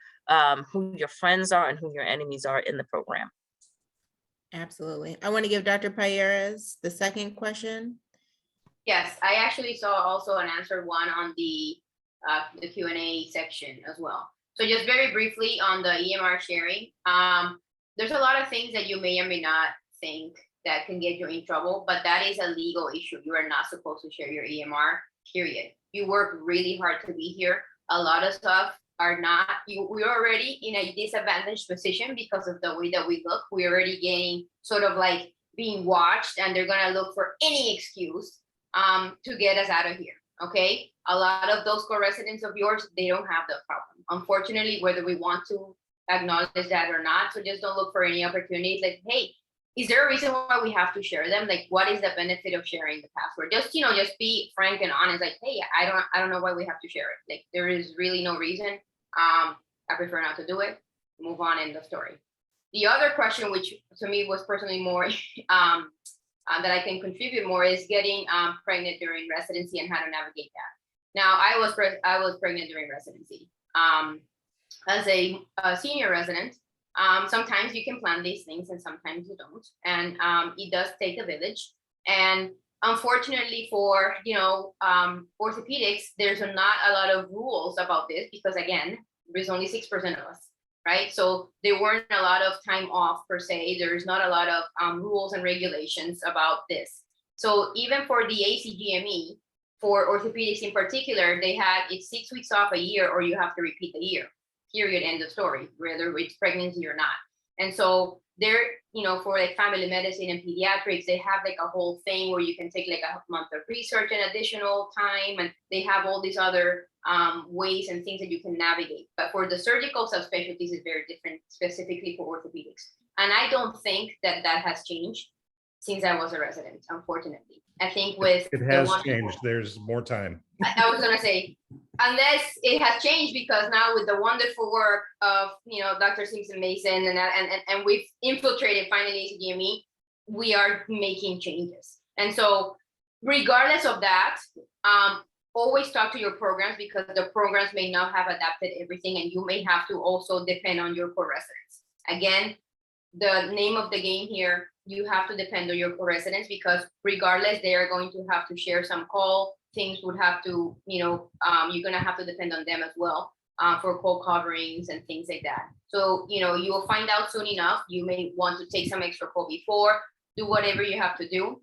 who your friends are and who your enemies are in the program. Absolutely. I want to give Dr. Payeras the second question. Yes, I actually saw also an answered one on the Q&A section as well. So just very briefly on the EMR sharing, there's a lot of things that you may or may not think that can get you in trouble, but that is a legal issue. You are not supposed to share your EMR, period. You work really hard to be here. A lot of stuff are not, we're already in a disadvantaged position because of the way that we look. We're already getting sort of like being watched, and they're gonna look for any excuse to get us out of here, okay? A lot of those co-residents of yours, they don't have that problem. Unfortunately, whether we want to acknowledge that or not, so just don't look for any opportunities like, hey, is there a reason why we have to share them? Like, what is the benefit of sharing the password? Just, you know, just be frank and honest, like, hey, I don't know why we have to share it. Like, there is really no reason. I prefer not to do it, move on in the story. The other question, which to me was personally more, that I can contribute more, is getting pregnant during residency and how to navigate that. Now, I was pregnant during residency. As a senior resident, sometimes you can plan these things and sometimes you don't. And it does take a village. And unfortunately for, you know, orthopedics, there's not a lot of rules about this because, again, there's only 6% of us, right? So there weren't a lot of time off per se. There's not a lot of rules and regulations about this. So even for the ACGME, for orthopedics in particular, they had it's 6 weeks off a year, or you have to repeat the year, period, end of story, whether it's pregnancy or not. And so they're, you know, for like family medicine and pediatrics, they have like a whole thing where you can take like a month of research and additional time, and they have all these other ways and things that you can navigate. But for the surgical subspecialties, it's very different, specifically for orthopedics. And I don't think that that has changed since I was a resident, unfortunately. I think with it has changed. There's more time. I was gonna say, unless it has changed, because now with the wonderful work of, you know, Dr. Simpson Mason and we've infiltrated finally ACGME, we are making changes. And so regardless of that, always talk to your programs, because the programs may not have adapted everything, and you may have to also depend on your co-residents. Again, the name of the game here, you have to depend on your co-residents, because regardless, they are going to have to share some call. Things would have to, you know, you're gonna have to depend on them as well for call coverings and things like that. So, you know, you will find out soon enough. You may want to take some extra call before, do whatever you have to do.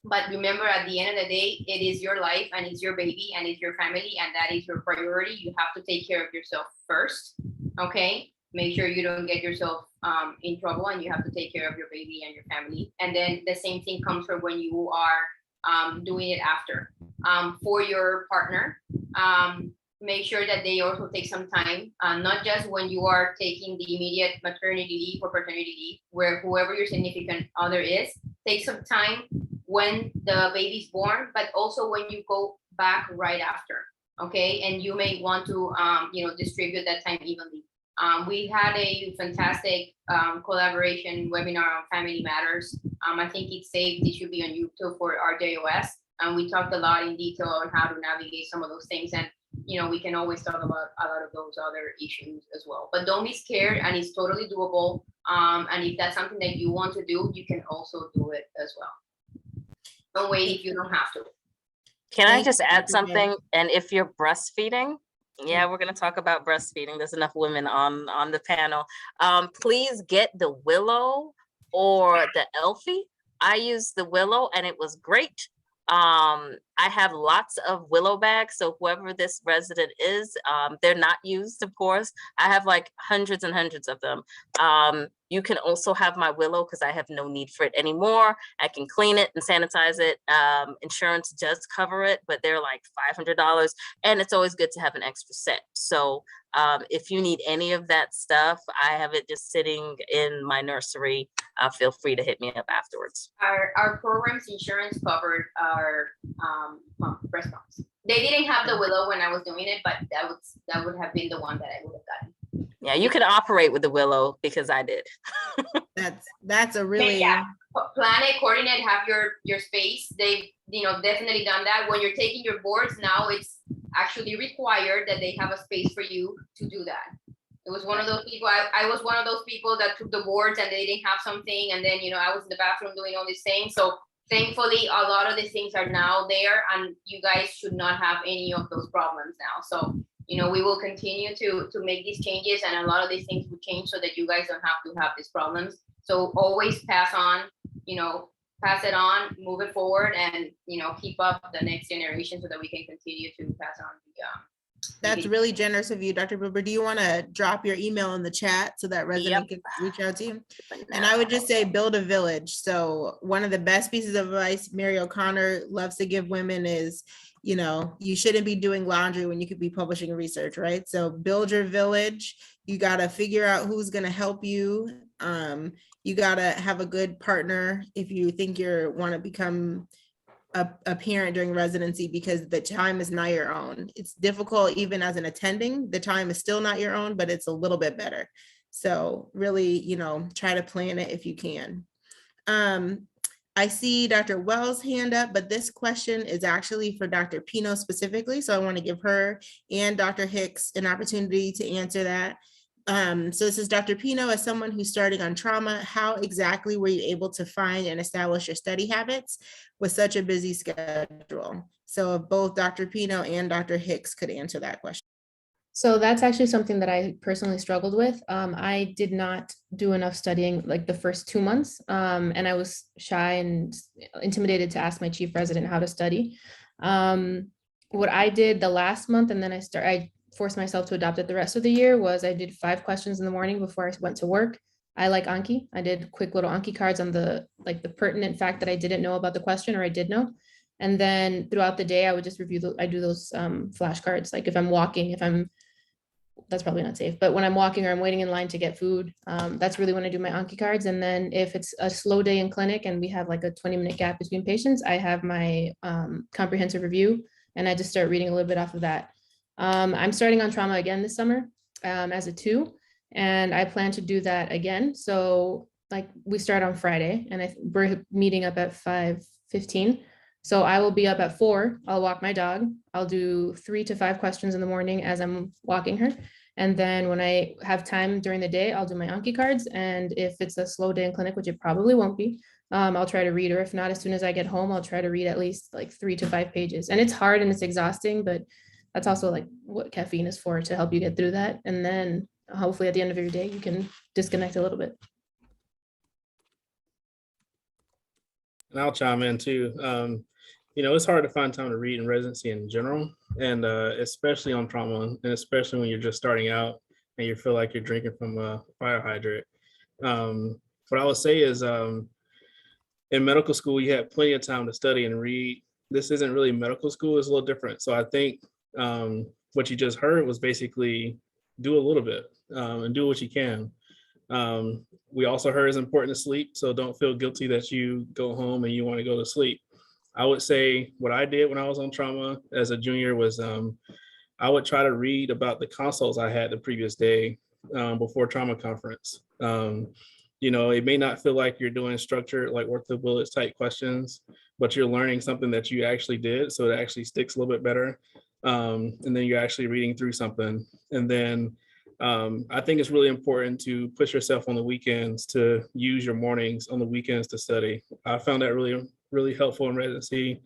But remember, at the end of the day, it is your life and it's your baby and it's your family, and that is your priority. You have to take care of yourself first, okay? Make sure you don't get yourself in trouble, and you have to take care of your baby and your family. And then the same thing comes for when you are doing it after. For your partner, make sure that they also take some time, not just when you are taking the immediate maternity leave or paternity leave, where whoever your significant other is, take some time when the baby's born, but also when you go back right after. okay? And you may want to, distribute that time evenly. We had a fantastic collaboration webinar on family matters. I think it's saved. It should be on YouTube for RJOS. And we talked a lot in detail on how to navigate some of those things. And, we can always talk about a lot of those other issues as well. But don't be scared, and it's totally doable. And if that's something that you want to do, you can also do it as well. Don't wait if you don't have to. Can I just add something? And if you're breastfeeding, yeah, we're going to talk about breastfeeding. There's enough women on the panel. Please get the Willow or the Elfie. I used the Willow and it was great. I have lots of Willow bags. So whoever this resident is, they're not used, of course. I have like hundreds and hundreds of them. You can also have my Willow because I have no need for it anymore. I can clean it and sanitize it. Insurance does cover it, but they're like $500. And it's always good to have an extra set. So if you need any of that stuff, I have it just sitting in my nursery. Feel free to hit me up afterwards. Our program's insurance covered our breast pumps. They didn't have the Willow when I was doing it, but that would have been the one that I would have gotten. Yeah, you can operate with the Willow because I did. That's a really plan it, coordinate, have your space. They've definitely done that. When you're taking your boards now, it's actually required that they have a space for you to do that. It was one of those people. I was one of those people that took the boards and they didn't have something, and then I was in the bathroom doing all these things. So thankfully, a lot of these things are now there, and you guys should not have any of those problems now. So we will continue to make these changes, and a lot of these things will change so that you guys don't have to have these problems. So always pass it on, move it forward, and keep up the next generation so that we can continue to pass on That's really generous of you, Dr. Buber. Do you want to drop your email in the chat so that resident can reach out to you? And I would just say build a village. So one of the best pieces of advice Mary O'Connor loves to give women is, you shouldn't be doing laundry when you could be publishing research, right? So build your village. You got to figure out who's going to help you. You got to have a good partner if you think you want to become a parent during residency, because the time is not your own. It's difficult even as an attending. The time is still not your own, but it's a little bit better. So really, try to plan it if you can. I see Dr. Wells' hand up, but this question is actually for Dr. Pino specifically. So I want to give her and Dr. Hicks an opportunity to answer that. So this is Dr. Pino. As someone who's starting on trauma, how exactly were you able to find and establish your study habits with such a busy schedule? So if both Dr. Pino and Dr. Hicks could answer that question. So that's actually something that I personally struggled with. I did not do enough studying like the first 2 months, and I was shy and intimidated to ask my chief resident how to study. What I did the last month, and then I forced myself to adopt it the rest of the year, was I did 5 questions in the morning before I went to work. I like Anki. I did quick little Anki cards on the pertinent fact that I didn't know about the question or I did know. And then throughout the day, I would just review, I do those flashcards. Like if I'm walking, that's probably not safe, but when I'm walking or I'm waiting in line to get food, that's really when I do my Anki cards. And then if it's a slow day in clinic and we have like a 20-minute gap between patients, I have my comprehensive review and I just start reading a little bit off of that. I'm starting on trauma again this summer as a 2, and I plan to do that again. So like we start on Friday and we're meeting up at 5:15. So I will be up at 4. I'll walk my dog. I'll do 3 to 5 questions in the morning as I'm walking her. And then when I have time during the day, I'll do my Anki cards. And if it's a slow day in clinic, which it probably won't be, I'll try to read, or if not, as soon as I get home, I'll try to read at least like 3 to 5 pages. And it's hard and it's exhausting, but that's also like what caffeine is for, to help you get through that. And then hopefully at the end of your day, you can disconnect a little bit. And I'll chime in too. It's hard to find time to read in residency in general, and especially on trauma, and especially when you're just starting out and you feel like you're drinking from a fire hydrant. What I would say is in medical school, you have plenty of time to study and read. This isn't really medical school, it's a little different. So I think what you just heard was basically do a little bit and do what you can. We also heard it's important to sleep, so don't feel guilty that you go home and you want to go to sleep. I would say what I did when I was on trauma as a junior was I would try to read about the consults I had the previous day before trauma conference. You know, it may not feel like you're doing structured like ortho bullets type questions, but you're learning something that you actually did, so it actually sticks a little bit better. And then you're actually reading through something. And then I think it's really important to push yourself on the weekends, to use your mornings on the weekends to study. I found that really helpful in residency.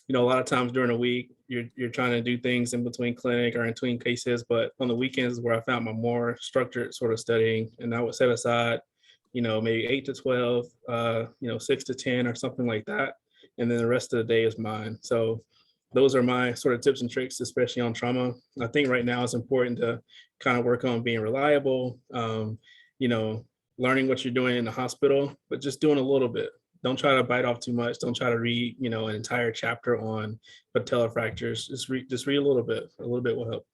You know, a lot of times during the week, you're trying to do things in between clinic or in between cases, but on the weekends is where I found my more structured sort of studying. And I would set aside, you know, maybe 8 to 12, you know, 6 to 10 or something like that. And then the rest of the day is mine. So those are my sort of tips and tricks, especially on trauma. I think right now it's important to kind of work on being reliable, you know, learning what you're doing in the hospital, but just doing a little bit. Don't try to bite off too much. Don't try to read, you know, an entire chapter on patella fractures. Just read a little bit. A little bit will help.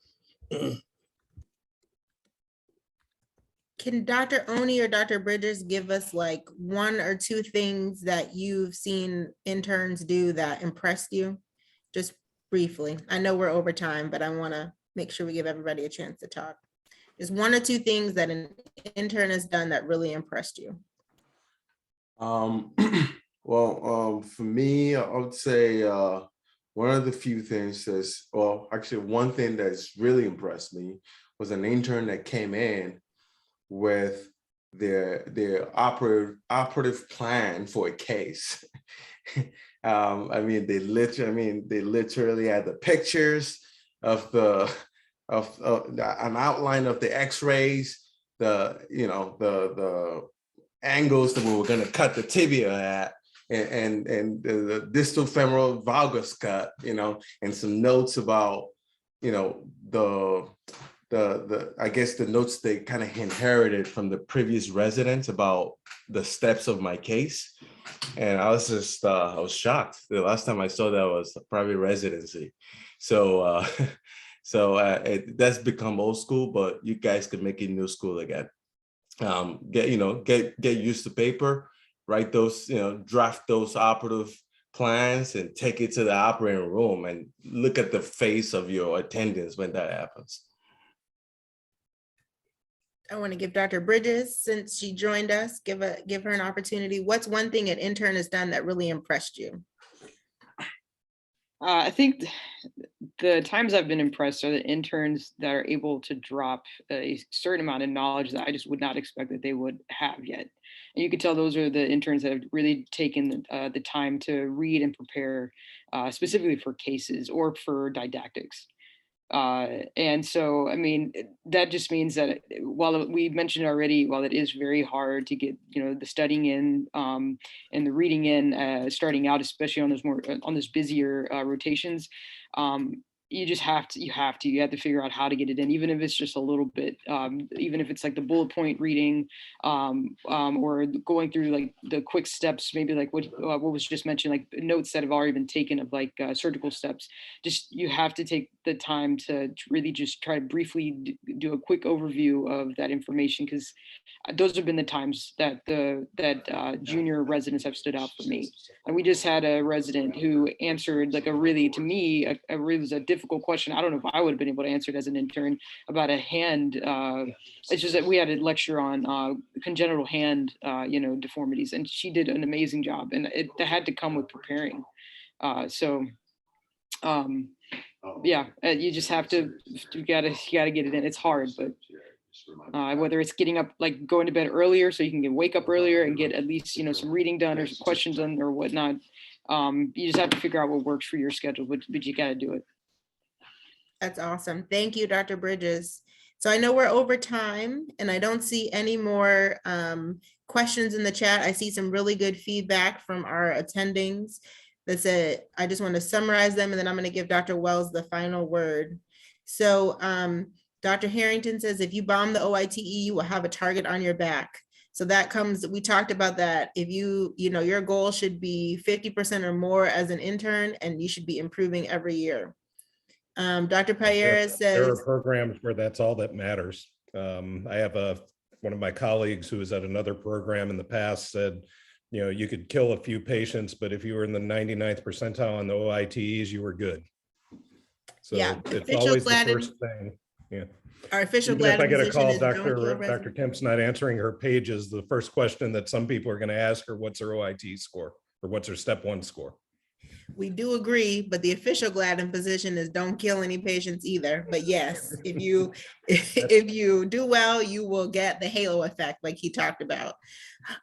Can Dr. Oni or Dr. Bridges give us like 1 or 2 things that you've seen interns do that impressed you? Just briefly. I know we're over time, but I want to make sure we give everybody a chance to talk. Just 1 or 2 things that an intern has done that really impressed you. Well, for me, I would say one of the few things that's, well, actually one thing that's really impressed me was an intern that came in with their operative plan for a case. I mean, they literally had the pictures of an outline of the X-rays, the angles that we were going to cut the tibia at, and the distal femoral valgus cut, you know, and some notes about, you know, I guess the notes they kind of inherited from the previous residents about the steps of my case. And I was just, I was shocked. The last time I saw that was a private residency. So, that's become old school, but you guys can make it new school again. Get used to paper, write those, you know, draft those operative plans and take it to the operating room and look at the face of your attendants when that happens. I want to give Dr. Bridges, since she joined us, give her an opportunity. What's one thing an intern has done that really impressed you? I think the times I've been impressed are the interns that are able to drop a certain amount of knowledge that I just would not expect that they would have yet. And you can tell those are the interns that have really taken the time to read and prepare specifically for cases or for didactics. And so, I mean, that just means that while we mentioned already, while it is very hard to get, you know, the studying in and the reading in starting out, especially on those busier rotations, you just have to figure out how to get it in, even if it's just a little bit, even if it's like the bullet point reading or going through like the quick steps, maybe like what was just mentioned, like notes that have already been taken of like surgical steps. Just, you have to take the time to really just try to briefly do a quick overview of that information, because those have been the times that junior residents have stood out for me. And we just had a resident who answered like to me, it was a difficult question. I don't know if I would have been able to answer it as an intern about a hand. It's just that we had a lecture on congenital hand, deformities, and she did an amazing job, and it had to come with preparing. Yeah, you just have to, you gotta get it in. It's hard, but whether it's getting up, like going to bed earlier so you can wake up earlier and get at least, some reading done or some questions done or whatnot. You just have to figure out what works for your schedule, but you got to do it. That's awesome. Thank you, Dr. Bridges. So I know we're over time and I don't see any more questions in the chat. I see some really good feedback from our attendings. That's it. I just want to summarize them and then I'm going to give Dr. Wells the final word. So Dr. Harrington says, if you bomb the OITE, you will have a target on your back. So that comes, we talked about that. If your goal should be 50% or more as an intern, and you should be improving every year. Dr. Payeras says— there are programs where that's all that matters. I have one of my colleagues who was at another program in the past said, you could kill a few patients, but if you were in the 99th percentile on the OITEs, you were good. So Yeah, it's official always the GLAD first thing. Yeah. Our official Even if I GLAD get a position call, is don't kill Dr. Kemp's not answering her pages, the first question that some people are going to ask her, what's her OIT score or what's her step 1 score? We do agree, but the official GLAD position is don't kill any patients either. But yes, if you do well, you will get the halo effect like he talked about.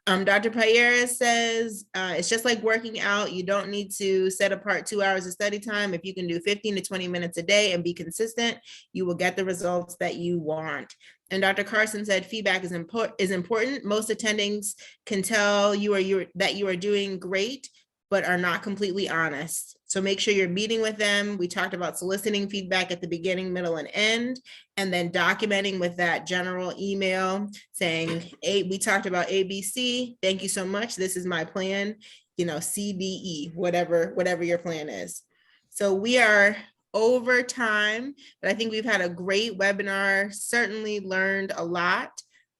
Dr. Payeras says, it's just like working out. You don't need to set apart 2 hours of study time. If you can do 15 to 20 minutes a day and be consistent, you will get the results that you want. And Dr. Carson said feedback is important. Most attendings can tell that you are doing great, but are not completely honest. So make sure you're meeting with them. We talked about soliciting feedback at the beginning, middle, and end, and then documenting with that general email saying, hey, we talked about ABC. Thank you so much. This is my plan, CDE, whatever your plan is. So we are over time, but I think we've had a great webinar, certainly learned a lot.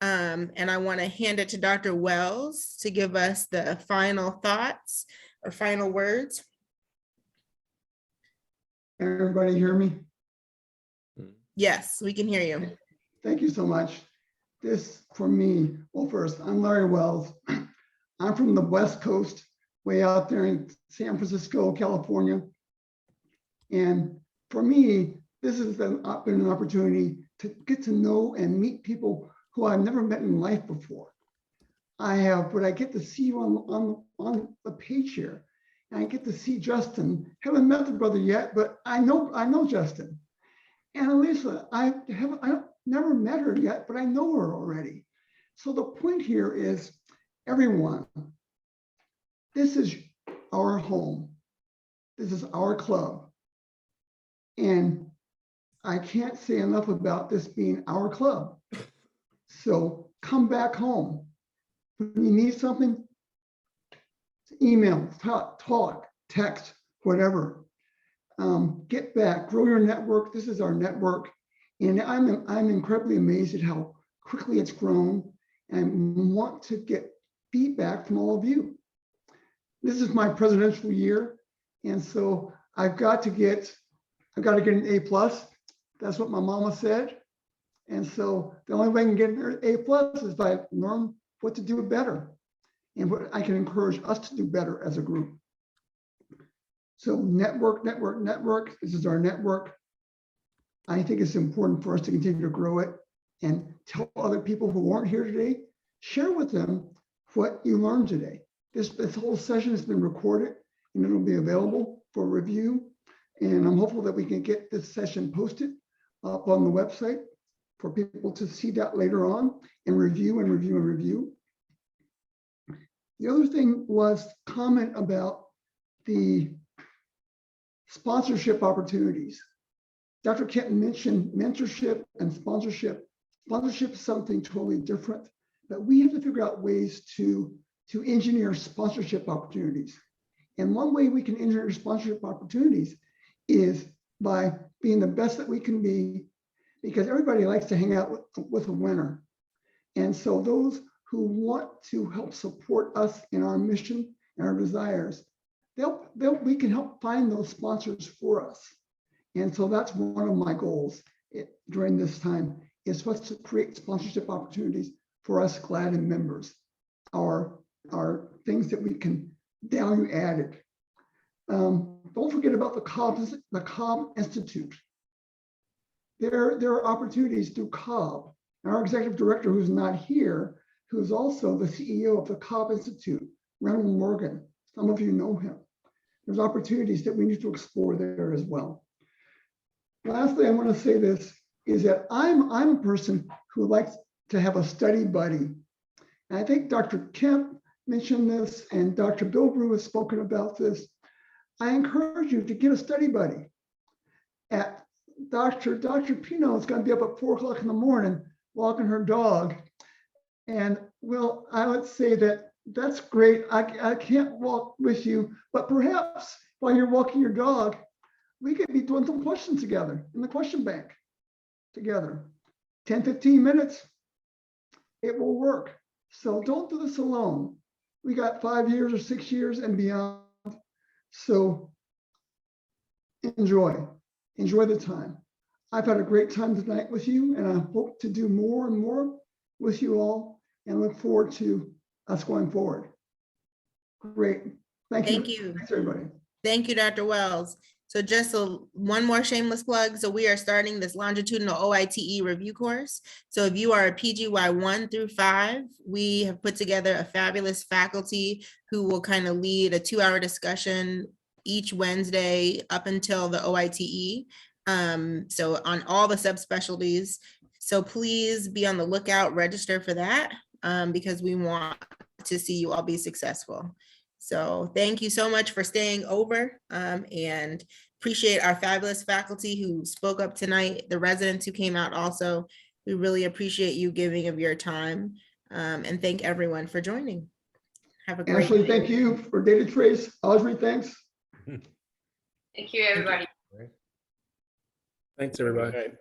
And I want to hand it to Dr. Wells to give us the final thoughts or final words. Everybody hear me? Yes, we can hear you. Thank you so much. This for me, well, first, I'm Larry Wells. I'm from the West Coast, way out there in San Francisco, California. And for me, this has been an opportunity to get to know and meet people who I've never met in life before. But I get to see you on the page here. And I get to see Justin. Haven't met the brother yet, but I know Justin. And Elisa, I never met her yet, but I know her already. So the point here is, everyone, this is our home. This is our club. And I can't say enough about this being our club. So come back home. When you need something, email, talk, text, whatever. Get back, grow your network. This is our network. And I'm incredibly amazed at how quickly it's grown and want to get feedback from all of you. This is my presidential year. And so I've got to get an A+. That's what my mama said. And so the only way I can get an A+ is by learn what to do better and what I can encourage us to do better as a group. So network. This is our network. I think it's important for us to continue to grow it and tell other people who aren't here today, share with them what you learned today. This whole session has been recorded and it'll be available for review. And I'm hopeful that we can get this session posted up on the website for people to see that later on and review and review and review. The other thing was comment about the sponsorship opportunities. Dr. Kemp mentioned mentorship and sponsorship. Sponsorship is something totally different, but we have to figure out ways to engineer sponsorship opportunities. And one way we can engineer sponsorship opportunities is by being the best that we can be, because everybody likes to hang out with a winner. And so those who want to help support us in our mission and our desires, we can help find those sponsors for us. And so that's one of my goals during this time, is for us to create sponsorship opportunities for us GLAD and members, our things that we can value added. Don't forget about the Cobb Institute. There are opportunities through Cobb. And our executive director, who's not here, who's also the CEO of the Cobb Institute, Randall Morgan. Some of you know him. There's opportunities that we need to explore there as well. Lastly, I want to say this, is that I'm a person who likes to have a study buddy. And I think Dr. Kemp mentioned this, and Dr. Bilbrew has spoken about this. I encourage you to get a study buddy. Dr. Pino is going to be up at 4 o'clock in the morning walking her dog. And well, I would say that's great. I can't walk with you, but perhaps while you're walking your dog, we could be doing some questions together in the question bank together. 10, 15 minutes, it will work. So don't do this alone. We got 5 years or 6 years and beyond. So enjoy. enjoy the time. I've had a great time tonight with you, and I hope to do more and more with you all, and look forward to us going forward. Great. Thank you. Thank you. Thanks, everybody. Thank you, Dr. Wells. So just one more shameless plug. So we are starting this longitudinal OITE review course. So if you are a PGY 1 through 5, we have put together a fabulous faculty who will kind of lead a 2-hour discussion each Wednesday up until the OITE. So on all the subspecialties. So please be on the lookout, register for that, because we want to see you all be successful. So thank you so much for staying over, and appreciate our fabulous faculty who spoke up tonight, the residents who came out also. We really appreciate you giving of your time, and thank everyone for joining. Have a great Ashley, night. thank you for data trace. Audrey, thanks. Thank you, everybody. Thanks, everybody. Okay.